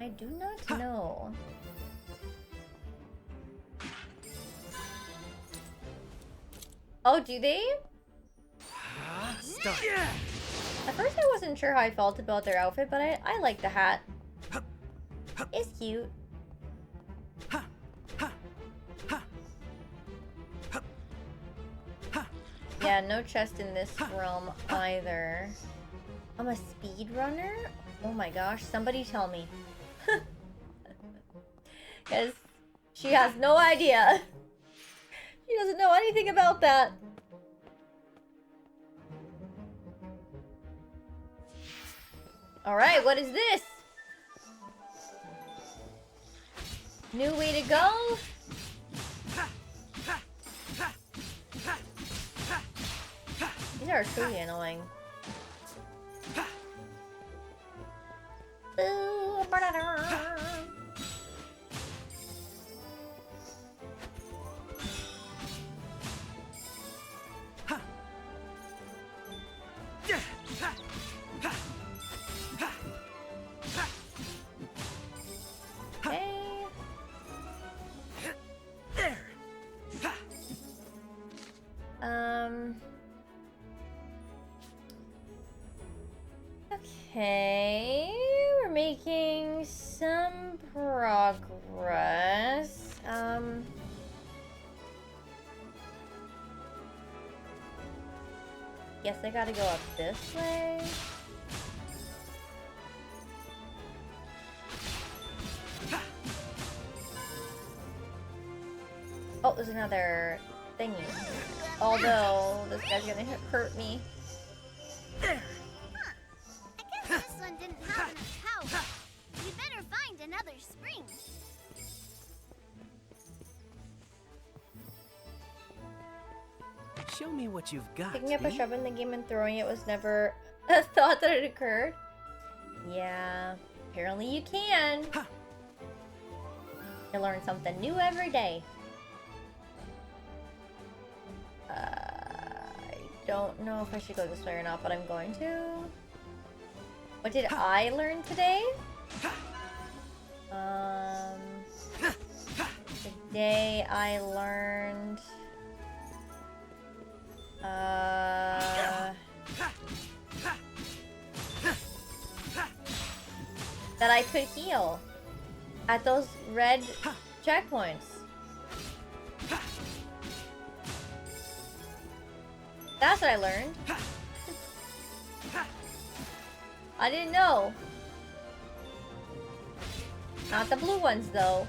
I do not know. Oh, do they? Start. At first I wasn't sure how I felt about their outfit, but I like the hat. It's cute. Yeah, no chest in this realm either. I'm a speedrunner? Oh my gosh, somebody tell me. Because she has no idea. She doesn't know anything about that. Alright, what is this? New way to go? These are truly annoying. Ooh, Okay, we're making some progress. Guess I gotta go up this way. Oh, there's another thingy. Although, this guy's gonna hurt me. I guess this one didn't have enough power. We better find another spring. Show me what you've got. Picking up a shrub in the game and throwing it was never a thought that it occurred. Yeah, apparently you can. You learn something new every day. don't know if I should go this way or not, but I'm going to. What did I learn today? Today I learned that I could heal at those red checkpoints. That's what I learned. I didn't know. Not the blue ones, though.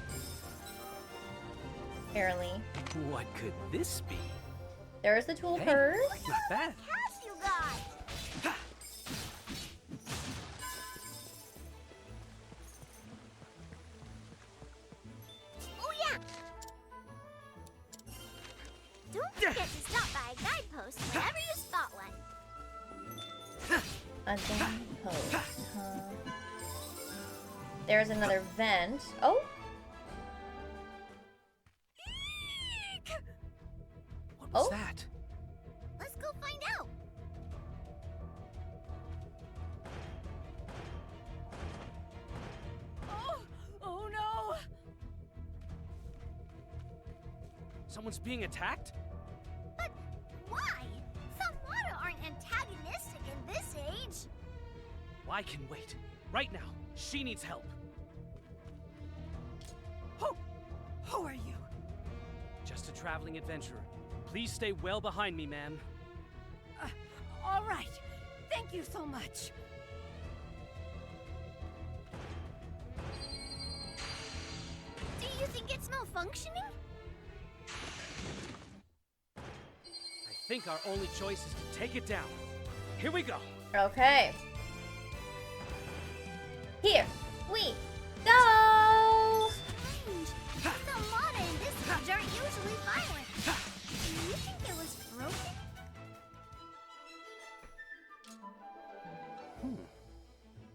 Apparently. What could this be? There's the tool Hey, purse. not bad. Pass you got! Oh yeah! Don't forget to stop by a guidepost whenever you spot one. A thing post, huh? There's another vent. Oh! What was that? Let's go find out. Oh no! Someone's being attacked? But why? Some aren't antagonistic in this age. I can wait. Right now. She needs help. Who are you? Just a traveling adventurer. Please stay well behind me, ma'am. All right. Thank you so much. Do you think it's malfunctioning? I think our only choice is to take it down. Here we go. Okay. Here we go! Strange. The Mata in this age aren't usually violent. Do you think it was broken?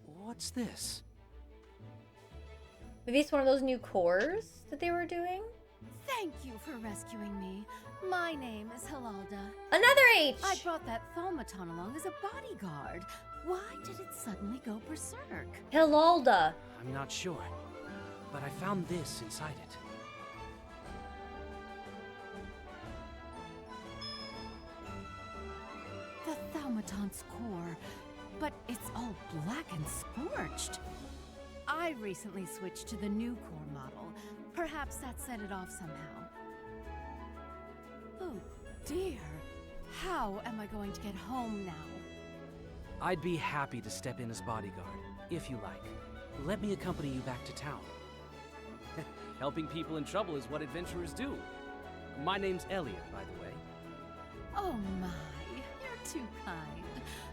What's this? Maybe it's one of those new cores that they were doing? Thank you for rescuing me. My name is Hilalda. Another H! I brought that Thaumaton along as a bodyguard. Why did it suddenly go berserk? Hilalda. I'm not sure, but I found this inside it. The Thaumaton's core, but it's all black and scorched. I recently switched to the new core model. Perhaps that set it off somehow. Oh dear. How am I going to get home now? I'd be happy to step in as bodyguard, if you like. Let me accompany you back to town. Helping people in trouble is what adventurers do. My name's Elliot, by the way. Oh my, you're too kind.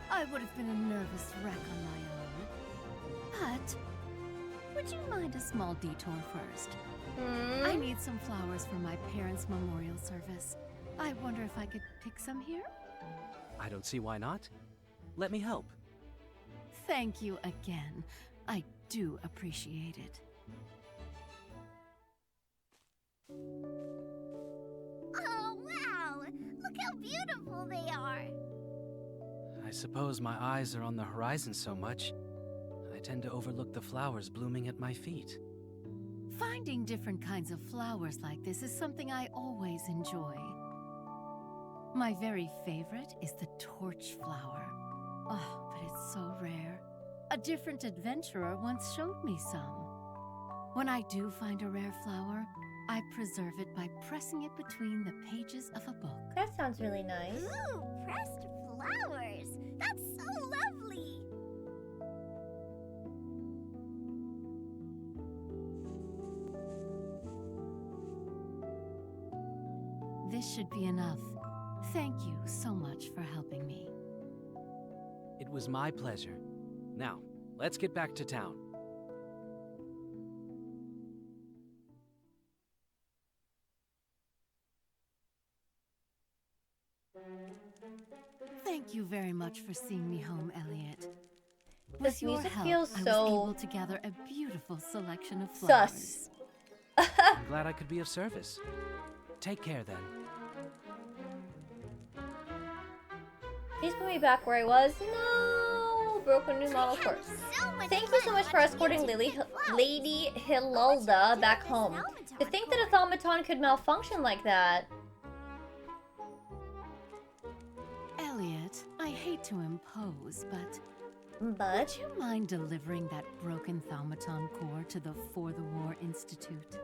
I would have been a nervous wreck on my own. But, would you mind a small detour first? I need some flowers for my parents' memorial service. I wonder if I could pick some here? I don't see why not. Let me help. Thank you again. I do appreciate it. Oh, wow! Look how beautiful they are! I suppose my eyes are on the horizon so much, I tend to overlook the flowers blooming at my feet. Finding different kinds of flowers like this is something I always enjoy. My very favorite is the torch flower. Oh, but it's so rare. A different adventurer once showed me some. When I do find a rare flower, I preserve it by pressing it between the pages of a book. That sounds really nice. Ooh, pressed flowers! That's so lovely! This should be enough. Thank you so much for helping me. It was my pleasure. Now, let's get back to town. Thank you very much for seeing me home, Elliot. This With your music help, feels I was so able to gather a beautiful selection of flowers. sus. I'm glad I could be of service. Take care then. Please put me back where I was. No! Broken new model course. Thank you so much for escorting Lady Hilalda back home. To think that a automaton could malfunction like that. Elliot, I hate to impose, but would you mind delivering that broken Thaumaton core to the For the War Institute?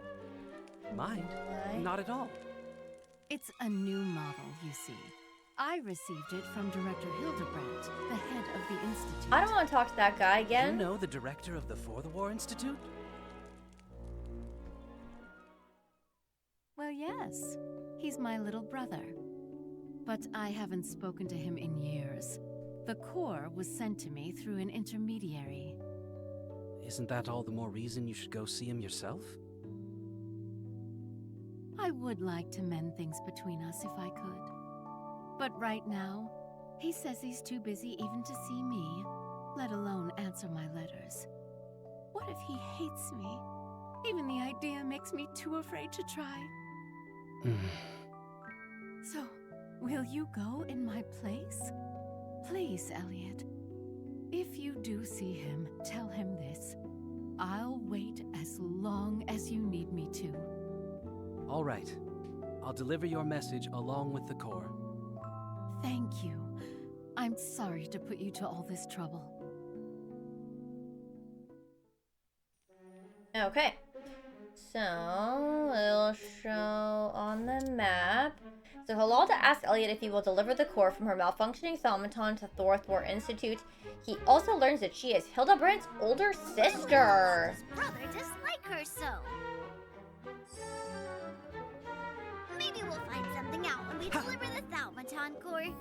Mind? Not at all. It's a new model, you see. I received it from Director Hildebrandt, the head of the institute. I don't want to talk to that guy again. You know the director of the For the War Institute? Well, yes. He's my little brother. But I haven't spoken to him in years. The core was sent to me through an intermediary. Isn't that all the more reason you should go see him yourself? I would like to mend things between us if I could. But right now, he says he's too busy even to see me, let alone answer my letters. What if he hates me? Even the idea makes me too afraid to try. So, will you go in my place? Please, Elliot. If you do see him, tell him this. I'll wait as long as you need me to. All right. I'll deliver your message along with the core. Thank you. I'm sorry to put you to all this trouble. Okay. So, it'll show on the map. So, Hilalda asks Elliot if he will deliver the core from her malfunctioning Thaumaton to Thorthwar Institute. He also learns that she is Hildebrandt's older sister. His brother dislike her so. Maybe we'll find something out when we deliver the Thaumaton core.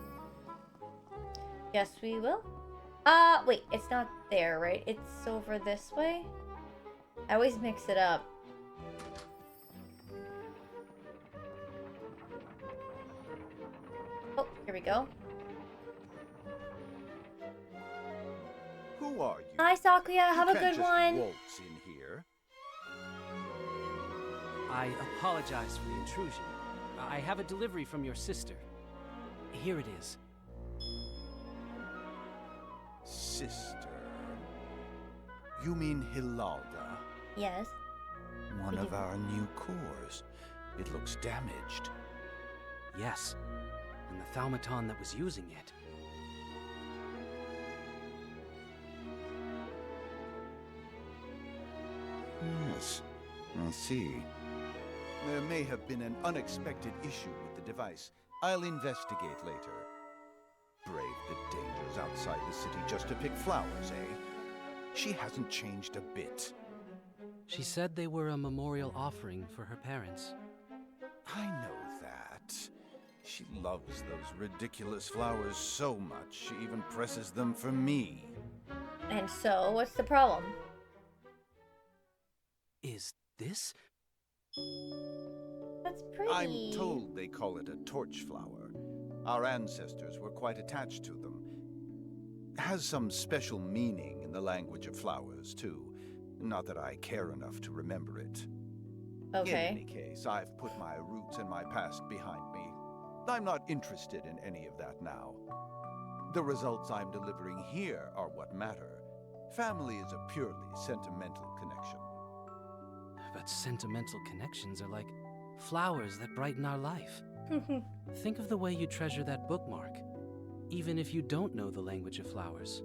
Yes, we will. Wait, it's not there, right? It's over this way? I always mix it up. Oh, here we go. Who are you? Hi, Sakuya. Have a You can't good just one. waltz in here. I apologize for the intrusion. I have a delivery from your sister. Here it is. Sister. You mean Hilalda? Yes. One of our new cores. It looks damaged. Yes. And the Thaumaton that was using it. Yes, I see. There may have been an unexpected issue with the device. I'll investigate later. Brave the dangers outside the city just to pick flowers, eh? She hasn't changed a bit. She said they were a memorial offering for her parents. I know that. She loves those ridiculous flowers so much, she even presses them for me. And so, what's the problem? Is this? That's pretty. I'm told they call it a torch flower. Our ancestors were quite attached to them. Has some special meaning in the language of flowers, too. Not that I care enough to remember it. Okay. In any case, I've put my roots and my past behind me. I'm not interested in any of that now. The results I'm delivering here are what matter. Family is a purely sentimental connection. But sentimental connections are like flowers that brighten our life. Think of the way you treasure that bookmark, even if you don't know the language of flowers.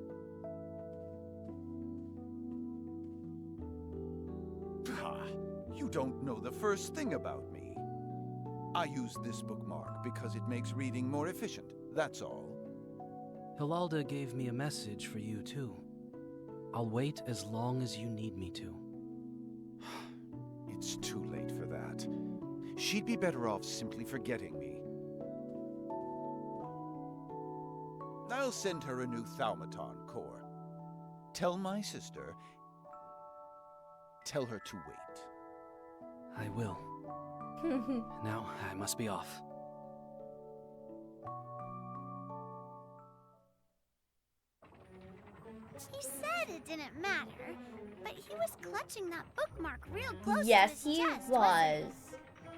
You don't know the first thing about me. I use this bookmark because it makes reading more efficient, that's all. Hilalda gave me a message for you, too. I'll wait as long as you need me to. It's too late for that. She'd be better off simply forgetting me. I'll send her a new Thaumaton core. Tell my sister... Tell her to wait. I will. Now, I must be off. He said it didn't matter, but he was clutching that bookmark real close Yes, to his he chest, was.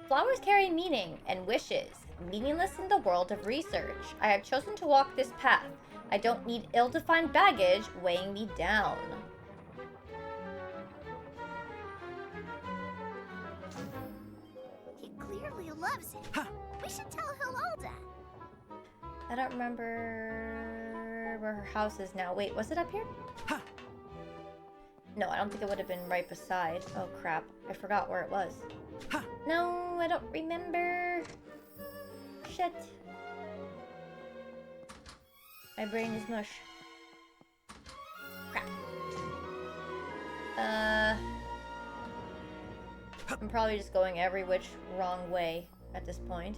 Flowers carry meaning and wishes. meaningless in the world of research. I have chosen to walk this path. I don't need ill-defined baggage weighing me down. He clearly loves it. We should tell Hilda. I don't remember where her house is now. Wait, was it up here? No, I don't think it would have been right beside. Oh crap, I forgot where it was. No, I don't remember. Shit. My brain is mush. Crap. I'm probably just going every which wrong way at this point.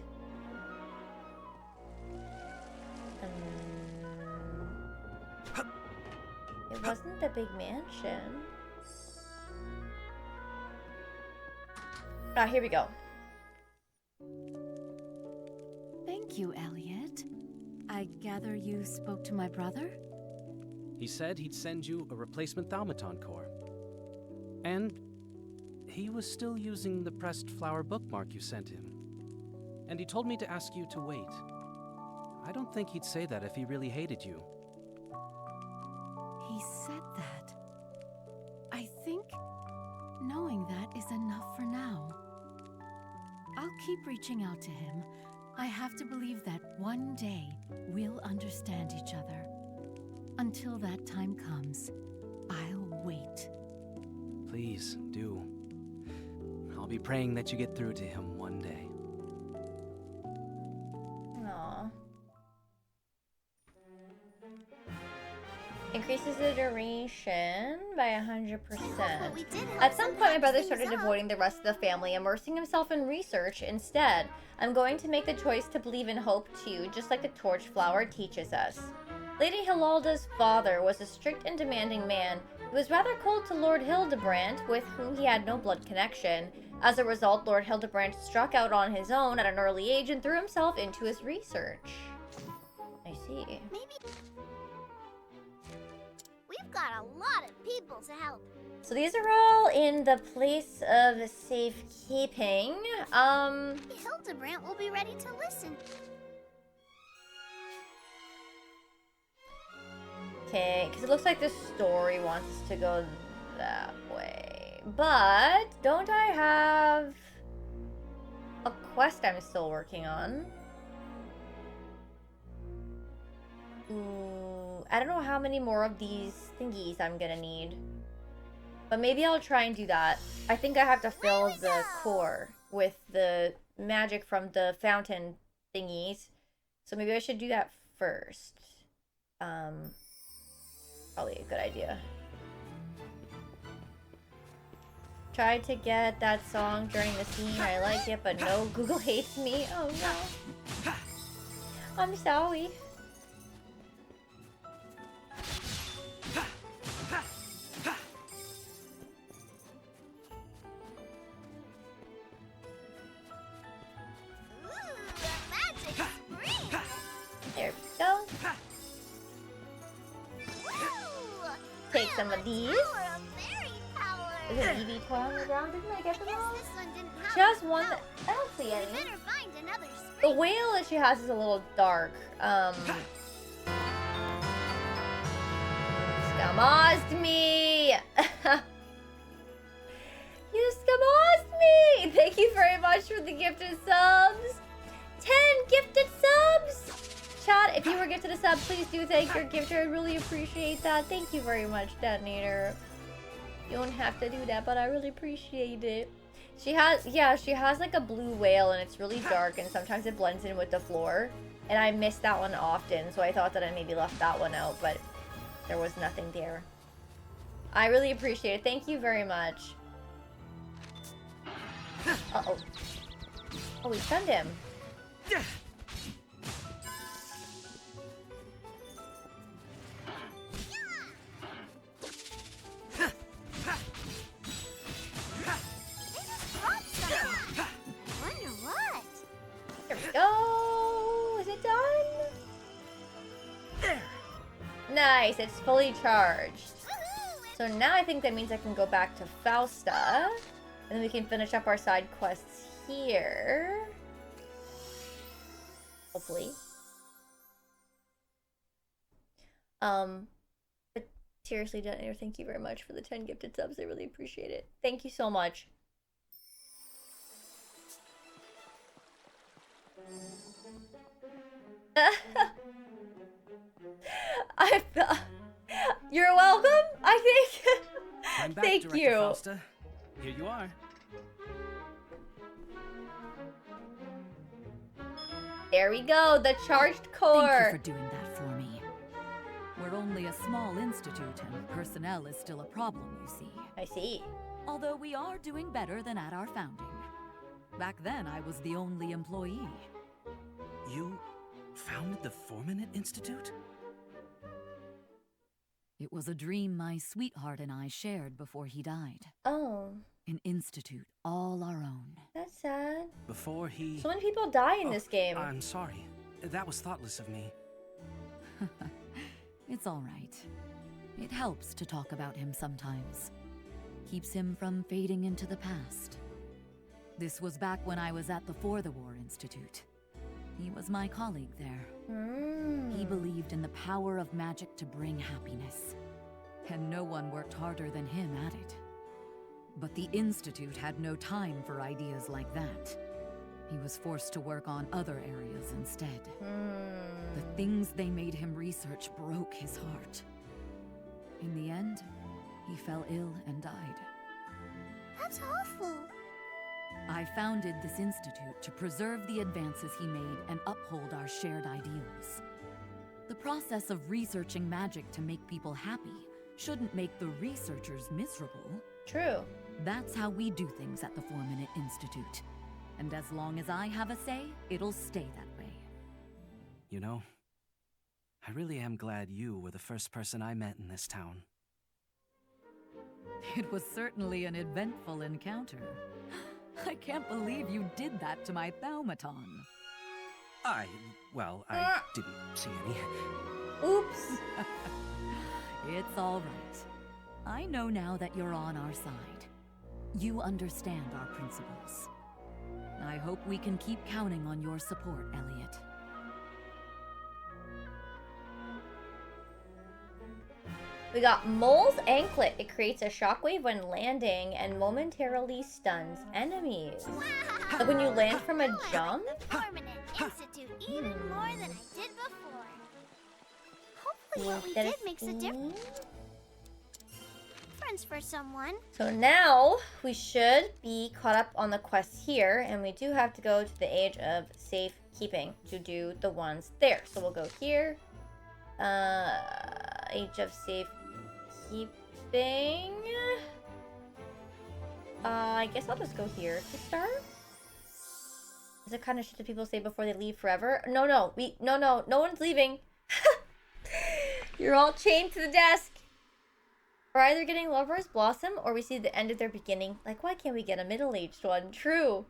It wasn't the big mansion. Ah, here we go. Thank you, Elliot. I gather you spoke to my brother? He said he'd send you a replacement Thaumaton core. And he was still using the pressed flower bookmark you sent him. And he told me to ask you to wait. I don't think he'd say that if he really hated you. He said that. I think knowing that is enough for now. I'll keep reaching out to him. I have to believe that one day we'll understand each other. Until that time comes, I'll wait. Please, do. I'll be praying that you get through to him one day. Aww. Increases the duration by 100%. At some point, my brother started avoiding the rest of the family, immersing himself in research instead. I'm going to make the choice to believe in hope too, just like the torch flower teaches us. Lady Hilalda's father was a strict and demanding man. He was rather cold to Lord Hildebrand, with whom he had no blood connection. As a result, Lord Hildebrand struck out on his own at an early age and threw himself into his research. I see. Maybe we've got a lot of people to help. So these are all in the place of safekeeping. Hildebrand will be ready to listen. Okay, because it looks like the story wants us to go that way. But don't I have a quest I'm still working on? Ooh, I don't know how many more of these thingies I'm gonna need. But maybe I'll try and do that. I think I have to fill the core with the magic from the fountain thingies. So maybe I should do that first. Probably a good idea. Tried to get that song during the scene. I like it, but no, Google hates me. Oh no. I'm sorry. There we go. Take some of these. There's an EV toy on the ground. Didn't I get them all? She has one that I don't see any. The whale that she has is a little dark. Skamazed me! You skamazed me! Thank you very much for the gifted subs. 10 gifted subs! Chat, if you were gifted a sub, please do thank your gifter. I really appreciate that. Thank you very much, Detonator. You don't have to do that, but I really appreciate it. She has like a blue whale, and it's really dark, and sometimes it blends in with the floor. And I miss that one often, so I thought that I maybe left that one out, but there was nothing there. I really appreciate it. Thank you very much. Uh-oh. Oh, we stunned him. There we go. Is it done? There. Nice. It's fully charged. So now I think that means I can go back to Fausta. And then we can finish up our side quests here. Hopefully. But seriously, Detonator, thank you very much for the 10 gifted subs. I really appreciate it. Thank you so much. You're welcome, I think. I'm back, Thank Director you. Fausta. Here you are. There we go, the charged core. Thank you for doing that for me. We're only a small institute, and personnel is still a problem, you see. I see. Although we are doing better than at our founding. Back then, I was the only employee. You founded the Formanent Institute? It was a dream my sweetheart and I shared before he died. Oh. An institute all our own. That's sad. Before he... So many people die in this game. I'm sorry. That was thoughtless of me. It's all right. It helps to talk about him sometimes. Keeps him from fading into the past. This was back when I was at the For the War Institute. He was my colleague there. He believed in the power of magic to bring happiness. And no one worked harder than him at it. But the Institute had no time for ideas like that. He was forced to work on other areas instead. The things they made him research broke his heart. In the end, he fell ill and died. That's awful. I founded this institute to preserve the advances he made and uphold our shared ideals. The process of researching magic to make people happy shouldn't make the researchers miserable. True. That's how we do things at the 4-Minute Institute. And as long as I have a say, it'll stay that way. You know, I really am glad you were the first person I met in this town. It was certainly an eventful encounter. I can't believe you did that to my Thaumaton. I didn't see any. Oops. It's all right. I know now that you're on our side. You understand our principles. I hope we can keep counting on your support, Elliot. We got Mole's Anklet. It creates a shockwave when landing and momentarily stuns enemies. Like when you land from a jump? Formanent Institute even more than I did before. Hopefully what we did makes a difference for someone. So now we should be caught up on the quests here, and we do have to go to the Age of Safekeeping to do the ones there. So we'll go here. Age of Safekeeping. I guess I'll just go here to start. Is it kind of shit that people say before they leave forever? No one's leaving. You're all chained to the desk. We're either getting Lover's Blossom or we see the end of their beginning. Like, why can't we get a middle-aged one? True.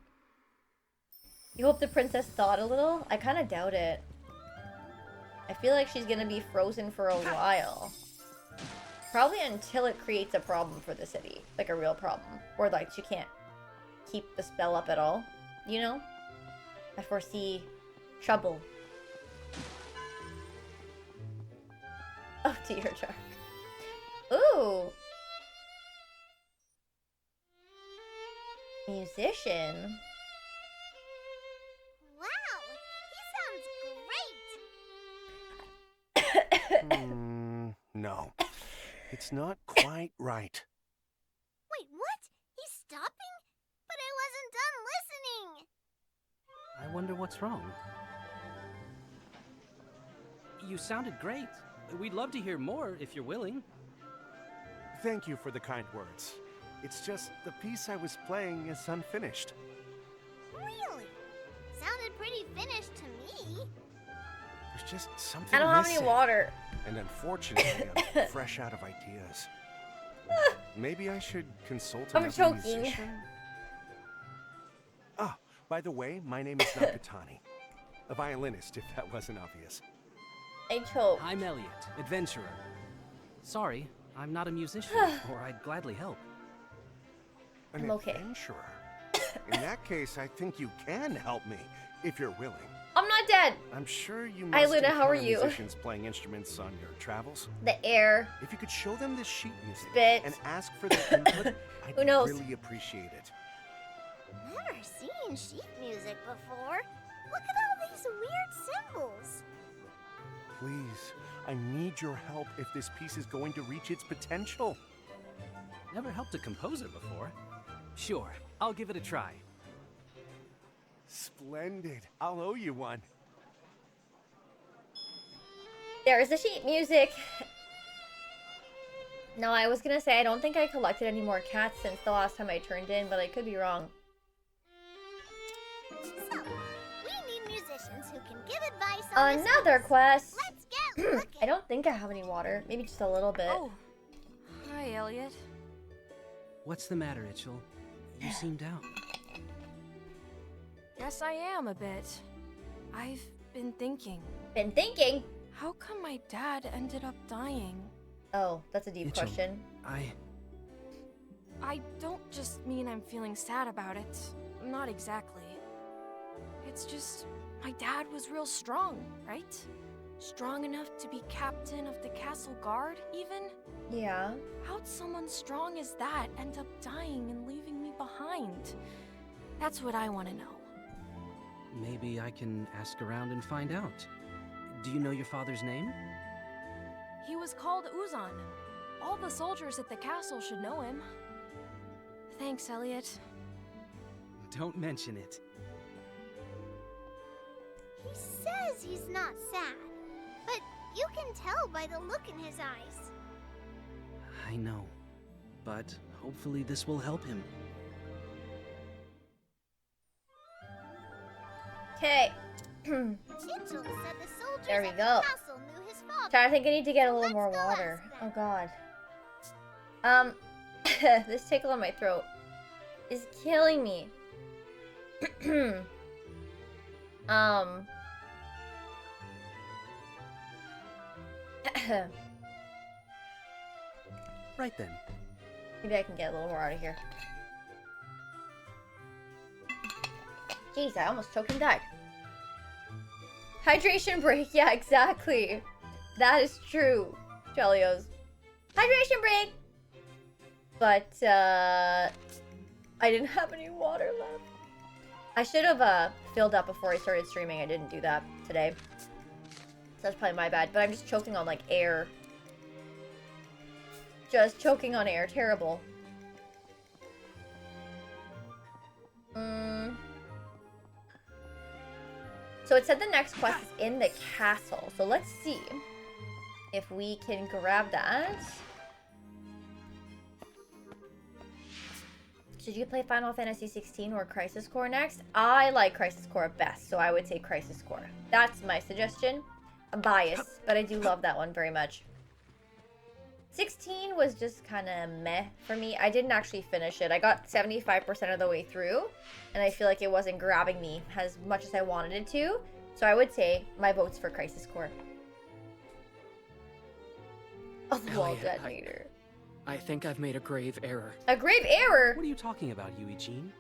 You hope the princess thawed a little? I kind of doubt it. I feel like she's gonna be frozen for a while. Probably until it creates a problem for the city. Like a real problem. Or like she can't keep the spell up at all. You know? I foresee trouble. Oh dear, Dark. Ooh. Musician. Wow, he sounds great. No. It's not quite right. Wait, what? He's stopping? But I wasn't done listening. I wonder what's wrong. You sounded great. We'd love to hear more if you're willing. Thank you for the kind words. It's just the piece I was playing is unfinished. Really? Sounded pretty finished to me. There's just something I don't have missing. any water. And unfortunately, I'm fresh out of ideas. Maybe I should consult I'm another choking. musician? Ah, by the way, my name is Nakatani. A violinist, if that wasn't obvious. I choke. I'm Elliot, adventurer. Sorry, I'm not a musician, or I'd gladly help. An okay. adventurer? In that case, I think you can help me, if you're willing. I'm not not dead. I'm sure you Hi, must Luna, how are encounter you? musicians playing instruments on your travels. The air. If you could show them this sheet music Spit. and ask for their input, I'd Who knows? really appreciate it. Never seen sheet music before. Look at all these weird symbols. Please, I need your help if this piece is going to reach its potential. Never helped a composer before. Sure, I'll give it a try. Splendid. I'll owe you one. There's the sheet music. No, I was gonna say I don't think I collected any more cats since the last time I turned in, but I could be wrong. So, we need musicians who can give advice on Another quest. Let's get looking. I don't think I have any water. Maybe just a little bit. Oh, hi, Elliot. What's the matter, Itchel? You seem down. Yes, I am a bit. I've been thinking. Been thinking? How come my dad ended up dying? Oh, that's a deep Itchel, question. I don't just mean I'm feeling sad about it. Not exactly. It's just, my dad was real strong, right? Strong enough to be captain of the castle guard, even? Yeah. How'd someone strong as that end up dying and leaving me behind? That's what I want to know. Maybe I can ask around and find out. Do you know your father's name? He was called Uzan. All the soldiers at the castle should know him. Thanks, Elliot. Don't mention it. He says he's not sad, but you can tell by the look in his eyes. I know, but hopefully this will help him. Okay. Itchel said the soldiers There we at go. the castle knew his father. I think I need to get a little more water. Oh god. This tickle in my throat is killing me. Right then. Maybe I can get a little more out of here. Jeez, I almost choked and died. Hydration break, yeah, exactly. That is true, Chelios. Hydration break! But, I didn't have any water left. I should have, filled up before I started streaming. I didn't do that today. So that's probably my bad. But I'm just choking on, like, air. Just choking on air. Terrible. So it said the next quest is in the castle. So let's see if we can grab that. Should you play Final Fantasy 16 or Crisis Core next? I like Crisis Core best, so I would say Crisis Core. That's my suggestion. I'm biased, but I do love that one very much. 16 was just kind of meh for me. I didn't actually finish it. I got 75% of the way through, and I feel like it wasn't grabbing me as much as I wanted it to. So I would say my vote's for Crisis Core. Oh, the wall detonator. I think I've made a grave error. A grave error? What are you talking about, Eugene?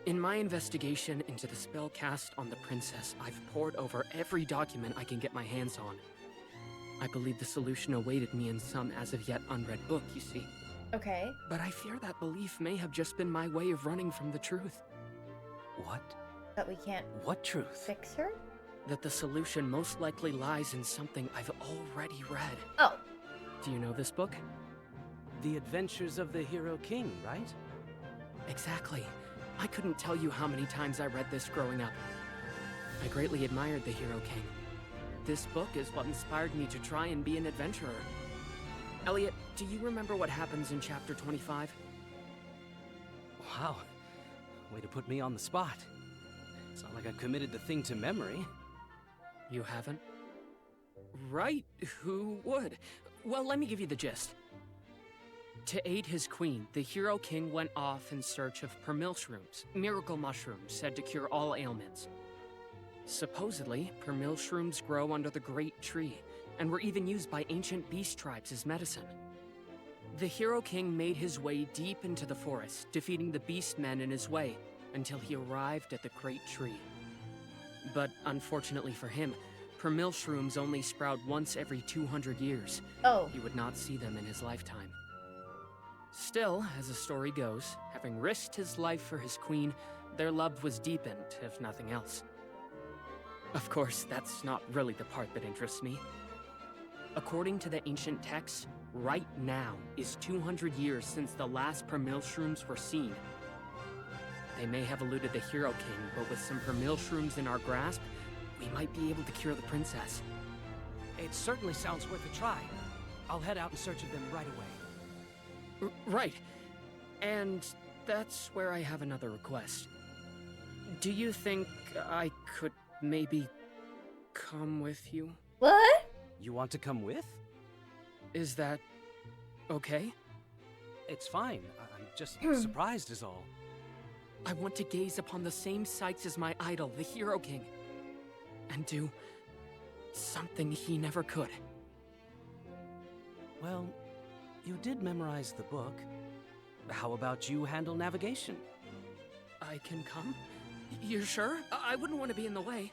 In my investigation into the spell cast on the princess, I've pored over every document I can get my hands on. I believe the solution awaited me in some as-of-yet unread book, you see. Okay. But I fear that belief may have just been my way of running from the truth. What? That we can't What truth? fix her? That the solution most likely lies in something I've already read. Oh. Do you know this book? The Adventures of the Hero King, right? Exactly. I couldn't tell you how many times I read this growing up. I greatly admired the Hero King. This book is what inspired me to try and be an adventurer. Elliot, do you remember what happens in chapter 25? Wow. Way to put me on the spot. It's not like I've committed the thing to memory. You haven't? Right, who would? Well, let me give you the gist. To aid his queen, the Hero King went off in search of permilshrooms, miracle mushrooms said to cure all ailments. Supposedly, permilshrooms grow under the Great Tree, and were even used by ancient beast tribes as medicine. The Hero King made his way deep into the forest, defeating the beast men in his way, until he arrived at the Great Tree. But unfortunately for him, Permilshrooms only sprout once every 200 years. Oh. He would not see them in his lifetime. Still, as the story goes, having risked his life for his queen, their love was deepened, if nothing else. Of course, that's not really the part that interests me. According to the ancient texts, right now is 200 years since the last Permilshrooms were seen. They may have eluded the Hero King, but with some Permilshrooms in our grasp, we might be able to cure the princess. It certainly sounds worth a try. I'll head out in search of them right away. Right. And that's where I have another request. Do you think I could maybe come with you? What? You want to come with? Is that okay? It's fine. I'm just surprised is all. I want to gaze upon the same sights as my idol, the Hero King, and do something he never could. Well, you did memorize the book. How about you handle navigation? I can come? You're sure? I wouldn't want to be in the way.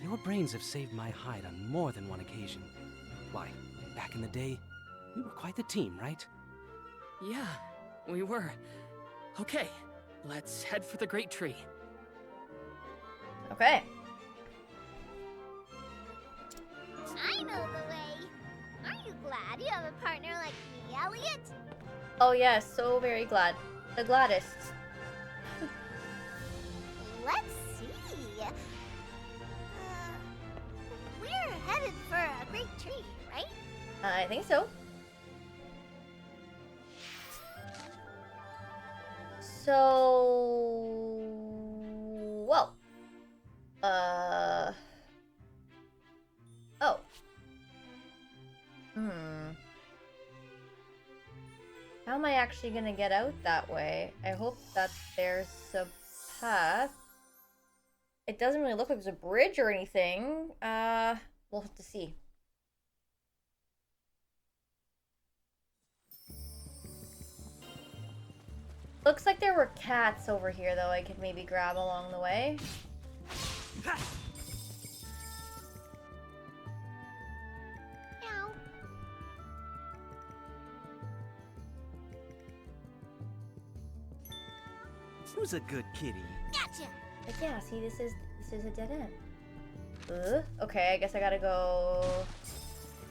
Your brains have saved my hide on more than one occasion. Why, back in the day, we were quite the team, right? Yeah, we were. Okay, let's head for the Great Tree. Okay. I know the way. Aren't you glad you have a partner like me, Elliot? Oh yes, so very glad. The gladdest. Let's see. We're headed for a great tree, right? I think so. So, well, oh. How am I actually gonna get out that way? I hope that there's a path. It doesn't really look like there's a bridge or anything. We'll have to see. Looks like there were cats over here, though, I could maybe grab along the way. Meow. Who's a good kitty? Gotcha. But yeah, see, this is a dead end. Okay, I guess I gotta go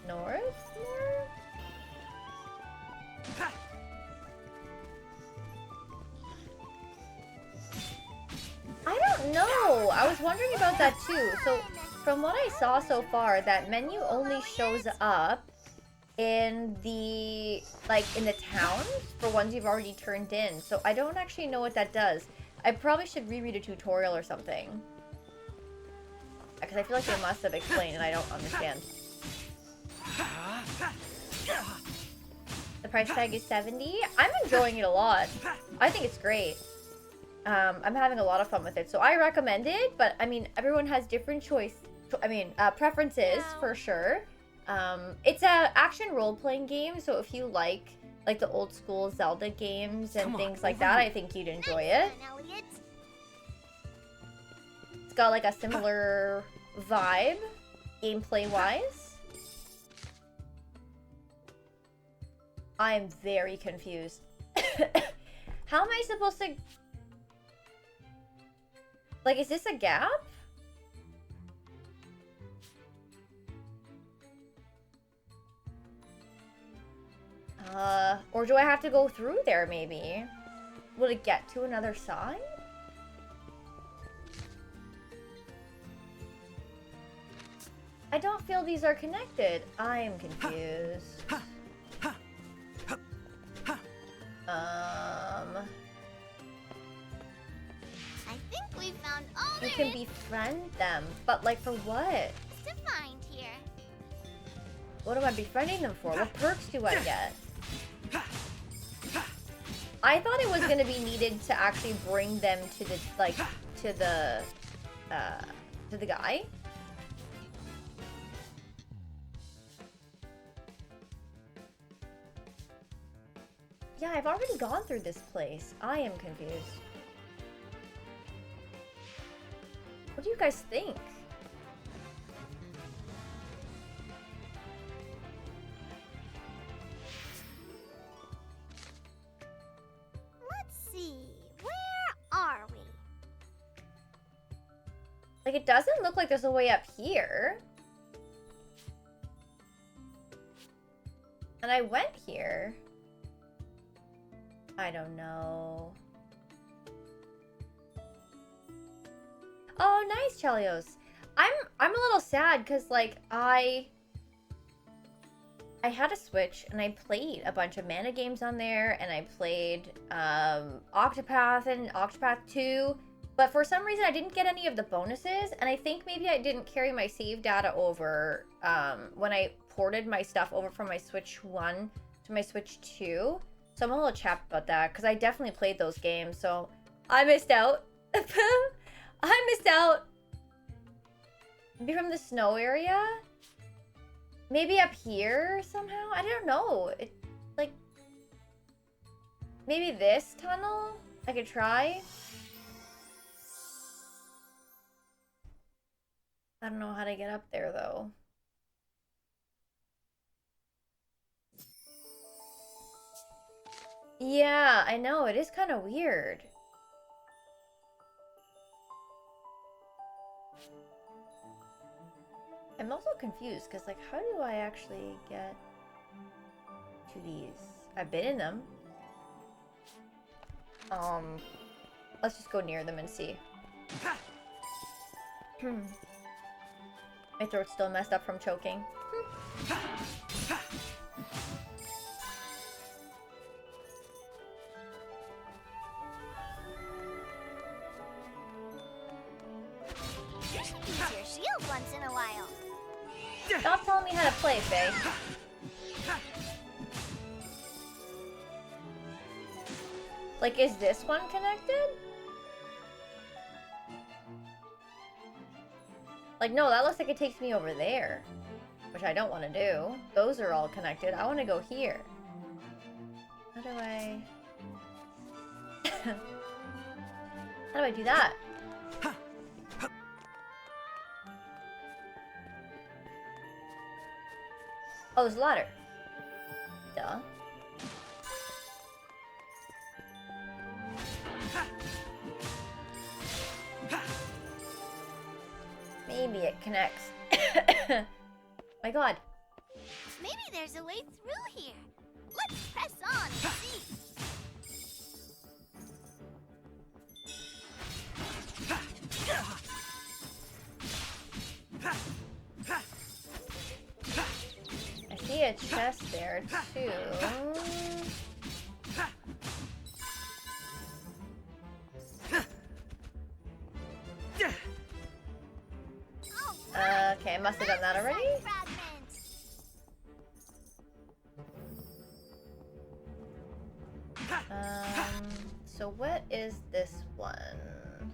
north more? I don't know. I was wondering about that too. So, from what I saw so far, that menu only shows up in the in the towns for ones you've already turned in. So I don't actually know what that does. I probably should reread a tutorial or something. Because I feel like they must have explained and I don't understand. The price tag is $70. I'm enjoying it a lot. I think it's great. I'm having a lot of fun with it. So I recommend it, but I mean, everyone has different preferences for sure. It's a action role-playing game, so if you like the old school Zelda games and things like that, I think you'd enjoy it. It's got like a similar vibe, gameplay-wise. I'm very confused. How am I supposed to... Like, is this a gap? Or do I have to go through there, maybe? Will it get to another side? I don't feel these are connected. I am confused. I think we found all You there can is befriend them, but like for what? to find here. What am I befriending them for? What perks do I get? I thought it was gonna be needed to actually bring them to the to the guy. Yeah, I've already gone through this place. I am confused. What do you guys think? Let's see, where are we? Like, it doesn't look like there's a way up here. And I went here. I don't know. Oh, nice, Chelios. I'm a little sad because, like, I had a Switch and I played a bunch of mana games on there, and I played Octopath and Octopath 2, but for some reason I didn't get any of the bonuses, and I think maybe I didn't carry my save data over when I ported my stuff over from my Switch 1 to my Switch 2. So I'm a little chapped about that because I definitely played those games, so I missed out. I missed out. Maybe from the snow area? Maybe up here somehow? I don't know. It, like, maybe this tunnel? I could try. I don't know how to get up there though. Yeah, I know. It is kind of weird. I'm also confused because, like, how do I actually get to these? I've been in them. Let's just go near them and see. My throat's still messed up from choking. You should use your shield once in a while. Stop telling me how to play, Faye. Like, is this one connected? Like, no, that looks like it takes me over there. Which I don't want to do. Those are all connected. I want to go here. How do I... How do I do that? Oh, there's a ladder. Duh. Maybe it connects. My god. Maybe there's a way through here. Let's press on and see. I see a chest there too. Okay, I must have done that already. So what is this one?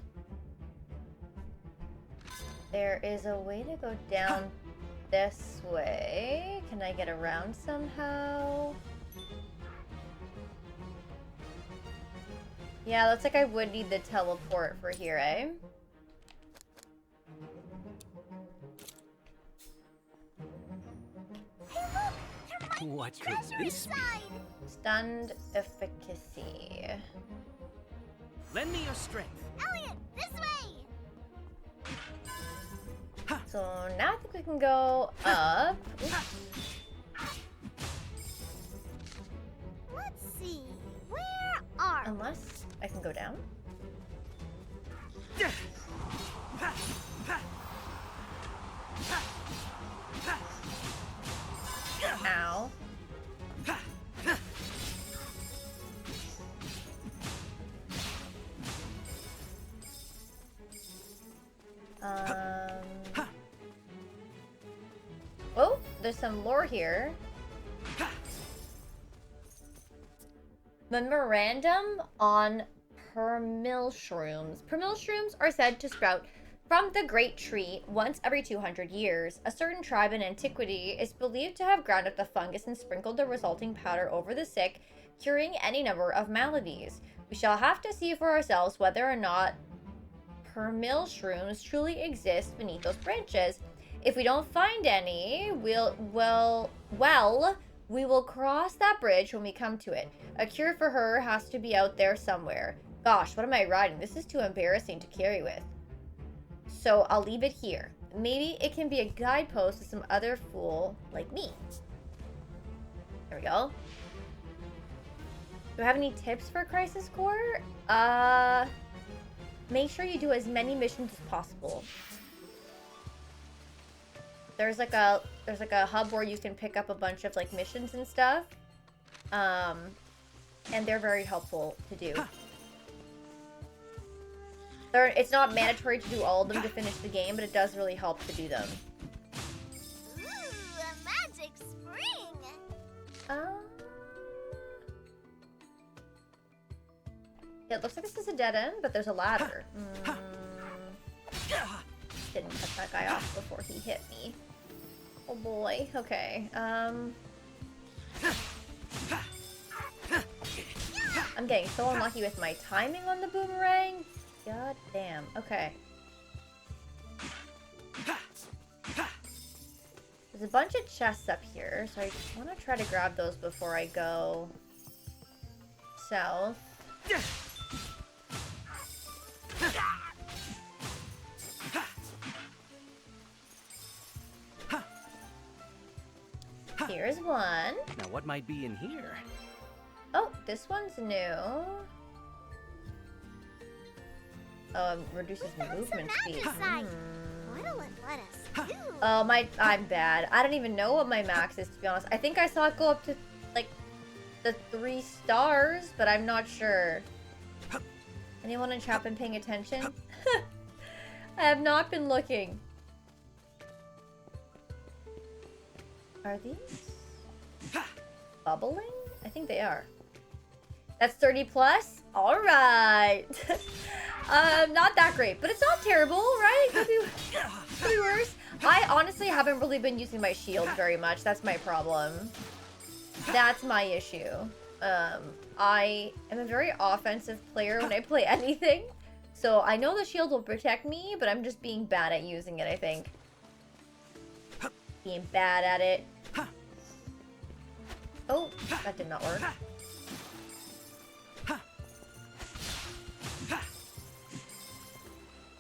There is a way to go down this way. Can I get around somehow? Yeah, looks like I would need the teleport for here, eh? What could this be? Stunned efficacy. Lend me your strength. Elliot, this way! So now I think we can go up. Oops. Let's see, where are we? Unless I can go down. Ow. Oh, there's some lore here. Memorandum on Permilshrooms. Permilshrooms are said to sprout from the Great Tree once every 200 years. A certain tribe in antiquity is believed to have ground up the fungus and sprinkled the resulting powder over the sick, curing any number of maladies. We shall have to see for ourselves whether or not Permilshrooms truly exist beneath those branches. If we don't find any, we will cross that bridge when we come to it. A cure for her has to be out there somewhere. Gosh, what am I writing? This is too embarrassing to carry with. So I'll leave it here. Maybe it can be a guidepost to some other fool like me. There we go. Do I have any tips for Crisis Core? Make sure you do as many missions as possible. There's like a hub where you can pick up a bunch of like missions and stuff. And they're very helpful to do. It's not mandatory to do all of them to finish the game, but it does really help to do them. Ooh, a magic spring! Yeah, it looks like this is a dead end, but there's a ladder. Didn't cut that guy off before he hit me. Oh boy. Okay. I'm getting so unlucky with my timing on the boomerang. God damn. Okay. There's a bunch of chests up here, so I want to try to grab those before I go south. Here's one. Now, what might be in here? Oh, this one's new. Oh, it reduces movement speed. What'll it let us do? Oh, I'm bad. I don't even know what my max is, to be honest. I think I saw it go up to, like, the 3 stars, but I'm not sure. Anyone in chat been paying attention? I have not been looking. Are these bubbling? I think they are. That's 30 plus? Alright. Not that great, but it's not terrible, right? Could be worse. I honestly haven't really been using my shield very much. That's my problem. That's my issue. I am a very offensive player when I play anything. So I know the shield will protect me, but I'm just being bad at using it, I think. Being bad at it. Oh, that did not work.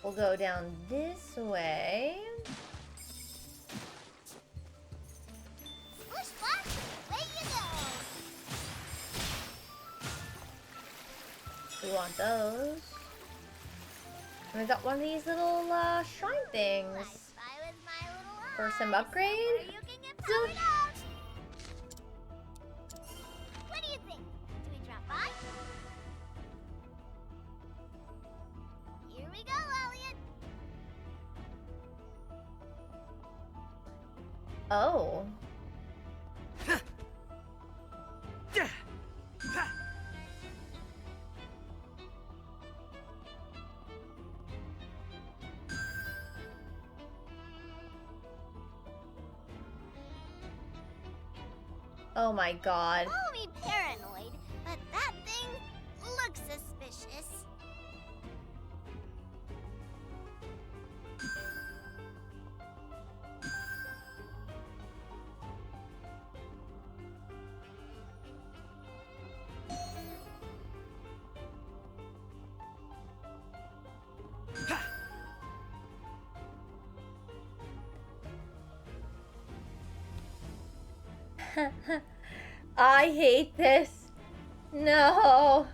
We'll go down this way. Splish splash, away you go. We want those. And we got one of these little shrine things for some upgrade. What do you think? Do we drop by? Here we go, Elliot. Oh. Oh my god. Call me paranoid, but that thing looks suspicious. I hate this. No.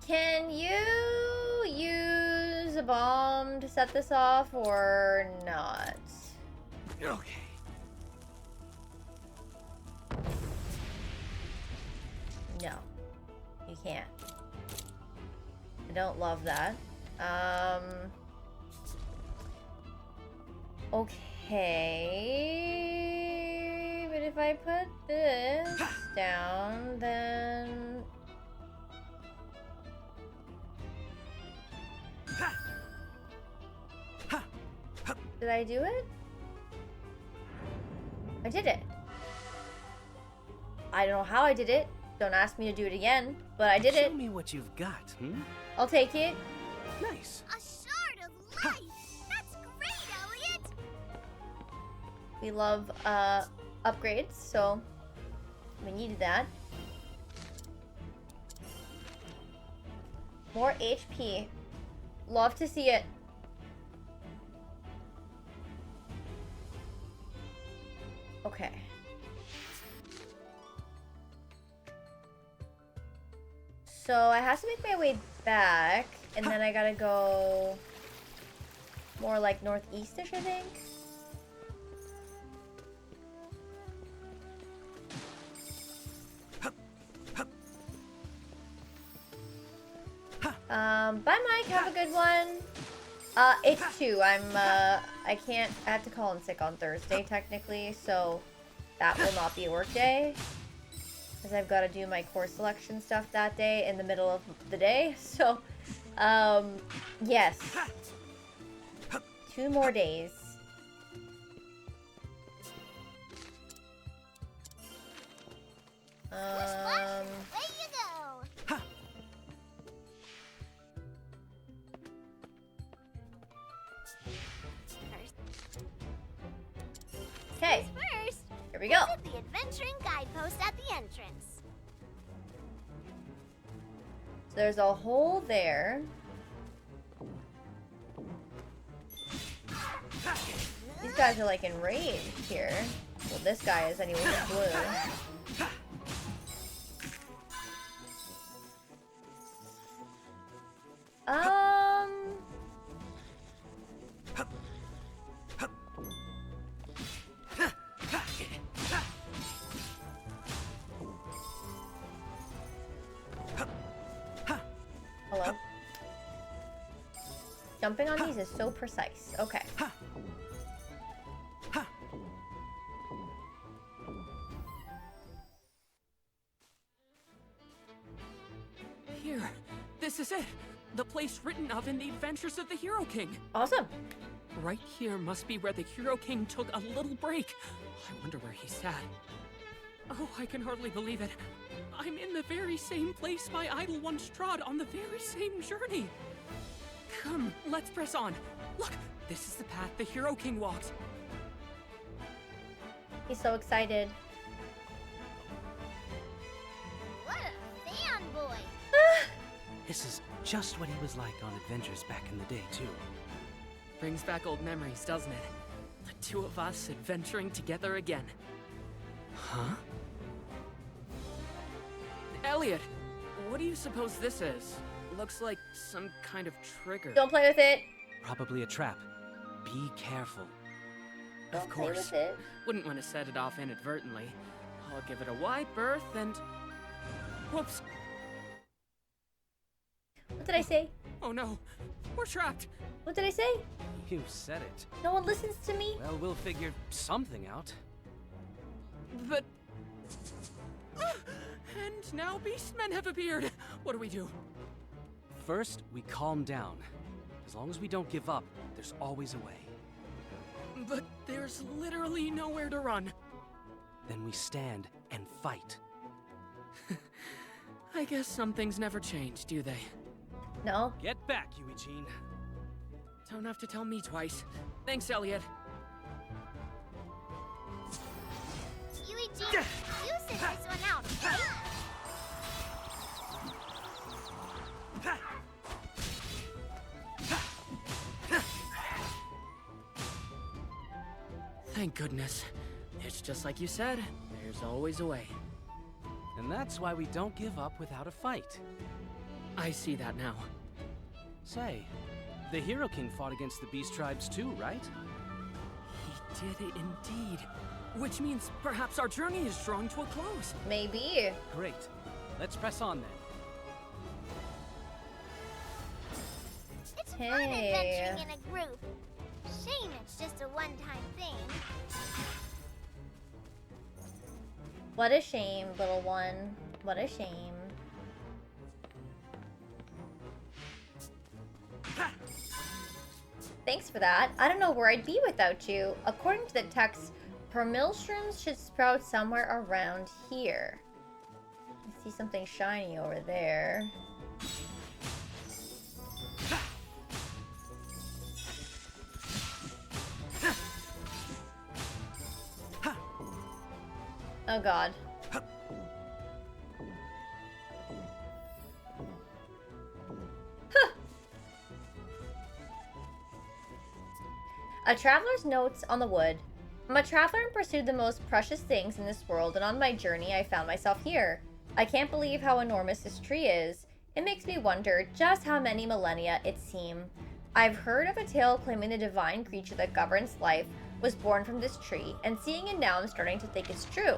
Can you use a bomb to set this off or not? Okay. No, you can't. I don't love that. Okay. if I put this down, then... Did I do it? I did it. I don't know how I did it. Don't ask me to do it again, but I did it. Show me what you've got, I'll take it. Nice. A shard of light! That's great, Elliot! We love upgrades, so we needed that. More HP. Love to see it. Okay. So I have to make my way back, and then I gotta go more like northeastish, I think. Bye Mike, have a good one. It's 2. I can't, I have to call in sick on Thursday technically, so that will not be a work day. Because I've got to do my course selection stuff that day in the middle of the day, so, yes. 2 more days. Away you go! Okay, First, here we go. visit the adventuring guidepost at the entrance. So there's a hole there. These guys are like enraged here. Well, this guy is anyway, he's blue. Hello? Jumping on these is so precise. Okay. Here, this is it. The place written of in the Adventures of the Hero King. Awesome. Right here must be where the Hero King took a little break. I wonder where he sat. Oh, I can hardly believe it. I'm in the very same place my idol once trod on the very same journey. Come, let's press on. Look, this is the path the Hero King walked. He's so excited. What a fanboy! This is just what he was like on Adventures back in the day, too. Brings back old memories, doesn't it? The two of us adventuring together again. Huh? Elliot, what do you suppose this is? Looks like some kind of trigger. Don't play with it. Probably a trap. Be careful. Of play course. with it. Wouldn't want to set it off inadvertently. I'll give it a wide berth and... Whoops! What did I say? Oh no, we're trapped! What did I say? You said it. No one listens to me? Well, we'll figure something out. But... And now beastmen have appeared! What do we do? First, we calm down. As long as we don't give up, there's always a way. But there's literally nowhere to run. Then we stand and fight. I guess some things never change, do they? No. Get back, Eugene. Don't have to tell me twice. Thanks, Elliot. Eugene, you sit this one out, okay? Thank goodness. It's just like you said, there's always a way. And that's why we don't give up without a fight. I see that now. Say, the Hero King fought against the Beast Tribes too, right? He did it indeed. Which means perhaps our journey is drawing to a close. Maybe. Great. Let's press on then. It's fun adventuring in a group. Shame it's just a one-time thing. What a shame, little one. What a shame. Thanks for that. I don't know where I'd be without you. According to the text, permilshrooms should sprout somewhere around here. I see something shiny over there. Oh god. A traveler's notes on the wood. I'm a traveler and pursued the most precious things in this world, and on my journey I found myself here. I can't believe how enormous this tree is. It makes me wonder just how many millennia it seemed. I've heard of a tale claiming the divine creature that governs life was born from this tree, and seeing it now I'm starting to think it's true.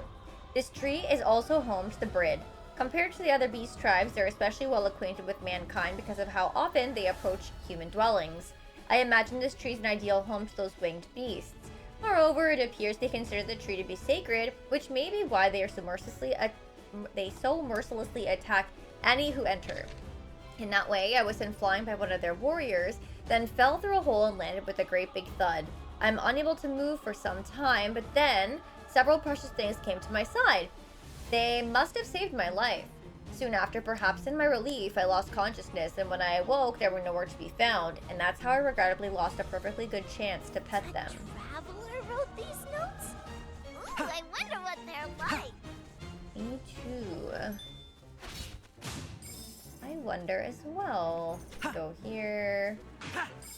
This tree is also home to the Brid. Compared to the other beast tribes, they're especially well acquainted with mankind because of how often they approach human dwellings. I imagine this tree is an ideal home to those winged beasts. Moreover, it appears they consider the tree to be sacred, which may be why they so mercilessly attack any who enter. In that way, I was sent flying by one of their warriors, then fell through a hole and landed with a great big thud. I'm unable to move for some time, but then several precious things came to my side. They must have saved my life. Soon after, perhaps in my relief, I lost consciousness, and when I awoke, they were nowhere to be found, and that's how I regrettably lost a perfectly good chance to pet them. Traveler wrote these notes? Ooh, I wonder what they're like. Me too. I wonder as well. Go here,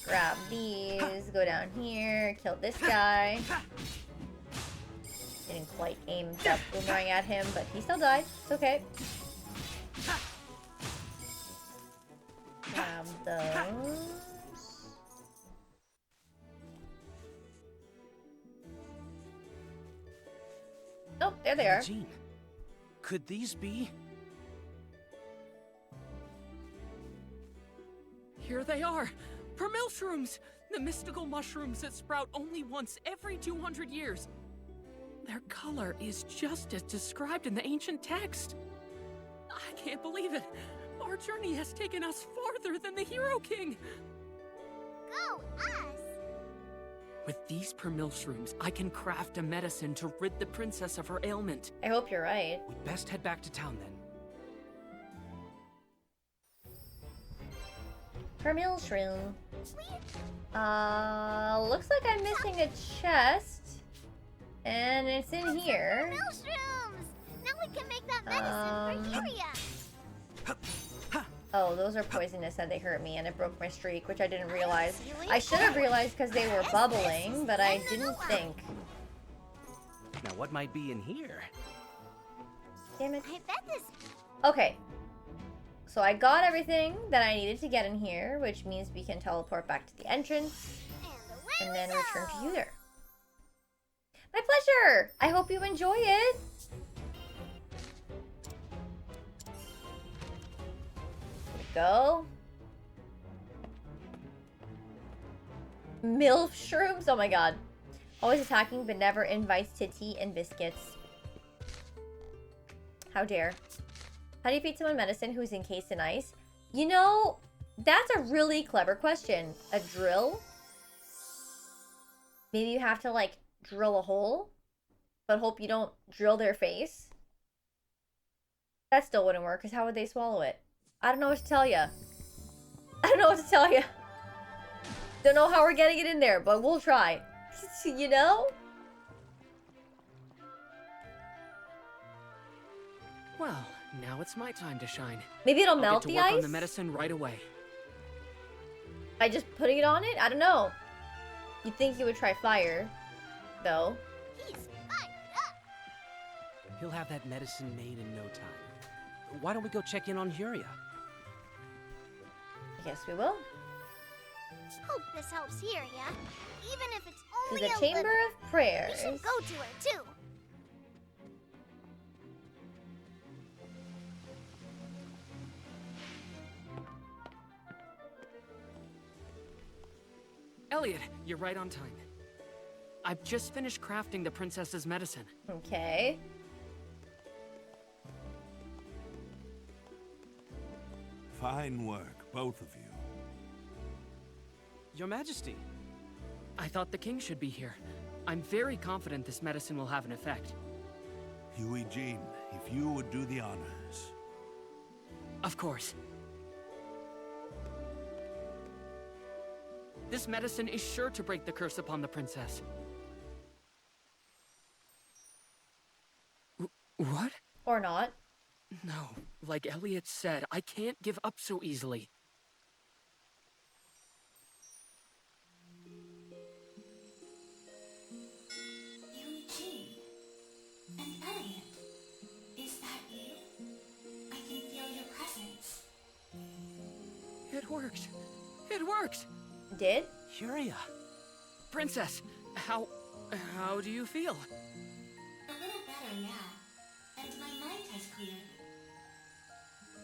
grab these, go down here, kill this guy. Didn't quite aim that boomerang at him, but he still died. It's okay. Grab those. Oh, there they are. Jean, could these be? Here they are! Permilshrooms! The mystical mushrooms that sprout only once every 200 years. Their color is just as described in the ancient text. I can't believe it. Our journey has taken us farther than the Hero King. Go us! With these permilshrooms, I can craft a medicine to rid the princess of her ailment. I hope you're right. We'd best head back to town then. Permilshroom. Looks like I'm missing a chest. And it's in here. Permilshrooms! Now we can make that medicine for Yuria. Oh, those are poisonous and they hurt me and it broke my streak, which I didn't realize. I should have realized because they were bubbling, but I didn't think. Now what might be in here? Damn it. I bet this... Okay. So I got everything that I needed to get in here, which means we can teleport back to the entrance and then return to you there. My pleasure! I hope you enjoy it! Go. MILF shrooms? Oh my god. Always attacking but never invites to tea and biscuits. How dare. How do you feed someone medicine who's encased in ice? You know, that's a really clever question. A drill? Maybe you have to, like, drill a hole, but hope you don't drill their face? That still wouldn't work, because how would they swallow it? I don't know what to tell you. I don't know what to tell you. Don't know how we're getting it in there, but we'll try. You know? Well, now it's my time to shine. Maybe it'll I'll melt get to the work ice? on the medicine right away. By just putting it on it? I don't know. You'd think you would try fire, though. He's fired up. He'll have that medicine made in no time. Why don't we go check in on Yuria? I guess we will. Hope this helps Yuria. Even if it's To only the a Chamber little. of Prayers. We should go to her, too. Elliot, you're right on time. I've just finished crafting the princess's medicine. Okay. Fine work, both of you. Your Majesty. I thought the king should be here. I'm very confident this medicine will have an effect. Eugene, if you would do the honors. Of course. This medicine is sure to break the curse upon the princess. What? Or not. No, like Elliot said, I can't give up so easily. Eugene and Elliot, is that you? I can feel your presence. It works. It works. Did? Curia. Princess, how do you feel? A little better now, and my mind has cleared.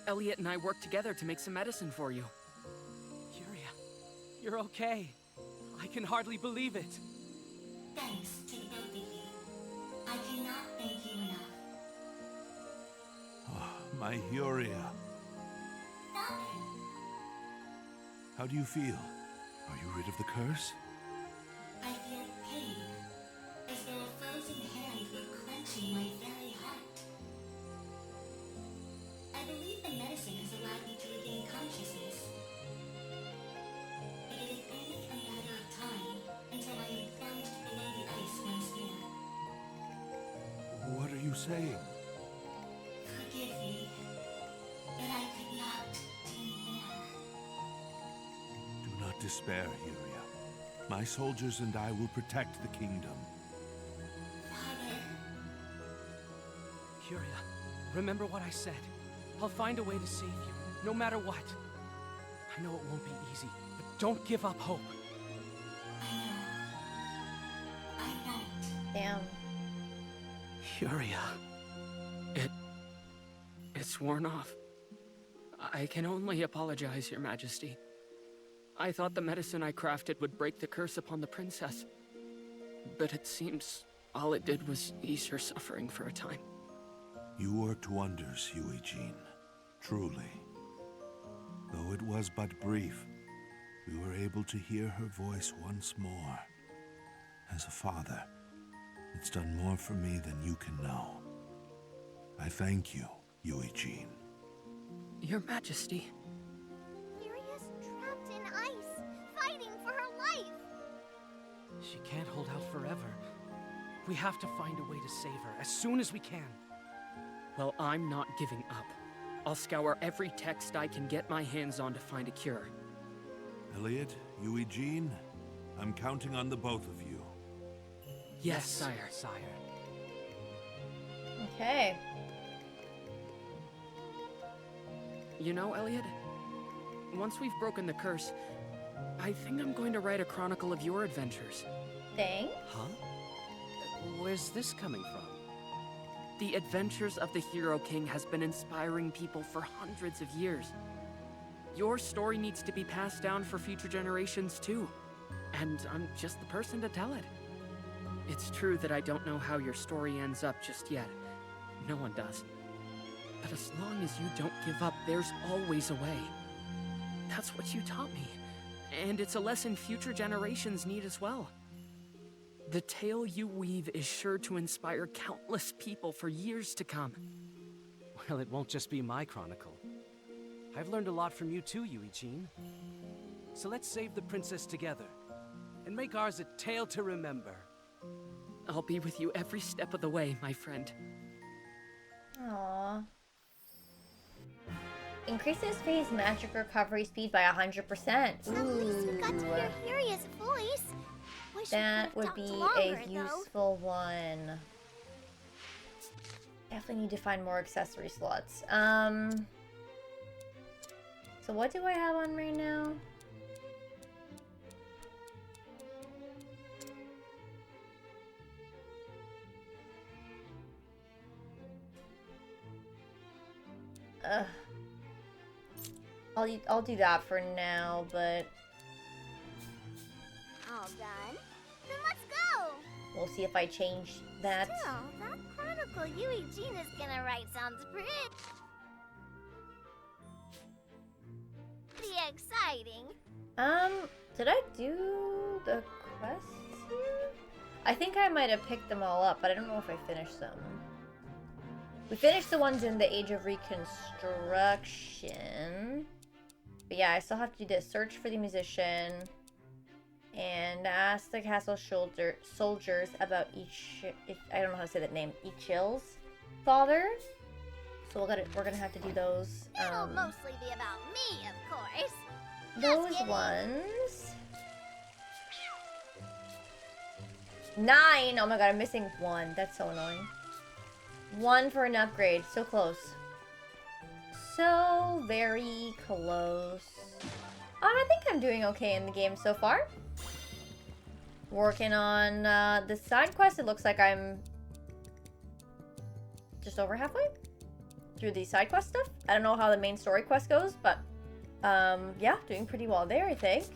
Elliot and I worked together to make some medicine for you. Curia, you're okay. I can hardly believe it. Thanks to the both of you. I cannot thank you enough. Oh, my Huria. Father, How do you feel? Are you rid of the curse? I feel pain, as though a frozen hand were clenching my very heart. I believe the medicine has allowed me to regain consciousness. But it is only a matter of time until I am plunged below the ice once more. What are you saying? Forgive me, but I could not do more. Do not despair, Huria. My soldiers and I will protect the kingdom. Father, Curia, remember what I said. I'll find a way to save you, no matter what. I know it won't be easy, but don't give up hope. I won't. Damn. Curia. It's worn off. I can only apologize, Your Majesty. I thought the medicine I crafted would break the curse upon the princess. But it seems all it did was ease her suffering for a time. You worked wonders, Eugene. Truly. Though it was but brief, we were able to hear her voice once more. As a father, it's done more for me than you can know. I thank you, Eugene. Your Majesty. Curious trapped in ice, fighting for her life. She can't hold out forever. We have to find a way to save her as soon as we can. Well, I'm not giving up. I'll scour every text I can get my hands on to find a cure. Elliot, Eugene, I'm counting on the both of you. Yes, sire. Okay. You know, Elliot, once we've broken the curse, I think I'm going to write a chronicle of your adventures. Thanks. Huh? Where's this coming from? The Adventures of the Hero King has been inspiring people for hundreds of years. Your story needs to be passed down for future generations too, and I'm just the person to tell it. It's true that I don't know how your story ends up just yet. No one does. But as long as you don't give up, there's always a way. That's what you taught me, and it's a lesson future generations need as well. The tale you weave is sure to inspire countless people for years to come. Well, it won't just be my chronicle. I've learned a lot from you too, Eugene. So let's save the princess together, and make ours a tale to remember. I'll be with you every step of the way, my friend. Aww. Increases phase magic recovery speed by 100%. At least we got to hear Curious voice. Wish That we would could've be talked a longer, though. useful one. Definitely need to find more accessory slots. So what do I have on right now? I'll do that for now, but All done? Then let's go! we'll see if I change that. Still, that chronicle Eugene is gonna write sounds pretty. exciting. Did I do the quests here? I think I might have picked them all up, but I don't know if I finished them. We finished the ones in the Age of Reconstruction. But yeah, I still have to do this. Search for the musician. And ask the castle soldiers about I don't know how to say that name. Ichil's father. So we're gonna have to do those. It'll mostly be about me, of course. Those ones. 9! Oh my god, I'm missing 1. That's so annoying. 1 for an upgrade. So close. So very close. I think I'm doing okay in the game so far. Working on the side quest. It looks like I'm just over halfway through the side quest stuff. I don't know how the main story quest goes, but yeah, doing pretty well there, I think.